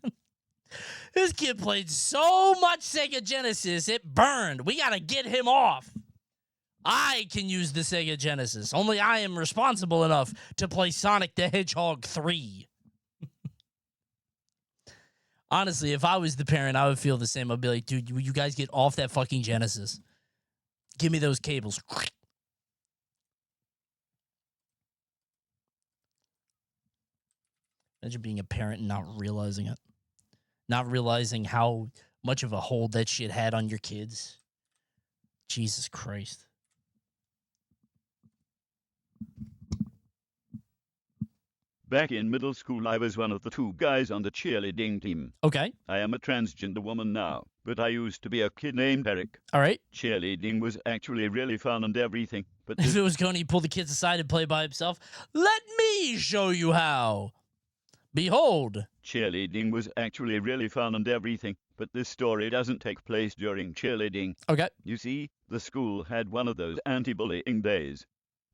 This kid played so much Sega Genesis, it burned. We got to get him off. I can use the Sega Genesis. Only I am responsible enough to play Sonic the Hedgehog 3. Honestly, if I was the parent, I would feel the same. I'd be like, dude, you guys get off that fucking Genesis. Give me those cables. Imagine being a parent and not realizing it. Not realizing how much of a hold that shit had on your kids. Jesus Christ. Back in middle school, I was one of the 2 guys on the cheerleading team. Okay. I am a transgender woman now, but I used to be a kid named Eric. All right. Cheerleading was actually really fun and everything, but If it was Coney, he'd pull the kids aside and play by himself. Let me show you how. Behold. Cheerleading was actually really fun and everything, but this story doesn't take place during cheerleading. Okay. You see, the school had one of those anti-bullying days.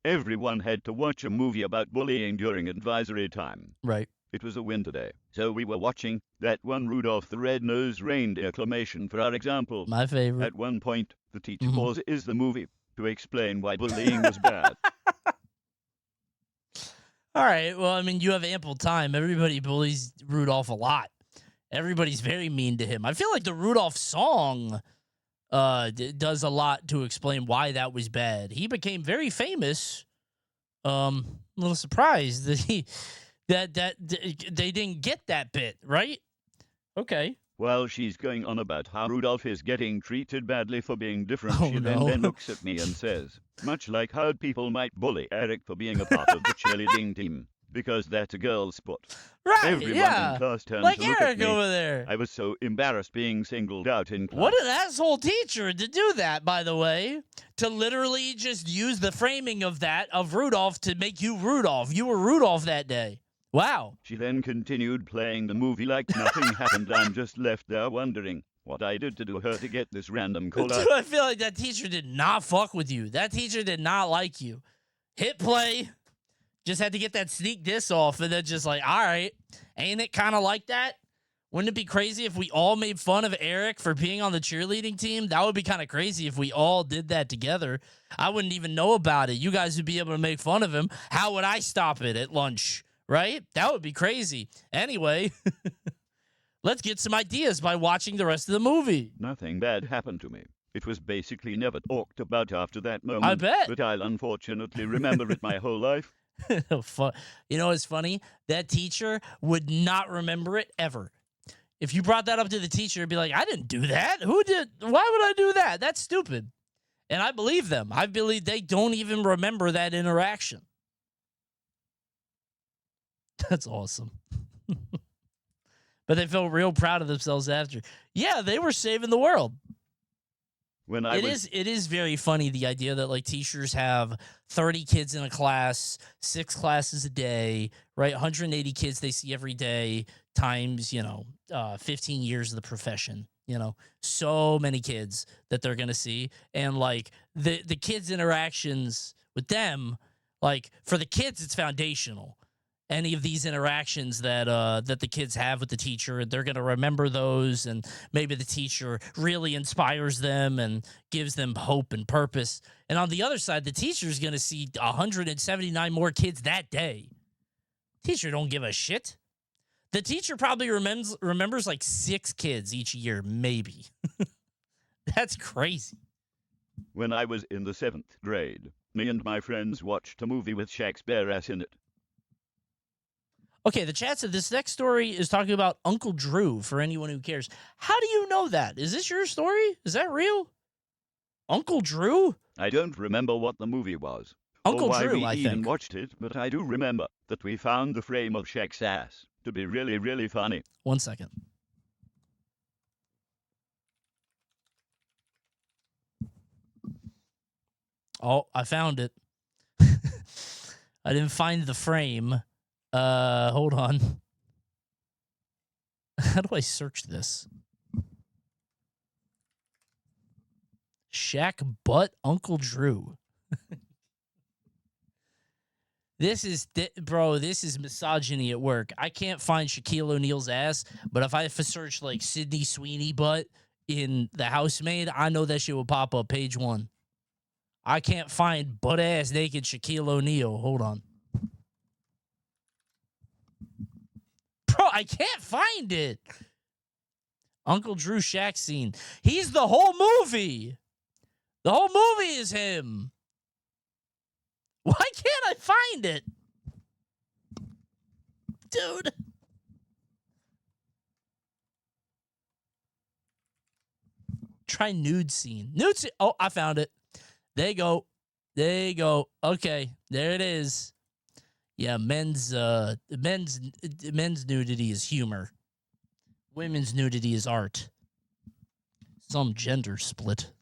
Everyone had to watch a movie about bullying during advisory time. Right. It was a winter day, so we were watching that one Rudolph the Red-Nosed Reindeer claymation for our example. My favorite. At one point, the teacher pauses the movie to explain why bullying was bad. All right. Well, I mean, you have ample time. Everybody bullies Rudolph a lot. Everybody's very mean to him. I feel like the Rudolph song does a lot to explain why that was bad. He became very famous. A little surprised that they didn't get that bit, right? Okay. While she's going on about how Rudolph is getting treated badly for being different, she then looks at me and says, much like how people might bully Eric for being a part of the cheerleading team, because that's a girl's sport. Right, Everyone yeah. in class turns Like to look Eric at me. over there. I was so embarrassed being singled out in class. What an asshole teacher to do that, by the way. To literally just use the framing of that, of Rudolph, to make you Rudolph. You were Rudolph that day. Wow. She then continued playing the movie like nothing happened. I'm just left there wondering what I did to her to get this random call out. Dude, I feel like that teacher did not fuck with you. That teacher did not like you. Hit play. Just had to get that sneak diss off and then just like, all right, ain't it kind of like that? Wouldn't it be crazy if we all made fun of Eric for being on the cheerleading team? That would be kind of crazy if we all did that together. I wouldn't even know about it. You guys would be able to make fun of him. How would I stop it at lunch? Right? That would be crazy. Anyway, let's get some ideas by watching the rest of the movie. Nothing bad happened to me. It was basically never talked about after that moment. I bet. But I'll unfortunately remember it my whole life. You know what's funny? That teacher would not remember it ever. If you brought that up to the teacher, it'd be like, I didn't do that. Who did? Why would I do that? That's stupid. And I believe them. I believe they don't even remember that interaction. That's awesome. But they felt real proud of themselves after. Yeah, they were saving the world. It is very funny, the idea that like teachers have 30 kids in a class, 6 classes a day, right? 180 kids they see every day times, 15 years of the profession, so many kids that they're going to see. And like the kids' interactions with them, like for the kids, it's foundational. Any of these interactions that the kids have with the teacher, they're going to remember those, and maybe the teacher really inspires them and gives them hope and purpose. And on the other side, the teacher is going to see 179 more kids that day. Teacher don't give a shit. The teacher probably remembers like 6 kids each year, maybe. That's crazy. When I was in the 7th grade, me and my friends watched a movie with Shaq's bare ass in it. Okay, the chat said this next story is talking about Uncle Drew, for anyone who cares. How do you know that? Is this your story? Is that real? Uncle Drew? I don't remember what the movie was. Uncle or why Drew, we I even think. watched it, but I do remember that we found the frame of Shaq's ass to be really, really funny. 1 second. Oh, I found it. I didn't find the frame. Hold on. How do I search this? Shaq butt Uncle Drew. This is misogyny at work. I can't find Shaquille O'Neal's ass, but if I search like Sydney Sweeney butt in The Housemaid, I know that shit will pop up page 1. I can't find butt ass naked Shaquille O'Neal. Hold on. Bro, I can't find it. Uncle Drew Shaq scene. He's the whole movie. The whole movie is him. Why can't I find it? Dude. Try nude scene. Nude scene. Oh, I found it. There you go. There you go. Okay, there it is. Yeah, men's nudity is humor. Women's nudity is art. Some gender split.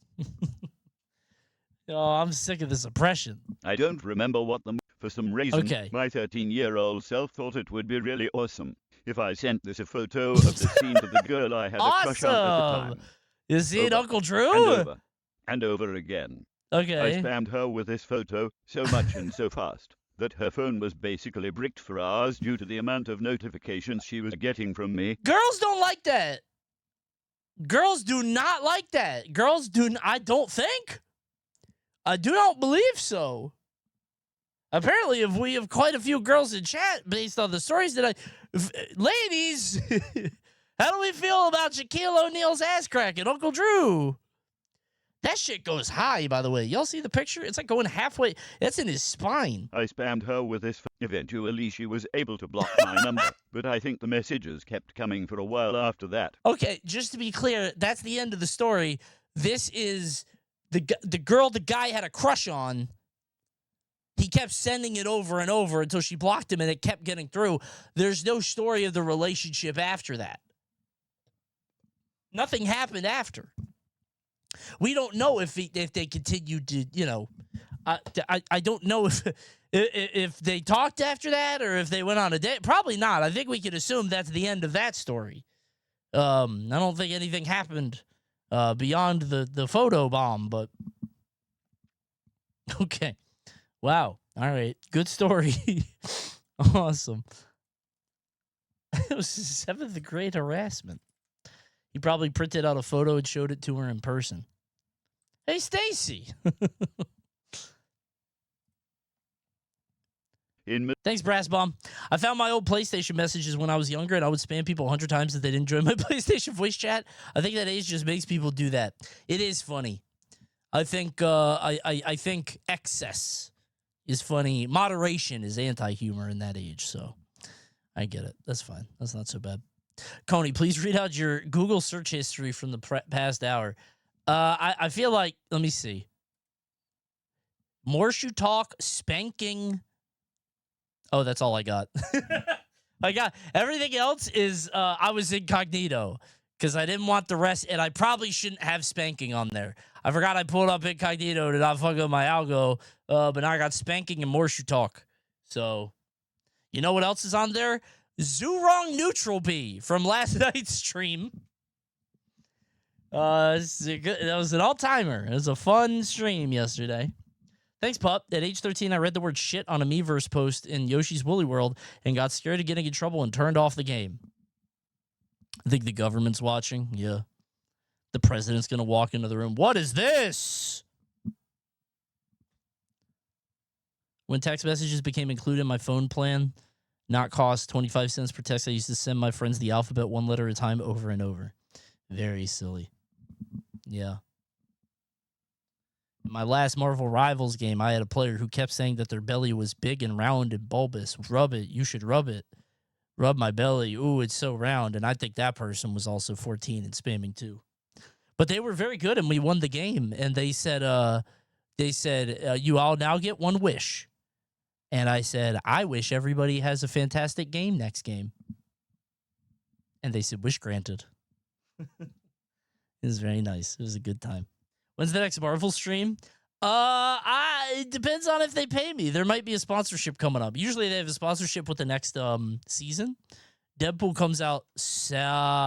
Oh, I'm sick of this oppression. I don't remember what for some reason, Okay. my 13-year-old self thought it would be really awesome if I sent this a photo of the scene to the girl I had a crush on at the time. You see it, Uncle Drew? And over again. Okay. I spammed her with this photo so much and so fast that her phone was basically bricked for hours due to the amount of notifications she was getting from me. Girls don't like that. Girls do not like that. Girls do. I don't think. I do not believe so. Apparently, if we have quite a few girls in chat based on the stories that ladies, how do we feel about Shaquille O'Neal's ass cracking, Uncle Drew? That shit goes high, by the way. Y'all see the picture? It's like going halfway. That's in his spine. I spammed her with this. Eventually, she was able to block my number, but I think the messages kept coming for a while after that. Okay, just to be clear, that's the end of the story. This is the girl the guy had a crush on. He kept sending it over and over until she blocked him, and it kept getting through. There's no story of the relationship after that. Nothing happened after. We don't know if they continued to, you know, I don't know if they talked after that or if they went on a date. Probably not. I think we can assume that's the end of that story. I don't think anything happened beyond the photo bomb, but okay. Wow. All right. Good story. Awesome. It was 7th grade harassment. He probably printed out a photo and showed it to her in person. Hey, Stacy. Thanks, Brass Bomb. I found my old PlayStation messages when I was younger, and I would spam people 100 times that they didn't join my PlayStation voice chat. I think that age just makes people do that. It is funny. I think I think excess is funny. Moderation is anti-humor in that age, so I get it. That's fine. That's not so bad. Coney, please read out your Google search history from the past hour. I feel like, let me see. Morshu talk, spanking. Oh, that's all I got. I got everything else is I was incognito because I didn't want the rest, and I probably shouldn't have spanking on there. I forgot I pulled up incognito to not fuck up my algo, but now I got spanking and Morshu talk. So, you know what else is on there? Zurong Neutral Bee from last night's stream. That was an all-timer. It was a fun stream yesterday. Thanks, Pup. At age 13, I read the word shit on a Miiverse post in Yoshi's Woolly World and got scared of getting in trouble and turned off the game. I think the government's watching. Yeah. The president's going to walk into the room. What is this? When text messages became included in my phone plan, not cost 25 cents per text, I used to send my friends the alphabet one letter at a time over and over. Very silly. Yeah. In my last Marvel Rivals game, I had a player who kept saying that their belly was big and round and bulbous. Rub it. You should rub it. Rub my belly. Ooh, it's so round. And I think that person was also 14 and spamming too. But they were very good, and we won the game. And they said, you all now get one wish. And I said, I wish everybody has a fantastic game next game. And they said, wish granted. It was very nice. It was a good time. When's the next Marvel stream? It depends on if they pay me. There might be a sponsorship coming up. Usually they have a sponsorship with the next season. Deadpool comes out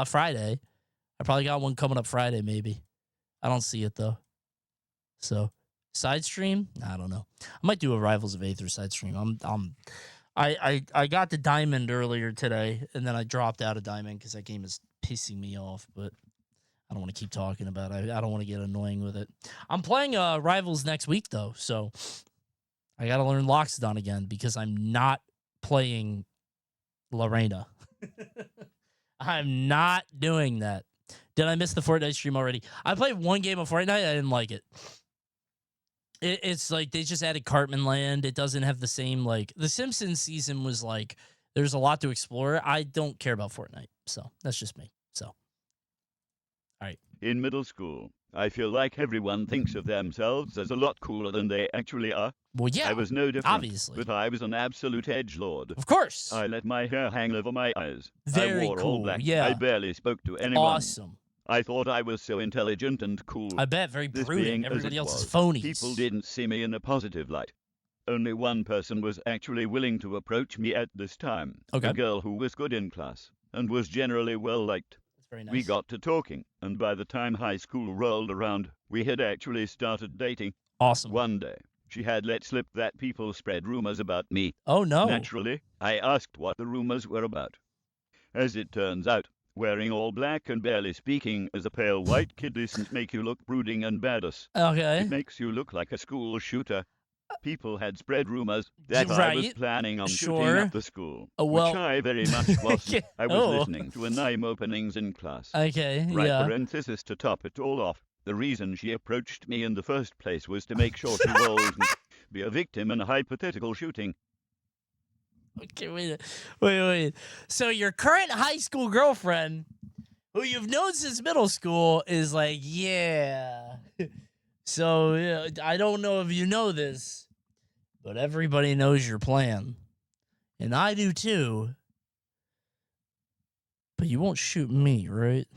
Friday. I probably got one coming up Friday, maybe. I don't see it though. So side stream? I don't know. I might do a Rivals of Aether side stream. I got the diamond earlier today, and then I dropped out of diamond because that game is pissing me off. But I don't want to keep talking about it. I don't want to get annoying with it. I'm playing Rivals next week though, so I got to learn Loxodon again because I'm not playing Lorena. I'm not doing that. Did I miss the Fortnite stream already? I played one game of Fortnite. I didn't like it. It's like they just added Cartman Land. It doesn't have the same, like, the Simpsons season was like, there's a lot to explore. I don't care about Fortnite. So that's just me. So, all right. In middle school, I feel like everyone thinks of themselves as a lot cooler than they actually are. Well, yeah, I was no different, obviously. but I was an absolute edgelord. Of course. I let my hair hang over my eyes. Very I wore cool, all black. yeah. I barely spoke to anyone. Awesome. I thought I was so intelligent and cool. I bet, very This brooding. being as Everybody it else is was, phonies. People didn't see me in a positive light. Only one person was actually willing to approach me at this time. Okay. A girl who was good in class and was generally well liked. That's very nice. We got to talking, and by the time high school rolled around, we had actually started dating. Awesome. One day, she had let slip that people spread rumors about me. Oh, no. Naturally, I asked what the rumors were about. As it turns out, wearing all black and barely speaking as a pale white kid doesn't make you look brooding and badass. Okay. It makes you look like a school shooter. People had spread rumors that I was Right. planning on shooting Sure. up the school, Well- which I very much wasn't. I was Oh. listening to anime openings in class. Okay, Right, yeah. parenthesis to top it all off. The reason she approached me in the first place was to make sure she wouldn't be a victim in a hypothetical shooting. Okay, wait. So your current high school girlfriend, who you've known since middle school, is like, yeah. So yeah, I don't know if you know this, but everybody knows your plan. And I do too. But you won't shoot me, right?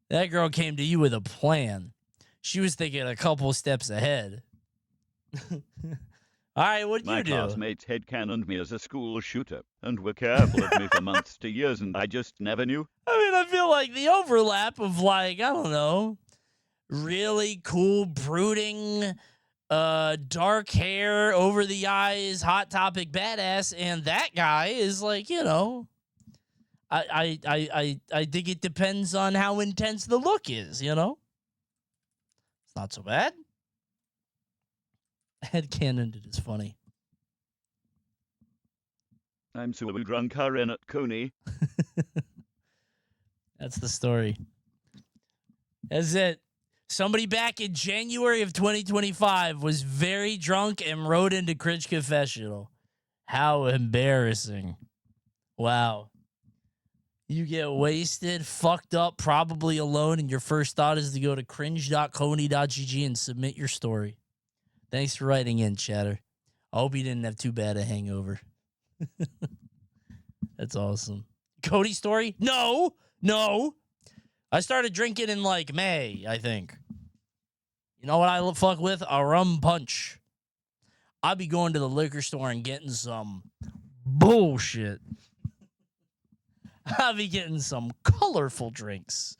That girl came to you with a plan. She was thinking a couple steps ahead. All right, what'd My you do? classmates headcanoned me as a school shooter and were careful of me for months to years, and I just never knew. I mean, I feel like the overlap of, like, I don't know, really cool, brooding, dark hair, over the eyes, hot topic badass, and that guy is like, you know, I think it depends on how intense the look is, you know? It's not so bad. Headcanon, it is funny. I'm so drunk Karen at Coney. That's the story. That's it. Somebody back in January of 2025 was very drunk and wrote into Cringe Confessional. How embarrassing. Wow. You get wasted, fucked up, probably alone, and your first thought is to go to cringe.coney.gg and submit your story. Thanks for writing in, chatter. I hope you didn't have too bad a hangover. That's awesome. Cody story? No. I started drinking in like May, I think. You know what I fuck with? A rum punch. I'll be going to the liquor store and getting some bullshit. I'll be getting some colorful drinks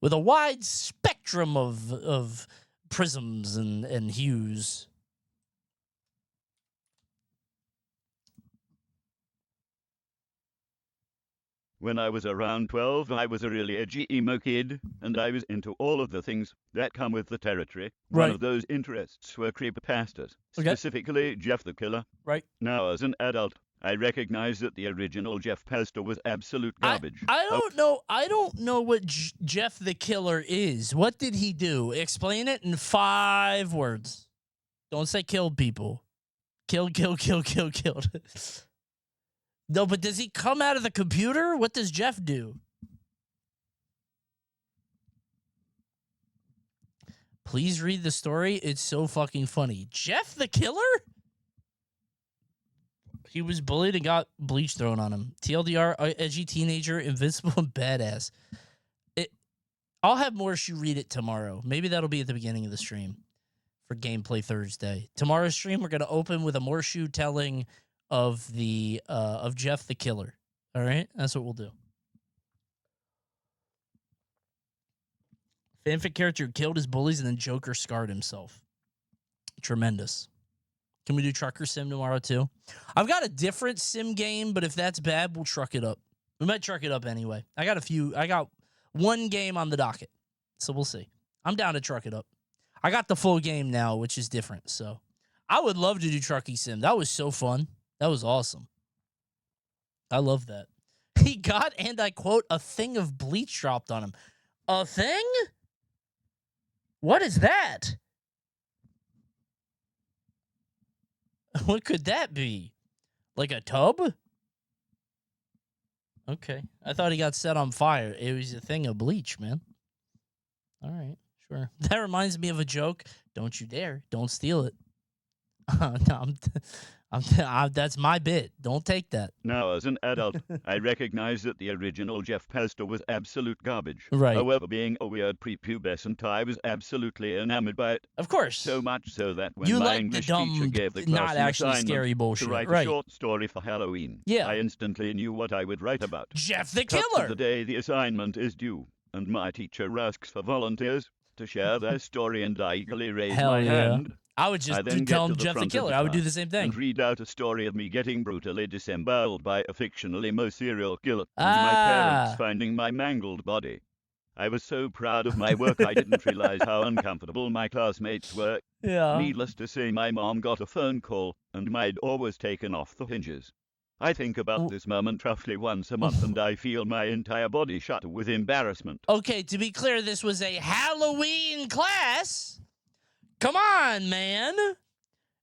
with a wide spectrum of prisms and hues. When I was around 12, I was a really edgy emo kid, and I was into all of the things that come with the territory. One Right. of those interests were creepypastas, Okay. specifically Jeff the Killer. Right. Now, as an adult, I recognize that the original Jeff Pasta was absolute garbage. I don't know what Jeff the Killer is. What did he do? Explain it in 5 words. Don't say killed people. Killed. No, but does he come out of the computer? What does Jeff do? Please read the story. It's so fucking funny. Jeff the Killer? He was bullied and got bleach thrown on him. TLDR, edgy teenager, invincible and badass. I'll have Morshu read it tomorrow. Maybe that'll be at the beginning of the stream for Gameplay Thursday. Tomorrow's stream, we're going to open with a Morshu telling of the of Jeff the Killer. All right? That's what we'll do. Fanfic character who killed his bullies and then Joker scarred himself. Tremendous. Can we do Trucker Sim tomorrow too? I've got a different sim game, but if that's bad, we'll truck it up. We might truck it up anyway. I got one game on the docket, so we'll see. I'm down to truck it up. I got the full game now, which is different, so I would love to do Trucky Sim. That was so fun. That was awesome. I love that. He got, and I quote, a thing of bleach dropped on him. A thing? What is that? What could that be? Like a tub? Okay. I thought he got set on fire. It was a thing of bleach, man. All right, sure. That reminds me of a joke. Don't you dare. Don't steal it. No, that's my bit. Don't take that. Now, as an adult, I recognize that the original Jeff Pastor was absolute garbage. Right. However, being a weird prepubescent, I was absolutely enamored by it. Of course. So much so that when You my like the English dumb, teacher gave the not class an actually assignment scary bullshit, to write right. a short story for Halloween, Yeah. I instantly knew what I would write about. Jeff the Cut to Killer. the day the assignment is due, and my teacher asks for volunteers to share their story, and I eagerly raise Hell my yeah. hand. I would just then tell get him to Jeff the front of Killer. I would do class the same thing. And read out a story of me getting brutally disemboweled by a fictional emo serial killer and my Ah. parents finding my mangled body. I was so proud of my work I didn't realize how uncomfortable my classmates were. Yeah. Needless to say, my mom got a phone call and my door was taken off the hinges. I think about this moment roughly once a month and I feel my entire body shudder with embarrassment. Okay, to be clear, this was a Halloween class. Come on, man.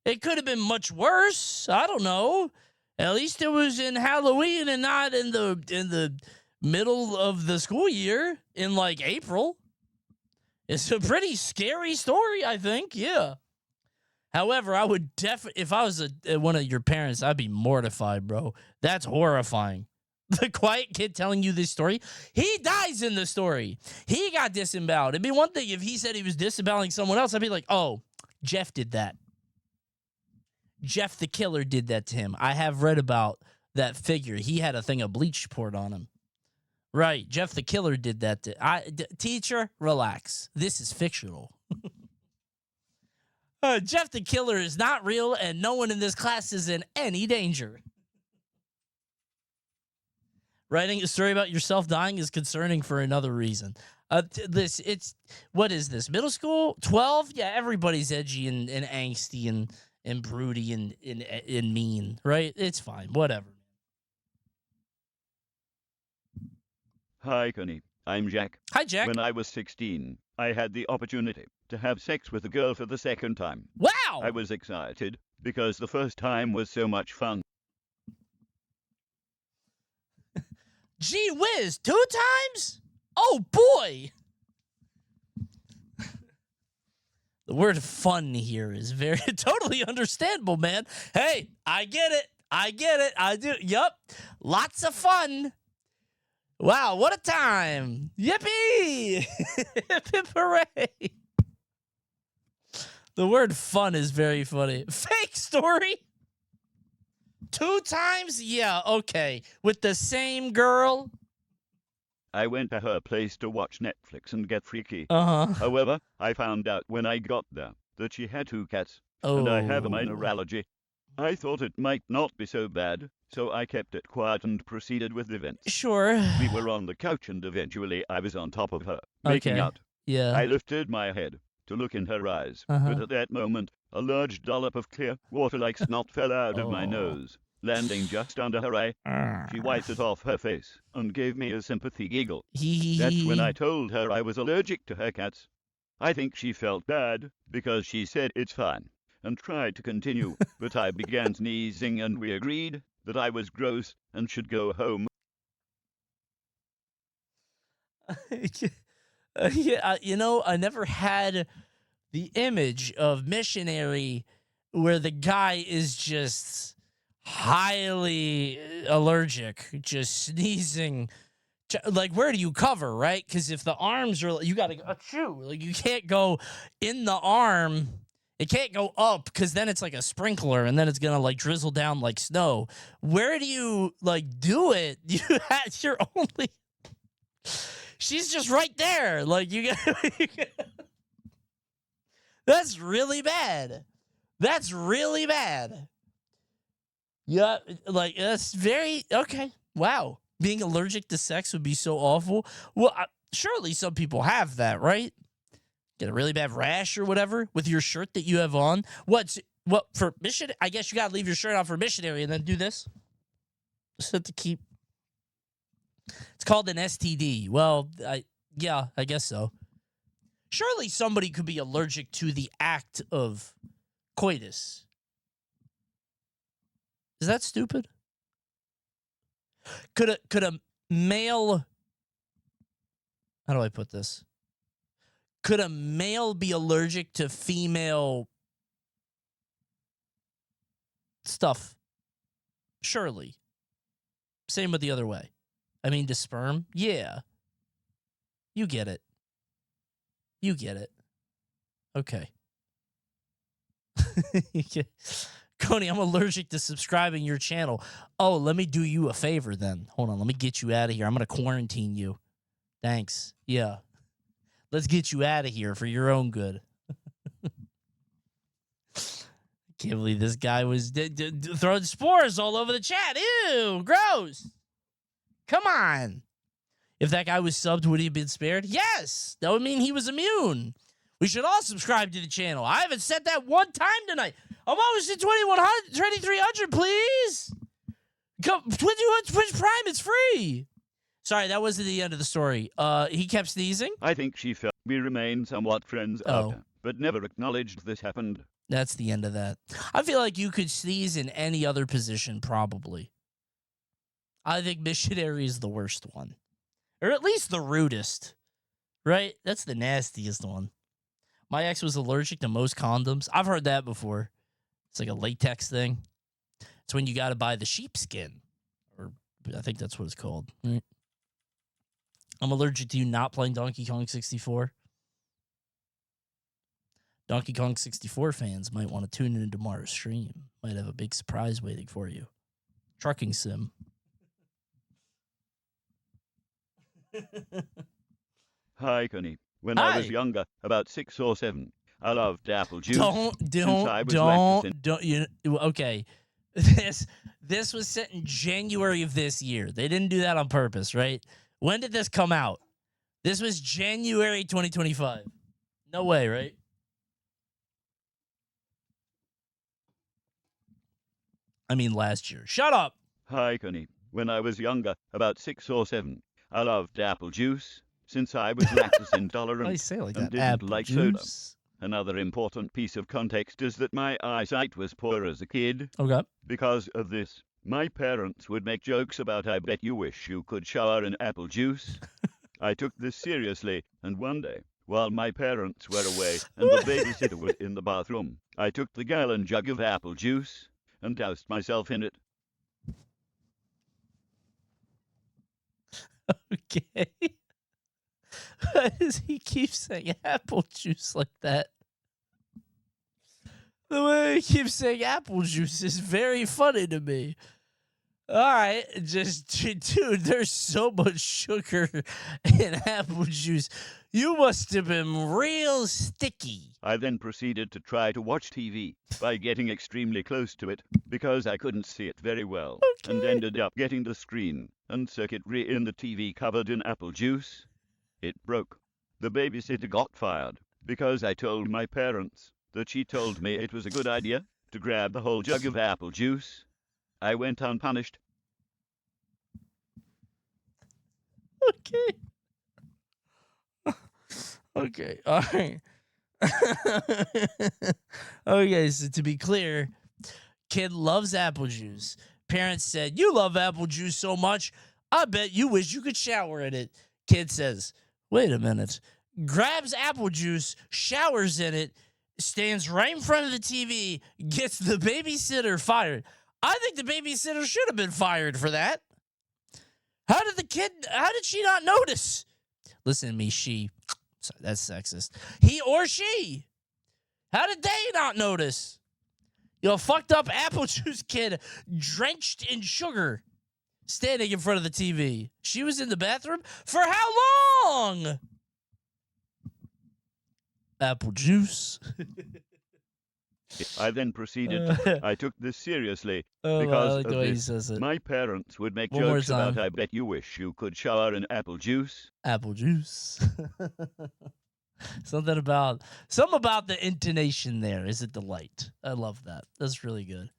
It could have been much worse. I don't know. At least it was in Halloween and not in the middle of the school year in like April. It's a pretty scary story, I think. Yeah. However, I would definitely, if I was one of your parents, I'd be mortified, bro. That's horrifying. The quiet kid telling you this story, he dies in the story. He got disemboweled. It'd be one thing if he said he was disemboweling someone else. I'd be like, oh, Jeff did that. Jeff the Killer did that to him. I have read about that figure. He had a thing of bleach poured on him. Right. Jeff the Killer did that to teacher, relax. This is fictional. Jeff the Killer is not real, and no one in this class is in any danger. Writing a story about yourself dying is concerning for another reason. What is this? Middle school? 12? Yeah, everybody's edgy and angsty and broody and mean, right? It's fine. Whatever. Hi, Coney. I'm Jack. Hi, Jack. When I was 16, I had the opportunity to have sex with a girl for the second time. Wow! I was excited because the first time was so much fun. Gee whiz, 2 times? Oh, boy! The word fun here is very totally understandable, man. Hey, I get it. I do. Yup. Lots of fun. Wow, what a time. Yippee! Hip, hip, hooray. The word fun is very funny. Fake story? 2 times? Yeah, okay. With the same girl? I went to her place to watch Netflix and get freaky. Uh-huh. However, I found out when I got there that she had 2 cats, and I have a minor allergy. I thought it might not be so bad, so I kept it quiet and proceeded with events. Sure. We were on the couch and eventually I was on top of her, making Okay. out. Yeah. I lifted my head to look in her eyes, but at that moment, a large dollop of clear water like snot fell out of my nose, landing just under her eye. She wiped it off her face and gave me a sympathy giggle. That's when I told her I was allergic to her cats. I think she felt bad because she said it's fine and tried to continue, but I began sneezing and we agreed that I was gross and should go home. Yeah, I never had the image of Missionary where the guy is just highly allergic, just sneezing. Like, where do you cover, right? Because if the arms are, you got to achoo. Like, you can't go in the arm. It can't go up because then it's like a sprinkler and then it's going to like drizzle down like snow. Where do you like do it? You had your only... She's just right there. Like, you got... That's really bad. That's really bad. Yeah, like, that's very... Okay, wow. Being allergic to sex would be so awful. Well, surely some people have that, right? Get a really bad rash or whatever with your shirt that you have on. What for mission? I guess you got to leave your shirt on for missionary and then do this. Just have to keep... It's called an STD. Well, yeah, I guess so. Surely somebody could be allergic to the act of coitus. Is that stupid? Could a male... How do I put this? Could a male be allergic to female stuff? Surely. Same with the other way. I mean, to sperm? Yeah. You get it. You get it. Okay. Coney, I'm allergic to subscribing your channel. Oh, let me do you a favor then. Hold on, let me get you out of here. I'm going to quarantine you. Thanks. Yeah. Let's get you out of here for your own good. Can't believe this guy was throwing spores all over the chat. Ew, gross. Come on. If that guy was subbed, would he have been spared? Yes. That would mean he was immune. We should all subscribe to the channel. I haven't said that one time tonight. I'm almost at 2300, please. Come, Twitch Prime, it's free. Sorry, that wasn't the end of the story. He kept sneezing. I think she felt we remained somewhat friends after, but never acknowledged this happened. That's the end of that. I feel like you could sneeze in any other position, probably. I think missionary is the worst one. Or at least the rudest. Right? That's the nastiest one. My ex was allergic to most condoms. I've heard that before. It's like a latex thing. It's when you got to buy the sheepskin. Or I think that's what it's called. Right? I'm allergic to you not playing Donkey Kong 64. Donkey Kong 64 fans might want to tune in tomorrow's stream. Might have a big surprise waiting for you. Trucking sim. Hi, Coney. When I was younger, about 6 or 7, I loved apple juice. Okay. This was set in January of this year. They didn't do that on purpose, right? When did this come out? This was January 2025. No way, right? I mean, last year. Shut up. Hi, Coney. When I was younger, about 6 or 7, I loved apple juice since I was lactose intolerant I say like and that. didn't Apple like juice. soda. Another important piece of context is that my eyesight was poor as a kid. Okay. Because of this, my parents would make jokes about I bet you wish you could shower in apple juice. I took this seriously, and one day, while my parents were away and the babysitter was in the bathroom, I took the gallon jug of apple juice and doused myself in it. Okay. Why does he keep saying apple juice like that? The way he keeps saying apple juice is very funny to me. All right, dude, there's so much sugar in apple juice. You must have been real sticky. I then proceeded to try to watch TV by getting extremely close to it because I couldn't see it very well, and ended up getting the screen and circuitry in the TV covered in apple juice. It broke. The babysitter got fired because I told my parents that she told me it was a good idea to grab the whole jug of apple juice. I went unpunished. Okay. Okay. All right. Okay, so to be clear, kid loves apple juice. Parents said, "You love apple juice so much, I bet you wish you could shower in it." Kid says, "Wait a minute." Grabs apple juice, showers in it, stands right in front of the TV, gets the babysitter fired. I think the babysitter should have been fired for that. How did she not notice? Listen to me, she. Sorry, that's sexist. He or she. How did they not notice? You fucked up apple juice kid drenched in sugar standing in front of the TV. She was in the bathroom for how long? Apple juice. I then proceeded. I took this seriously because of this. My parents would make jokes about I bet you wish you could shower in apple juice. Apple juice. Something about the intonation there is a delight. I love that. That's really good.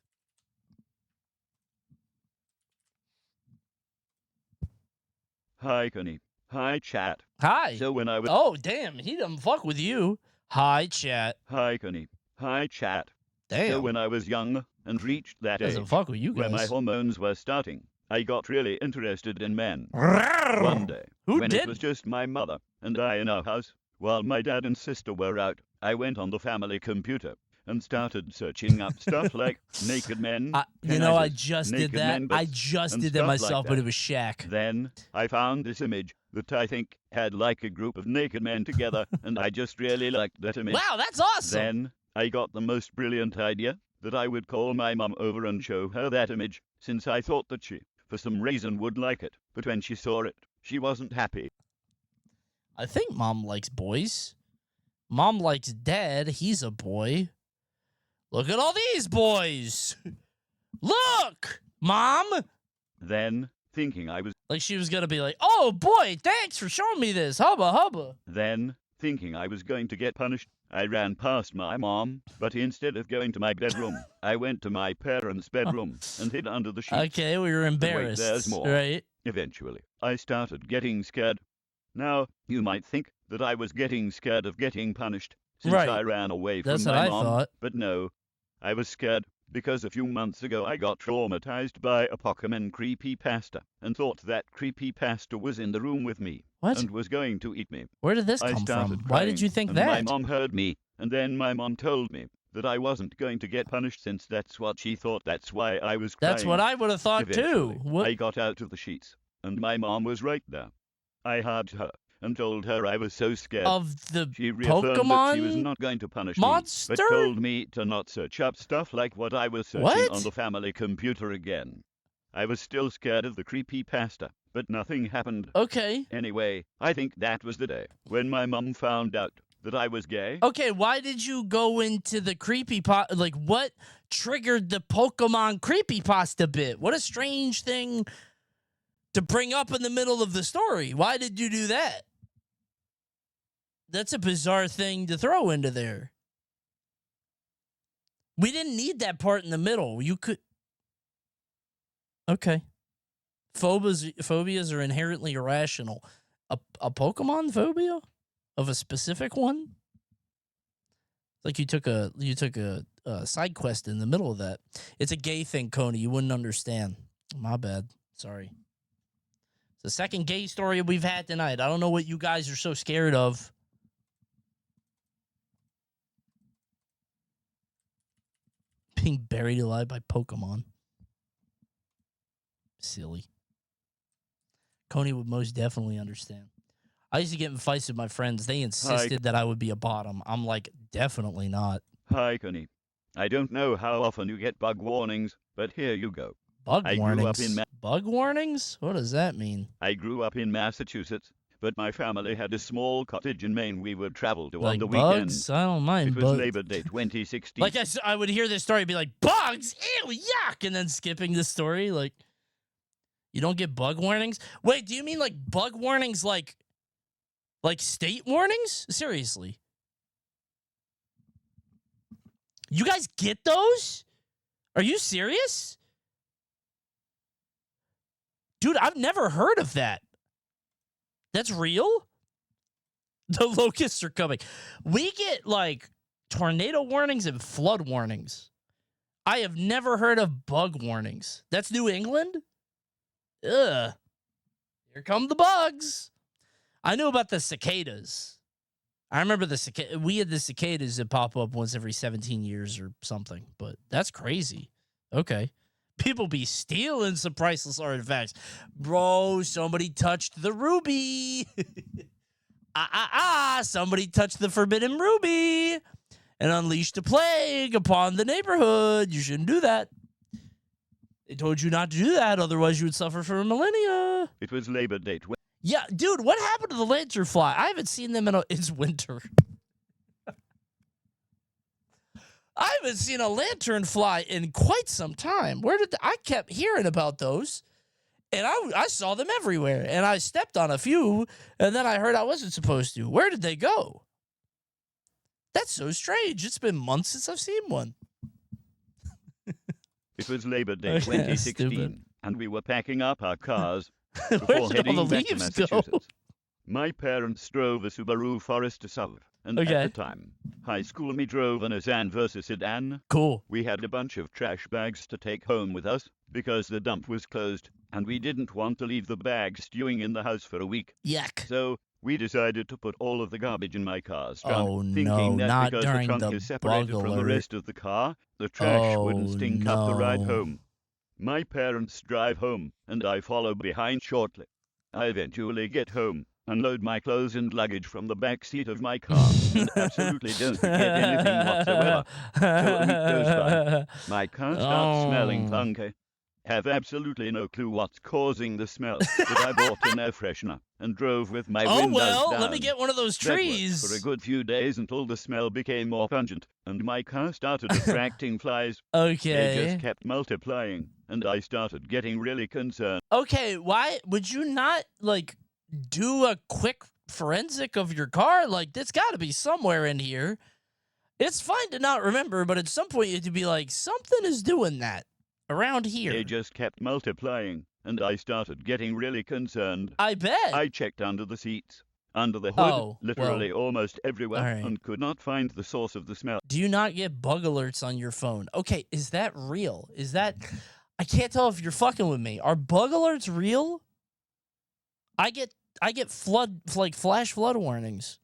Hi, Coney. Hi, chat. Hi. So when I was... Oh, damn. He doesn't fuck with you. Hi, chat. Hi, Coney. Hi, chat. Damn. So when I was young and reached that age fuck with you guys. where my hormones were starting, I got really interested in men. One day, when it was just my mother and I in our house, While my dad and sister were out, I went on the family computer and started searching up stuff like naked men. I just did that. I just did that myself, but it was Shaq. Then I found this image that I think had like a group of naked men together, and I just really liked that image. Wow, that's awesome. Then I got the most brilliant idea that I would call my mum over and show her that image, since I thought that she, for some reason, would like it. But when she saw it, she wasn't happy. I think Mom likes boys. Mom likes Dad. He's a boy. Look at all these boys. Look, Mom. Then, thinking I was... Like she was going to be like, oh, boy, thanks for showing me this. Hubba, hubba. Then, thinking I was going to get punished, I ran past my mom, but instead of going to my bedroom, I went to my parents' bedroom and hid under the sheets. Okay, we were embarrassed. Wait, there's more. Right. Eventually, I started getting scared. Now, you might think that I was getting scared of getting punished since Right. I ran away from That's what my I mom. thought. But no, I was scared because a few months ago I got traumatized by a Pokemon creepypasta and thought that creepypasta was in the room with me and was going to eat me. Where did this I come started from? Why did crying, you think and that? My mom heard me, and then my mom told me that I wasn't going to get punished since that's what she thought. That's why I was crying. That's what I would have thought too. Eventually, I got out of the sheets, and my mom was right there. I hugged her and told her I was so scared. Of the She reaffirmed that she was Pokemon not going to punish monster? me, but told me to not search up stuff like what I was searching What? on the family computer again. I was still scared of the creepypasta, but nothing happened. Okay. Anyway, I think that was the day when my mom found out that I was gay. Okay, why did you go into the creepypasta? Like, what triggered the Pokemon creepypasta bit? What a strange thing to bring up in the middle of the story. Why did you do that? That's a bizarre thing to throw into there. We didn't need that part in the middle. You could... Okay. Phobias are inherently irrational. A Pokemon phobia? Of a specific one? Like you took a side quest in the middle of that. It's a gay thing, Coney. You wouldn't understand. My bad. Sorry. It's the second gay story we've had tonight. I don't know what you guys are so scared of. Being buried alive by Pokemon. Silly. Coney would most definitely understand. I used to get in fights with my friends. They insisted that I would be a bottom. I'm like, definitely not. Hi, Coney. I don't know how often you get bug warnings, but here you go. Bug I warnings? grew up in Bug warnings? What does that mean? I grew up in Massachusetts, but my family had a small cottage in Maine we would travel to Like on the bugs? weekends. I don't mind It was bugs. Labor Day 2016. Like I would hear this story and be like, bugs? Ew, yuck! And then skipping the story. Like, you don't get bug warnings? Wait, do you mean like bug warnings like state warnings? Seriously. You guys get those? Are you serious? Dude, I've never heard of that. That's real? The locusts are coming. We get like tornado warnings and flood warnings. I have never heard of bug warnings. That's New England? Ugh. Here come the bugs. I knew about the cicadas. I remember we had the cicadas that pop up once every 17 years or something, but that's crazy. Okay. People be stealing some priceless artifacts. Bro, somebody touched the ruby. Somebody touched the forbidden ruby and unleashed a plague upon the neighborhood. You shouldn't do that. They told you not to do that, otherwise you would suffer for millennia. It was Labor Day. Yeah, dude, what happened to the lanternfly? I haven't seen them it's winter. I haven't seen a lanternfly in quite some time. I kept hearing about those, and I saw them everywhere, and I stepped on a few, and then I heard I wasn't supposed to. Where did they go? That's so strange. It's been months since I've seen one. It was Labor Day Yeah, 2016, stupid. and we were packing up our cars Where before did all heading the back to leaves go? Massachusetts. My parents drove a Subaru Forester Sub, and Okay. at the time, high school me drove a Nissan Versa sedan. Cool. We had a bunch of trash bags to take home with us because the dump was closed, and we didn't want to leave the bags stewing in the house for a week. Yuck. So We decided to put all of the garbage in my car's trunk, Oh, thinking no, that not because the during trunk the is separated bug from the alert. rest of the car, the trash wouldn't Oh, stink up the ride no. home. My parents drive home, and I follow behind shortly. I eventually get home, unload my clothes and luggage from the back seat of my car, and absolutely don't forget anything whatsoever. So a week goes by. My car starts smelling funky. Have absolutely no clue what's causing the smell, but I bought an air freshener and drove with my Oh, windows well, down. let me get one of those That worked trees. for a good few days until the smell became more pungent, and my car started attracting flies. Okay. They just kept multiplying, and I started getting really concerned. Okay, why would you not, like, do a quick forensic of your car? Like, it's got to be somewhere in here. It's fine to not remember, but at some point you have to be like, something is doing that around here. They just kept multiplying, and I started getting really concerned. I bet. I checked under the seats, under the hood, Oh, literally well, almost everywhere, all right. and could not find the source of the smell. Do you not get bug alerts on your phone? Okay, is that real? Is that... I can't tell if you're fucking with me. Are bug alerts real? I get flash flood warnings.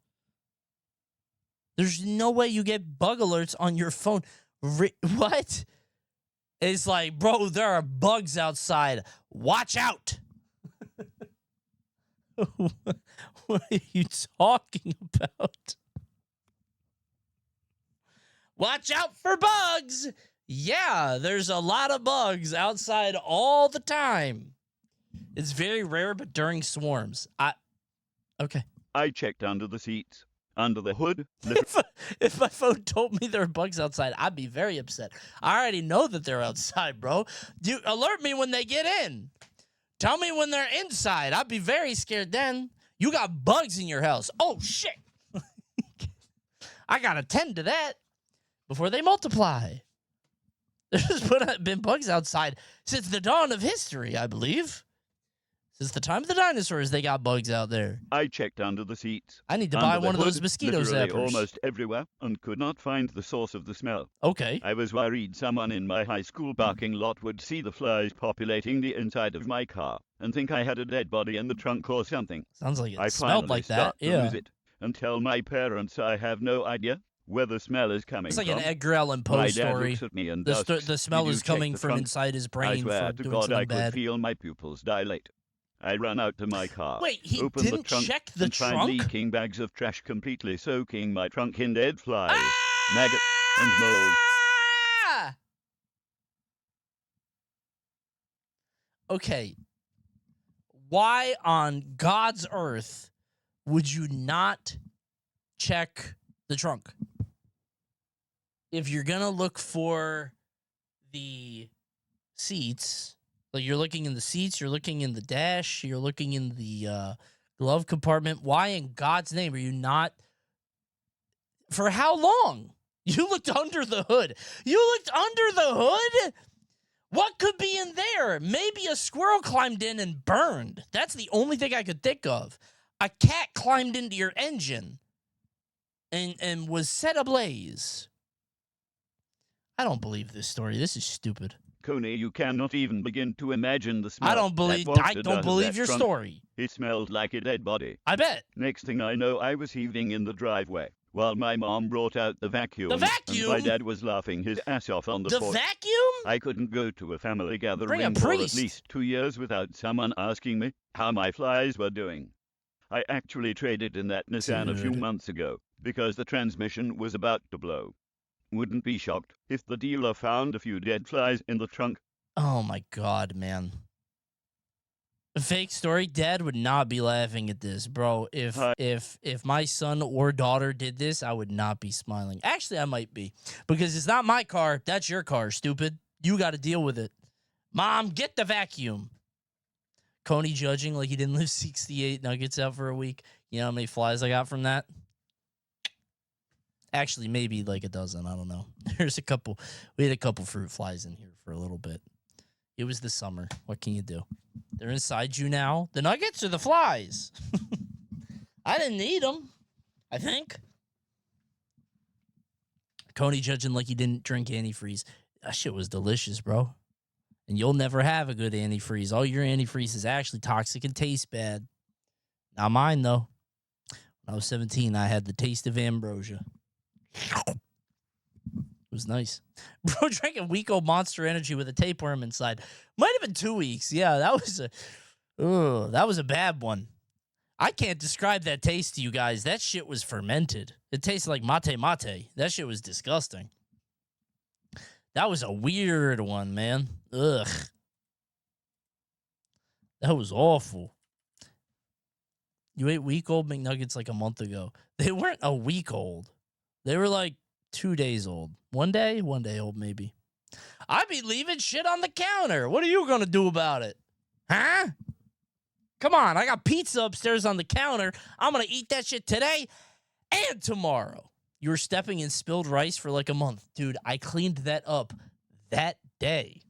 There's no way you get bug alerts on your phone. What? It's like, bro, there are bugs outside. Watch out. What are you talking about? Watch out for bugs. Yeah, there's a lot of bugs outside all the time. It's very rare, but during swarms. Okay. I checked under the seats, under the hood. If my phone told me there were bugs outside, I'd be very upset. I already know that they're outside, bro. You alert me when they get in. Tell me when they're inside. I'd be very scared then. You got bugs in your house. Oh, shit. I got to tend to that before they multiply. There's been bugs outside since the dawn of history, I believe. Since the time of the dinosaurs, they got bugs out there. I checked under the seats. I need to buy one of those mosquito literally zappers. Almost everywhere, and could not find the source of the smell. Okay. I was worried someone in my high school parking lot would see the flies populating the inside of my car and think I had a dead body in the trunk or something. Sounds like it I smelled like that. start to lose it and tell my parents I have no idea where the smell is coming It's like from. an Edgar Allan Poe My story. dad looks at me and The smell "Did you is check coming the from trunk?" inside his I brain swear for to doing God, something I bad. could feel my pupils dilate. I ran out to my car. Wait, he opened the didn't trunk, check the and find trunk? leaking bags of trash completely soaking my trunk in dead flies, maggots, and mold. Ah! Okay. Why on God's earth would you not check the trunk? If you're going to look for the seats, like you're looking in the seats, you're looking in the dash, you're looking in the glove compartment, why in God's name are you not? For how long? You looked under the hood. You looked under the hood? What could be in there? Maybe a squirrel climbed in and burned. That's the only thing I could think of. A cat climbed into your engine and was set ablaze. I don't believe this story. This is stupid. Coney, you cannot even begin to imagine the smell. I don't believe your trunk. story. It smelled like a dead body. I bet. Next thing I know, I was heaving in the driveway while my mom brought out the vacuum. The vacuum? And my dad was laughing his ass off on the porch. Vacuum? I couldn't go to a family gathering a for at priest. least 2 years without someone asking me how my flies were doing. I actually traded in that Nissan a few months ago because the transmission was about to blow. Wouldn't be shocked if the dealer found a few dead flies in the trunk. Oh my God, man. A fake story. Dad would not be laughing at this, bro. If my son or daughter did this, I would not be smiling. Actually, I might be, because it's not my car. That's your car, stupid. You got to deal with it. Mom, get the vacuum. Coney judging like he didn't live 68 nuggets out for a week. You know how many flies I got from that? Actually, maybe like a dozen. I don't know. There's a couple. We had a couple fruit flies in here for a little bit. It was the summer. What can you do? They're inside you now. The nuggets or the flies? I didn't need them, I think. Coney judging like he didn't drink antifreeze. That shit was delicious, bro. And you'll never have a good antifreeze. All your antifreeze is actually toxic and tastes bad. Not mine, though. I was 17. I had the taste of ambrosia. It was nice. Bro drank a week old Monster Energy with a tapeworm inside. Might have been 2 weeks. Yeah, that was a bad one. I can't describe that taste to you guys. That shit was fermented. It tasted like mate. That shit was disgusting. That was a weird one, man. Ugh. That was awful. You ate week-old McNuggets like a month ago. They weren't a week old. They were like 2 days old. 1 day old maybe. I'd be leaving shit on the counter. What are you going to do about it? Huh? Come on, I got pizza upstairs on the counter. I'm going to eat that shit today and tomorrow. You were stepping in spilled rice for like a month. Dude, I cleaned that up that day.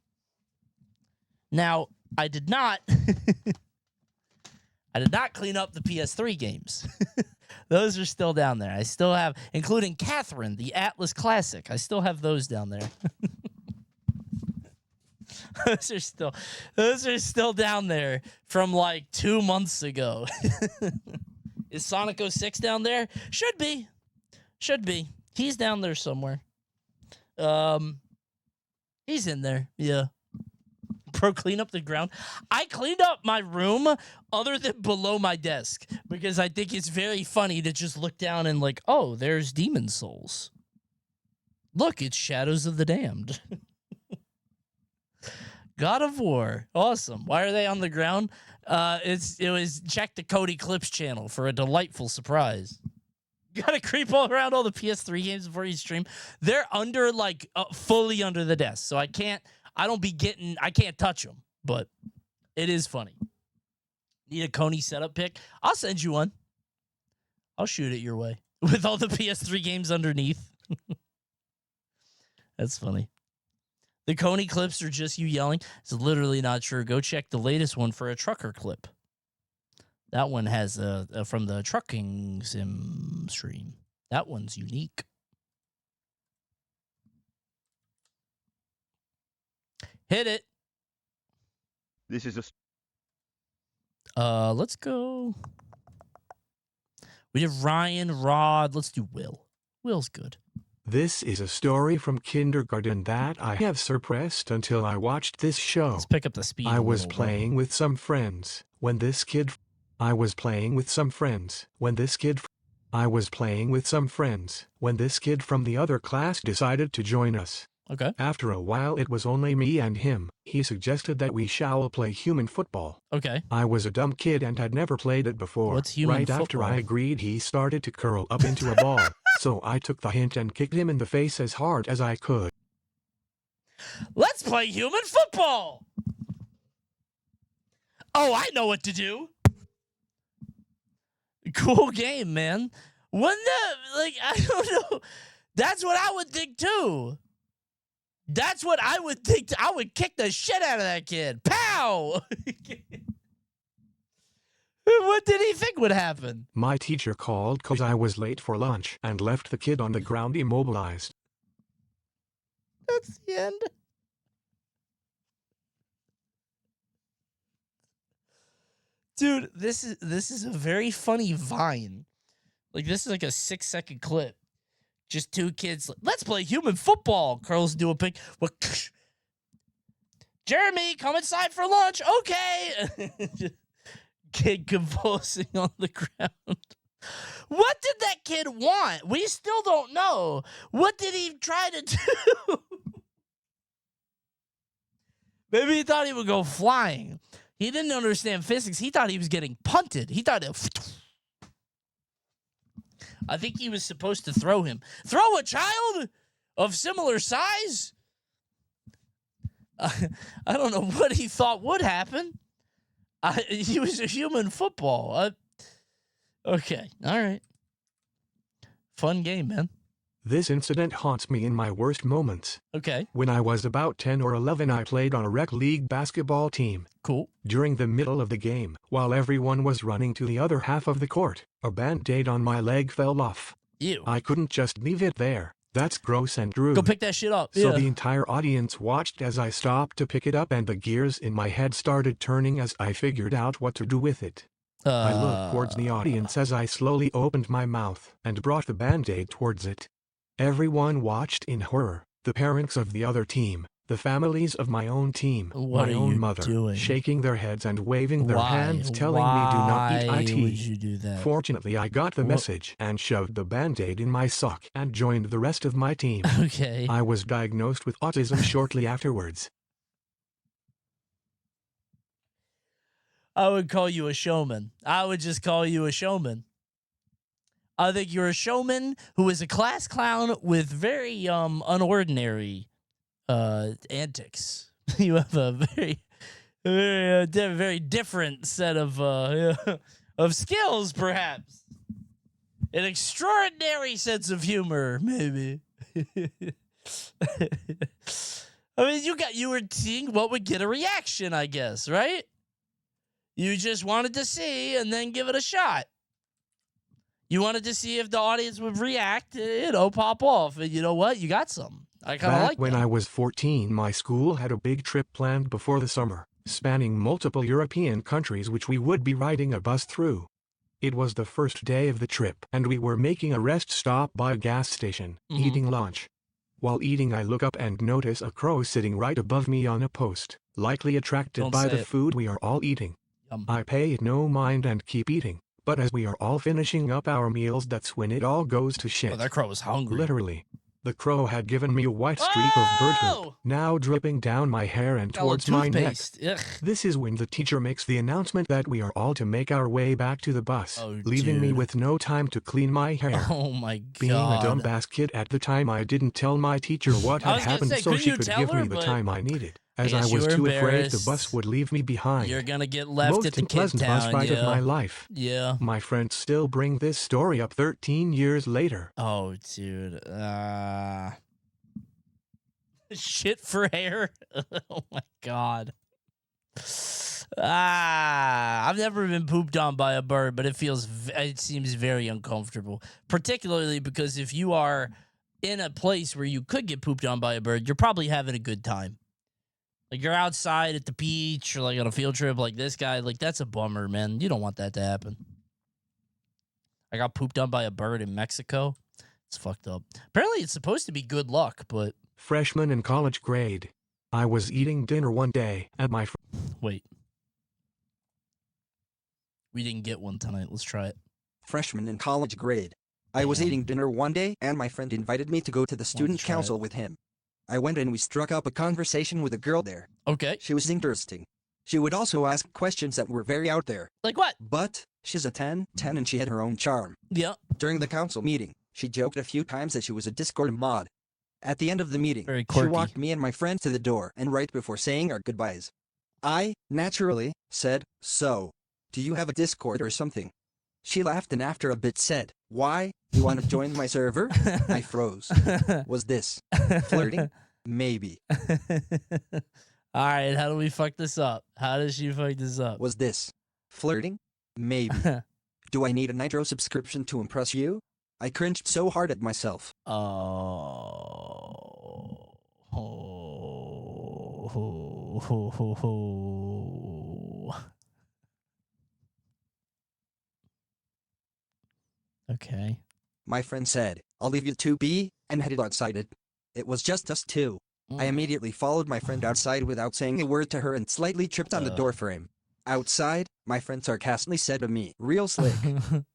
Now, I did not clean up the PS3 games. Those are still down there. I still have, including Catherine, the Atlas Classic. I still have those down there. Those are still down there from like 2 months ago. Is Sonic 06 down there? Should be. He's down there somewhere. He's in there. Yeah. Bro, clean up the ground. I cleaned up my room other than below my desk because I think it's very funny to just look down and like, oh, there's demon souls. Look, it's Shadows of the Damned. God of War. Awesome. Why are they on the ground? It was check the Cody Clips channel for a delightful surprise. Gotta creep all around all the PS3 games before you stream. They're under like fully under the desk. So I can't touch them, but it is funny. Need a Coney setup pic? I'll send you one. I'll shoot it your way with all the PS3 games underneath. That's funny. The Coney clips are just you yelling. It's literally not true. Go check the latest one for a trucker clip. That one has from the trucking sim stream. That one's unique. Hit it. This is let's go. We have Ryan, Rod. Let's do Will. Will's good. This is a story from kindergarten that I have suppressed until I watched this show. Let's pick up the speed. I was playing with some friends when this kid from the other class decided to join us. Okay. After a while it was only me and him. He suggested that we shall play human football. Okay. I was a dumb kid and had never played it before. What's human football? Right after I agreed, he started to curl up into a ball. So I took the hint and kicked him in the face as hard as I could. Let's play human football. Oh, I know what to do. Cool game, man. I don't know. That's what I would think too. That's what I would think. I would kick the shit out of that kid. Pow! What did he think would happen? My teacher called because I was late for lunch and left the kid on the ground immobilized. That's the end. Dude, this is a very funny Vine. Like, this is like a 6-second clip. Just two kids. Let's play human football. Curls do a pick. Jeremy, come inside for lunch. Okay. Kid convulsing on the ground. What did that kid want? We still don't know. What did he try to do? Maybe he thought he would go flying. He didn't understand physics. He thought he was getting punted. He thought I think he was supposed to throw him. Throw a child of similar size? I don't know what he thought would happen. He was a human football. Okay, all right. Fun game, man. This incident haunts me in my worst moments. Okay. When I was about 10 or 11, I played on a rec league basketball team. Cool. During the middle of the game, while everyone was running to the other half of the court, a band-aid on my leg fell off. Ew. I couldn't just leave it there. That's gross and rude. Go pick that shit up. So the entire audience watched as I stopped to pick it up, and the gears in my head started turning as I figured out what to do with it. I looked towards the audience as I slowly opened my mouth and brought the band-aid towards it. Everyone watched in horror, the parents of the other team, the families of my own team, my own mother, shaking their heads and waving their hands telling me do not eat IT. Why would you do that? Fortunately, I got the message and shoved the band-aid in my sock and joined the rest of my team. Okay. I was diagnosed with autism shortly afterwards. I would call you a showman. I would just call you a showman. I think you're a showman who is a class clown with very unordinary antics. You have a very different set of skills, perhaps. An extraordinary sense of humor, maybe. I mean, you were seeing what would get a reaction, I guess, right? You just wanted to see and then give it a shot. You wanted to see if the audience would react, pop off. And you know what? You got some. I kind of like when I was 14, my school had a big trip planned before the summer, spanning multiple European countries which we would be riding a bus through. It was the first day of the trip, and we were making a rest stop by a gas station, eating lunch. While eating, I look up and notice a crow sitting right above me on a post, likely attracted by the food we are all eating. I pay it no mind and keep eating, but as we are all finishing up our meals, that's when it all goes to shit. Oh, that crow was hungry. Literally. The crow had given me a white streak of bird poop, now dripping down my hair and towards my neck. Ugh. This is when the teacher makes the announcement that we are all to make our way back to the bus, leaving me with no time to clean my hair. Oh my God. Being a dumbass kid at the time, I didn't tell my teacher what had happened so she could give me the time I needed, as I was too afraid the bus would leave me behind. You're gonna get left Most at the kid unpleasant bus town, ride of my life. Yeah. My friends still bring this story up 13 years later. Oh, dude. Shit for hair. Oh my God. I've never been pooped on by a bird, but it seems very uncomfortable. Particularly because if you are in a place where you could get pooped on by a bird, you're probably having a good time. Like you're outside at the beach or like on a field trip like this guy, like that's a bummer, man. You don't want that to happen. I got pooped on by a bird in Mexico. It's fucked up. Apparently it's supposed to be good luck, but... Freshman in college grade. I was eating dinner one day at my... Wait. We didn't get one tonight. Let's try it. Freshman in college grade. I was eating dinner one day and my friend invited me to go to the student council with him. I went and we struck up a conversation with a girl there. Okay. She was interesting. She would also ask questions that were very out there. Like what? But she's a 10 and she had her own charm. Yeah. During the council meeting, she joked a few times that she was a Discord mod. At the end of the meeting, she walked me and my friend to the door, and right before saying our goodbyes, I, naturally, said, "So, do you have a Discord or something?" She laughed and after a bit said, "Why, you want to join my server?" I froze. Was this flirting? Maybe. All right, how do we fuck this up? How does she fuck this up? Was this flirting? Maybe. Do I need a Nitro subscription to impress you? I cringed so hard at myself. Okay. My friend said, "I'll leave you to be," and headed outside. It was just us two. I immediately followed my friend outside without saying a word to her and slightly tripped on the door frame. Outside, my friend sarcastically said to me, "Real slick."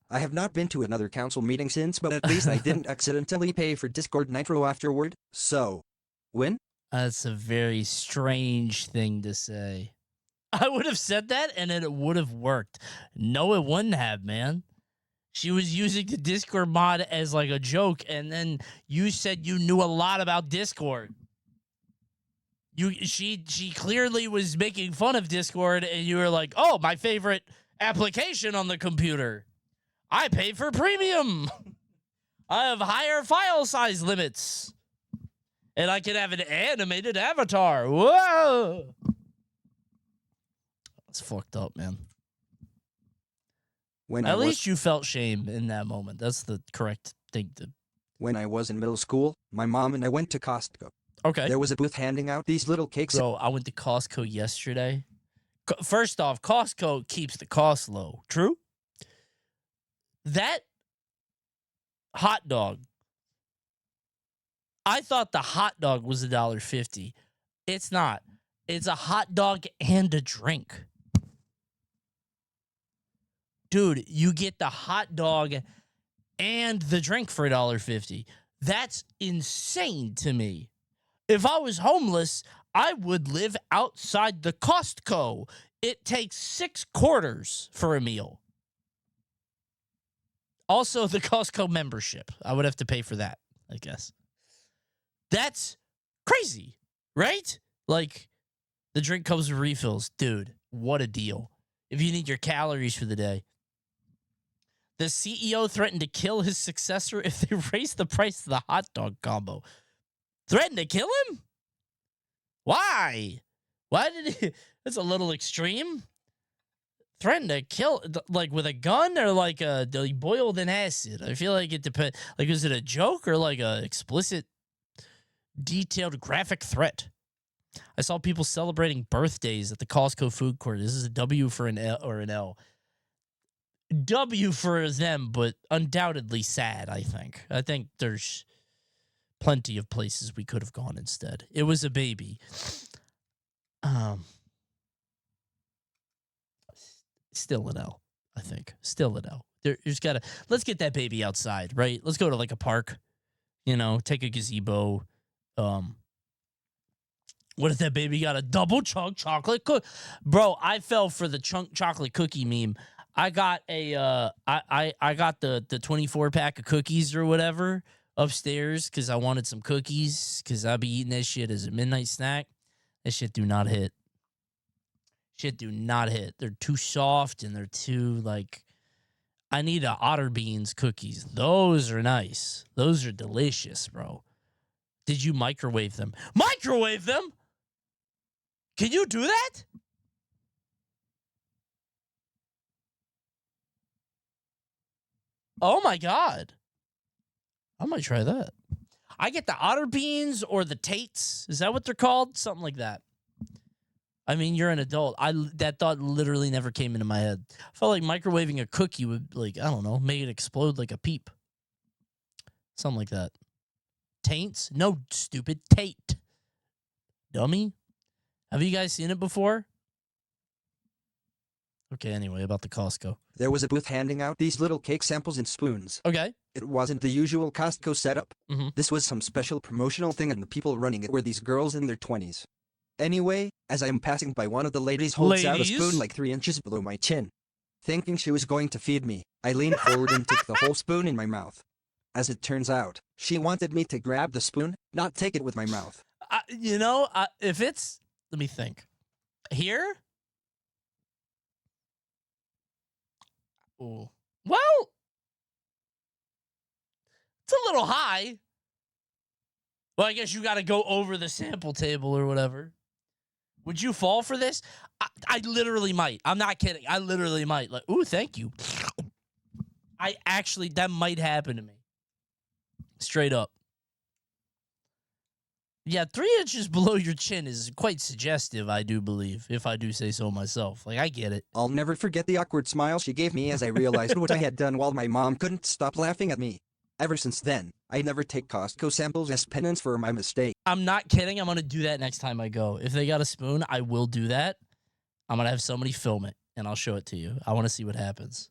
I have not been to another council meeting since, but at least I didn't accidentally pay for Discord Nitro afterward, so... Win? That's a very strange thing to say. I would have said that and it would have worked. No, it wouldn't have, man. She was using the Discord mod as like a joke, and then you said you knew a lot about Discord. She clearly was making fun of Discord, and you were like, "Oh, my favorite application on the computer. I pay for premium. I have higher file size limits. And I can have an animated avatar." Whoa! That's fucked up, man. At least you felt shame in that moment. That's the correct thing to... When I was in middle school, my mom and I went to Costco. Okay. There was a booth handing out these little cakes. Bro, I went to Costco yesterday. First off, Costco keeps the cost low. True? That hot dog, I thought the hot dog was $1.50. It's not. It's a hot dog and a drink. Dude, you get the hot dog and the drink for $1.50. That's insane to me. If I was homeless, I would live outside the Costco. It takes 6 quarters for a meal. Also, the Costco membership. I would have to pay for that, I guess. That's crazy, right? Like, the drink comes with refills. Dude, what a deal. If you need your calories for the day. The CEO threatened to kill his successor if they raised the price of the hot dog combo. Threatened to kill him? Why? Why did he? That's a little extreme. Threatened to kill, like with a gun or like boiled in acid? I feel like it depends. Like, is it a joke or like a explicit, detailed, graphic threat? I saw people celebrating birthdays at the Costco food court. This is a W for an L or an L. W for them, but undoubtedly sad, I think. I think there's plenty of places we could have gone instead. It was a baby. Still an L, I think. Still an L. There's gotta, let's get that baby outside, right? Let's go to like a park, take a gazebo. What if that baby got a double chunk chocolate cookie? Bro, I fell for the chunk chocolate cookie meme. I got I got the 24 pack of cookies or whatever upstairs because I wanted some cookies because I'll be eating that shit as a midnight snack. That shit do not hit. Shit do not hit. They're too soft and they're too like. I need a Otter Beans cookies. Those are nice. Those are delicious, bro. Did you microwave them? Microwave them? Can you do that? Oh my God. I might try that. I get the Otter Beans or the Tates. Is that what they're called? Something like that. I mean, you're an adult. That thought literally never came into my head. I felt like microwaving a cookie would, like, I don't know, make it explode like a peep. Something like that. Taints? No, stupid. Tate. Dummy. Have you guys seen it before? Okay, anyway, about the Costco. There was a booth handing out these little cake samples and spoons. Okay. It wasn't the usual Costco setup. Mm-hmm. This was some special promotional thing, and the people running it were these girls in their 20s. Anyway, as I am passing by, one of the ladies holds out a spoon like 3 inches below my chin. Thinking she was going to feed me, I leaned forward and took the whole spoon in my mouth. As it turns out, she wanted me to grab the spoon, not take it with my mouth. If it's... Let me think. Here? Ooh. Well, it's a little high. Well, I guess you got to go over the sample table or whatever. Would you fall for this? I literally might. I'm not kidding. I literally might. Like, ooh, thank you. That might happen to me. Straight up. Yeah, 3 inches below your chin is quite suggestive, I do believe, if I do say so myself. Like, I get it. I'll never forget the awkward smile she gave me as I realized what I had done while my mom couldn't stop laughing at me. Ever since then, I never take Costco samples as penance for my mistake. I'm not kidding. I'm going to do that next time I go. If they got a spoon, I will do that. I'm going to have somebody film it, and I'll show it to you. I want to see what happens.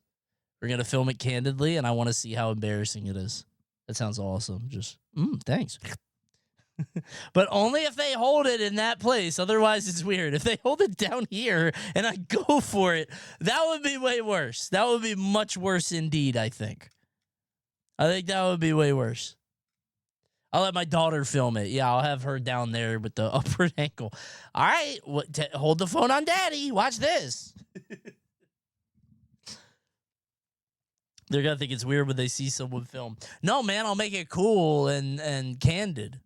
We're going to film it candidly, and I want to see how embarrassing it is. That sounds awesome. Just, thanks. But only if they hold it in that place. Otherwise, it's weird. If they hold it down here and I go for it, that would be way worse. That would be much worse indeed, I think. I think that would be way worse. I'll let my daughter film it. Yeah, I'll have her down there with the upward angle. All right, hold the phone on Daddy. Watch this. They're going to think it's weird when they see someone film. No, man, I'll make it cool and candid.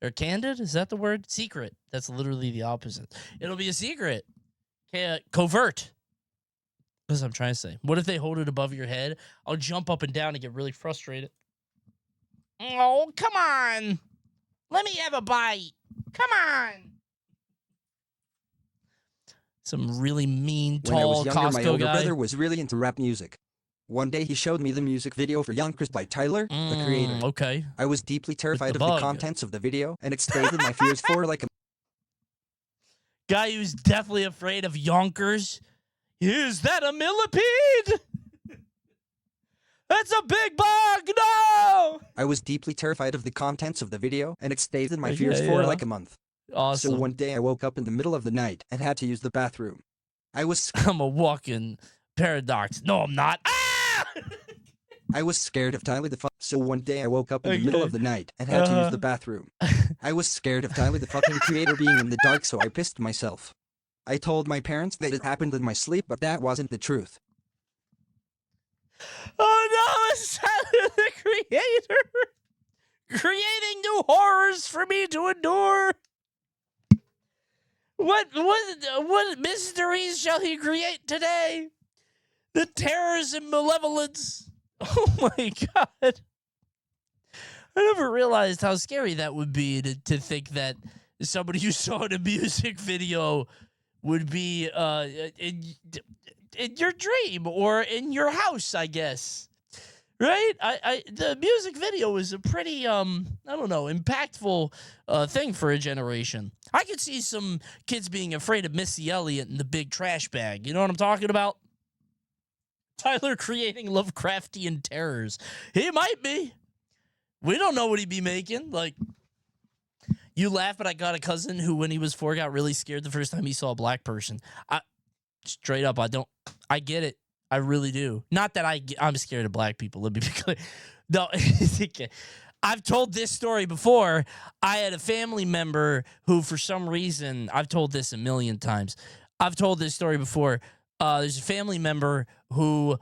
Or candid? Is that the word? Secret. That's literally the opposite. It'll be a secret. Covert. That's what I'm trying to say. What if they hold it above your head? I'll jump up and down and get really frustrated. Oh, come on. Let me have a bite. Come on. Some really mean, When I was tall younger, my Costco older guy. brother was really into rap music. One day he showed me the music video for Yonkers by Tyler, the creator. Okay. I was deeply terrified the of the bug. contents of the video, and it stayed with my fears for like a Guy who's definitely afraid of Yonkers. Is that a millipede? That's a big bug! No! I was deeply terrified of the contents of the video, and it stayed with my Okay, fears for yeah. like a month. Awesome. So one day I woke up in the middle of the night and had to use the bathroom. I'm a walking paradox. No, I'm not. I was scared of Tyler the So one day I woke up in the middle of the night and had to use the bathroom. I was scared of Tyler the fucking creator being in the dark, so I pissed myself. I told my parents that it happened in my sleep, but that wasn't the truth. Oh no, it's Tyler the creator. Creating new horrors for me to endure. What mysteries shall he create today? The terrors and malevolence. Oh my god. I never realized how scary that would be to think that somebody you saw in a music video would be in your dream or in your house, I guess. Right? The music video was a pretty I don't know, impactful thing for a generation. I could see some kids being afraid of Missy Elliott and the big trash bag. You know what I'm talking about? Tyler creating Lovecraftian terrors. He might be. We don't know what he'd be making. Like, you laugh, but I got a cousin who, when he was 4, got really scared the first time he saw a black person. Straight up, I get it. I really do. Not that I'm scared of black people. Let me be clear. No, I've told this story before. I had a family member who, for some reason, I've told this a million times. I've told this story before. There's a family member who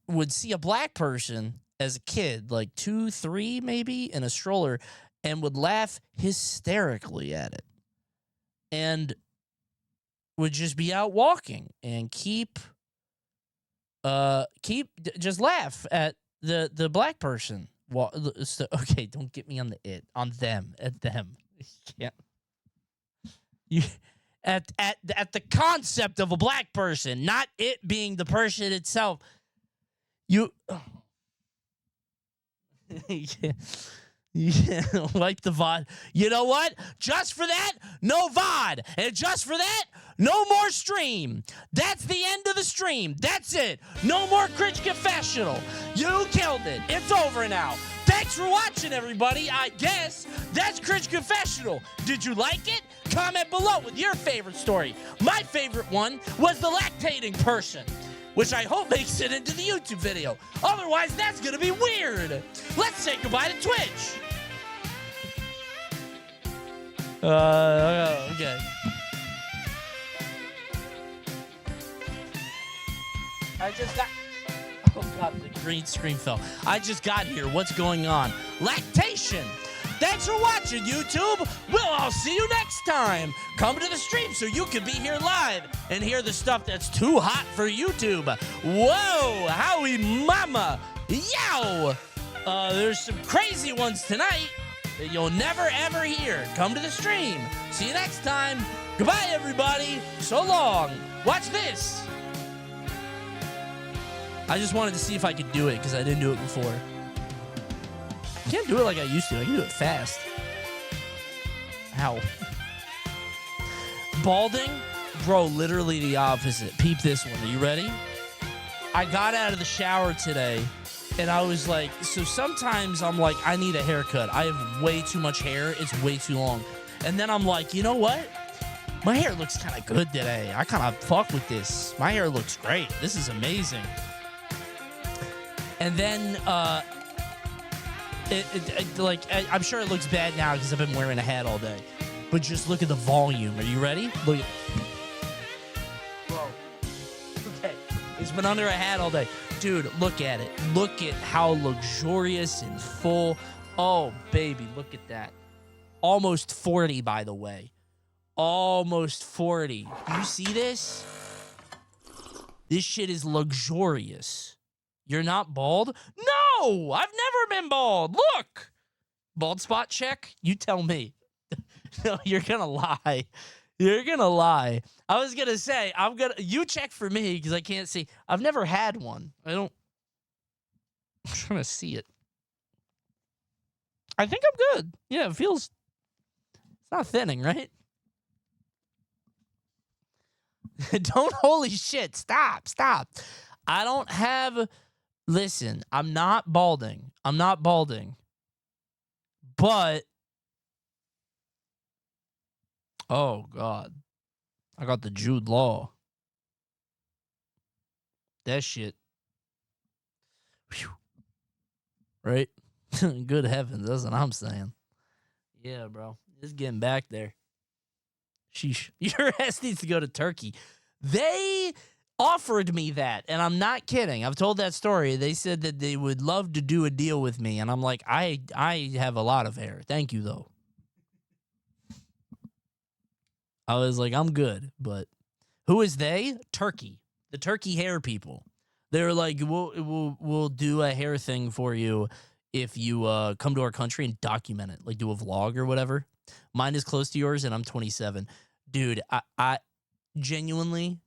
would see a black person as a kid, like 2, 3 maybe, in a stroller, and would laugh hysterically at it. And would just be out walking and just laugh at the black person. Okay, don't get me on on them, at them. Yeah. At the concept of a black person, not it being the person itself. Yeah, like the VOD. You know what? Just for that, no VOD. And just for that, no more stream. That's the end of the stream. That's it. No more Cringe Confessional. You killed it. It's over now. Thanks for watching, everybody. I guess that's Cringe Confessional. Did you like it? Comment below with your favorite story. My favorite one was the lactating person, which I hope makes it into the YouTube video. Otherwise, that's going to be weird. Let's say goodbye to Twitch. Okay. I just got... Oh, God, the green screen fell. I just got here. What's going on? Lactation. Thanks for watching, YouTube. We'll all see you next time. Come to the stream so you can be here live and hear the stuff that's too hot for YouTube. Whoa, howie mama. Yow. There's some crazy ones tonight that you'll never, ever hear. Come to the stream. See you next time. Goodbye, everybody. So long. Watch this. I just wanted to see if I could do it because I didn't do it before. I can't do it like I used to. I can do it fast. Ow. Balding? Bro, literally the opposite. Peep this one. Are you ready? I got out of the shower today, and I was like, so sometimes I'm like, I need a haircut. I have way too much hair. It's way too long. And then I'm like, you know what? My hair looks kind of good today. I kind of fuck with this. My hair looks great. This is amazing. And then, I'm sure it looks bad now because I've been wearing a hat all day. But just look at the volume. Are you ready? Look at... Bro. Okay. It's been under a hat all day. Dude, look at it. Look at how luxurious and full. Oh, baby, look at that. Almost 40, by the way. Almost 40. Do you see this? This shit is luxurious. You're not bald? No! I've never been bald. Look! Bald spot check? You tell me. No, you're gonna lie. You're gonna lie. I was gonna say you check for me because I can't see. I've never had one. I'm trying to see it. I think I'm good. Yeah, it feels. It's not thinning, right? Don't holy shit. Stop. I don't have. Listen, I'm not balding. But oh god, I got the Jude Law. That shit. Whew. Right? Good heavens, that's what I'm saying. Yeah, bro. It's getting back there. Sheesh. Your ass needs to go to Turkey. They offered me that, and I'm not kidding. I've told that story. They said that they would love to do a deal with me, and I'm like, I have a lot of hair. Thank you, though. I was like, I'm good, but who is they? Turkey. The Turkey hair people. They're like, we'll do a hair thing for you if you come to our country and document it, like do a vlog or whatever. Mine is close to yours, and I'm 27. Dude, I genuinely,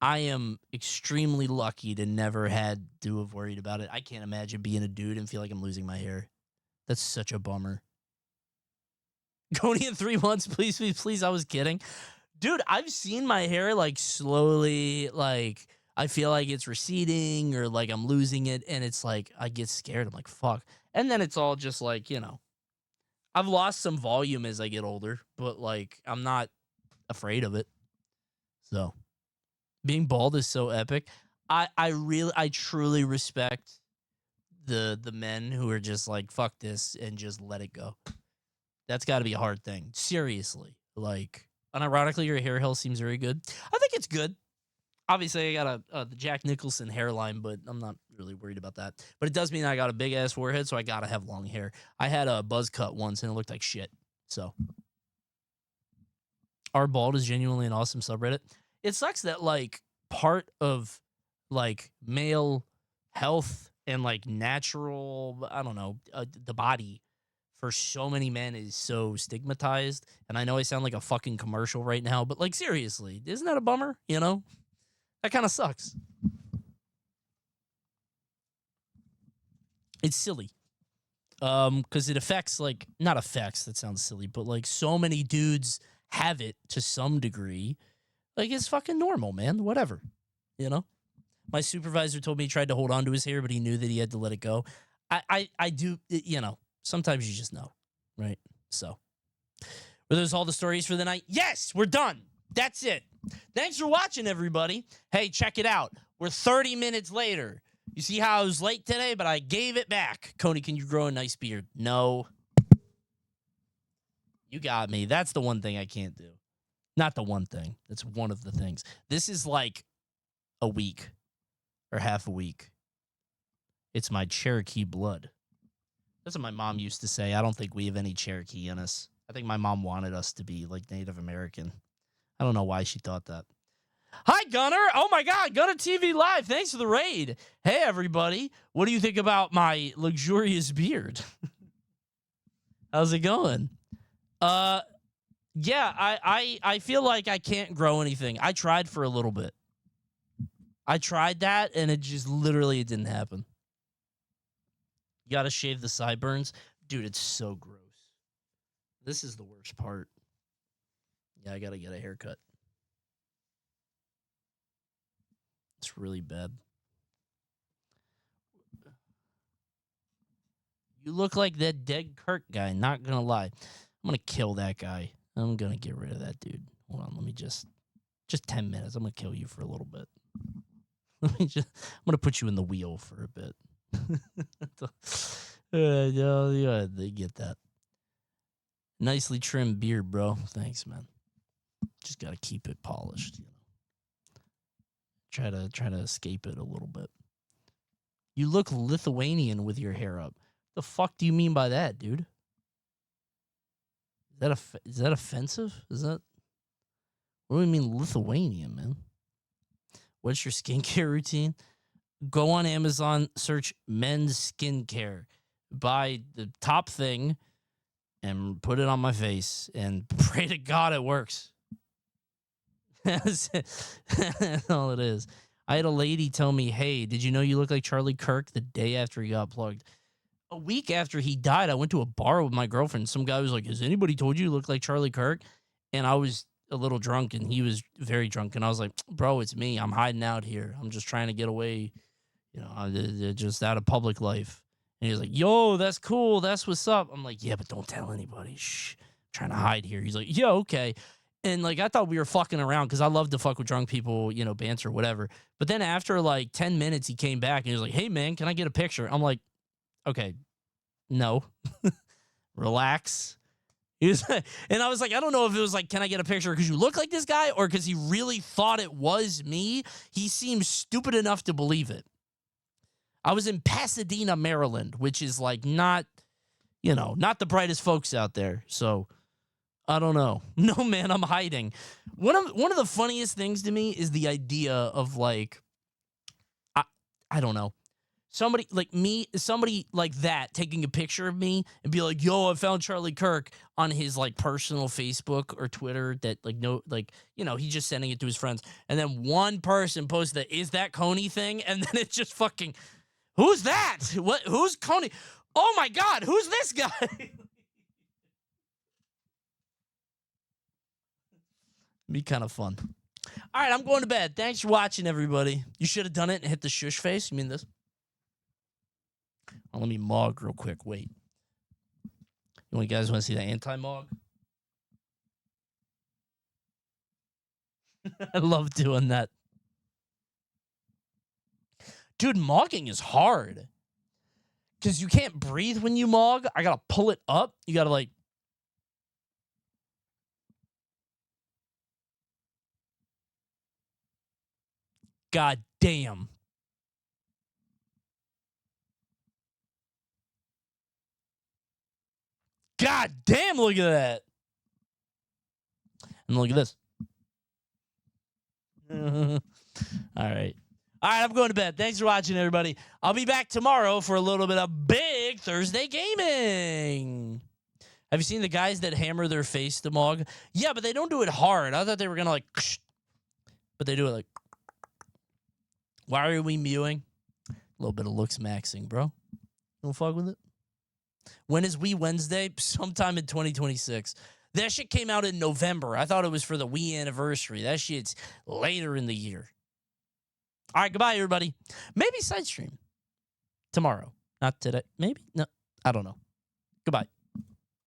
I am extremely lucky to never had to have worried about it. I can't imagine being a dude and feel like I'm losing my hair. That's such a bummer. Coney in 3 months, please. I was kidding. Dude, I've seen my hair like slowly, like I feel like it's receding or like I'm losing it. And it's like, I get scared. I'm like, fuck. And then it's all just like, you know, I've lost some volume as I get older, but like, I'm not afraid of it. So being bald is so epic. I truly respect the men who are just like, fuck this and just let it go. That's got to be a hard thing. Seriously. Like, unironically, your hair health seems very good. I think it's good. Obviously, I got the Jack Nicholson hairline, but I'm not really worried about that. But it does mean I got a big-ass forehead, so I got to have long hair. I had a buzz cut once, and it looked like shit. So, our bald is genuinely an awesome subreddit. It sucks that, like, part of, like, male health and, like, natural, I don't know, the body for so many men is so stigmatized. And I know I sound like a fucking commercial right now, but like seriously, isn't that a bummer? You know, that kind of sucks. It's silly. Because it affects like, not affects, that sounds silly, but like so many dudes have it to some degree. Like it's fucking normal, man. Whatever. You know? My supervisor told me he tried to hold on to his hair, but he knew that he had to let it go. I do, you know. Sometimes you just know, right? So, were those all the stories for the night? Yes, we're done. That's it. Thanks for watching, everybody. Hey, check it out. We're 30 minutes later. You see how I was late today, but I gave it back. Coney, can you grow a nice beard? No. You got me. That's the one thing I can't do. Not the one thing. That's one of the things. This is like a week or half a week. It's my Cherokee blood. That's what my mom used to say. I don't think we have any Cherokee in us. I think my mom wanted us to be like Native American. I don't know why she thought that. Hi, Gunner. Oh, my God. Gunner TV Live. Thanks for the raid. Hey, everybody. What do you think about my luxurious beard? How's it going? Yeah, I feel like I can't grow anything. I tried for a little bit. I tried that, and it just literally didn't happen. You got to shave the sideburns. Dude, it's so gross. This is the worst part. Yeah, I got to get a haircut. It's really bad. You look like that dead Kirk guy, not going to lie. I'm going to kill that guy. I'm going to get rid of that dude. Hold on, let me just 10 minutes. I'm going to kill you for a little bit. I'm going to put you in the wheel for a bit. Yeah, they get that. Nicely trimmed beard, bro. Thanks, man. Just gotta keep it polished, you know. Try to escape it a little bit. You look Lithuanian with your hair up. The fuck do you mean by that, dude? Is that offensive? Is that? What do you mean Lithuanian, man? What's your skincare routine? Go on Amazon, search men's skincare, buy the top thing, and put it on my face, and pray to God it works. That's all it is. I had a lady tell me, hey, did you know you look like Charlie Kirk the day after he got plugged? A week after he died, I went to a bar with my girlfriend. Some guy was like, has anybody told you you look like Charlie Kirk? And I was a little drunk, and he was very drunk. And I was like, bro, it's me. I'm hiding out here. I'm just trying to get away, just out of public life. And he was like, yo, that's cool. That's what's up. I'm like, yeah, but don't tell anybody. Shh. I'm trying to hide here. He's like, yeah, okay. And, like, I thought we were fucking around because I love to fuck with drunk people, banter, whatever. But then after, like, 10 minutes, he came back and he was like, hey, man, can I get a picture? I'm like, okay, no. Relax. And I was like, I don't know if it was like, can I get a picture because you look like this guy or because he really thought it was me. He seemed stupid enough to believe it. I was in Pasadena, Maryland, which is, like, not the brightest folks out there. So I don't know. No, man, I'm hiding. One of the funniest things to me is the idea of, like, I don't know. Somebody like that taking a picture of me and be like, yo, I found Charlie Kirk on his, like, personal Facebook or Twitter that, like, he's just sending it to his friends. And then one person posts that, is that Coney thing? And then it's just fucking, who's that? Who's Coney? Oh my God, who's this guy? Be kind of fun. All right, I'm going to bed. Thanks for watching, everybody. You should have done it and hit the shush face. You mean this? Oh, let me mog real quick. Wait. You guys want to see the anti-mog? I love doing that. Dude, mogging is hard. Because you can't breathe when you mog. I got to pull it up. You got to, like... God damn. God damn, look at that. And look at this. All right. All right, I'm going to bed. Thanks for watching, everybody. I'll be back tomorrow for a little bit of Big Thursday Gaming. Have you seen the guys that hammer their face to mog? Yeah, but they don't do it hard. I thought they were going to, like, but they do it like, why are we mewing? A little bit of looks maxing, bro. Don't fuck with it. When is Wii Wednesday? Sometime in 2026. That shit came out in November. I thought it was for the Wii anniversary. That shit's later in the year. All right, goodbye, everybody. Maybe side stream tomorrow. Not today. Maybe? No, I don't know. Goodbye.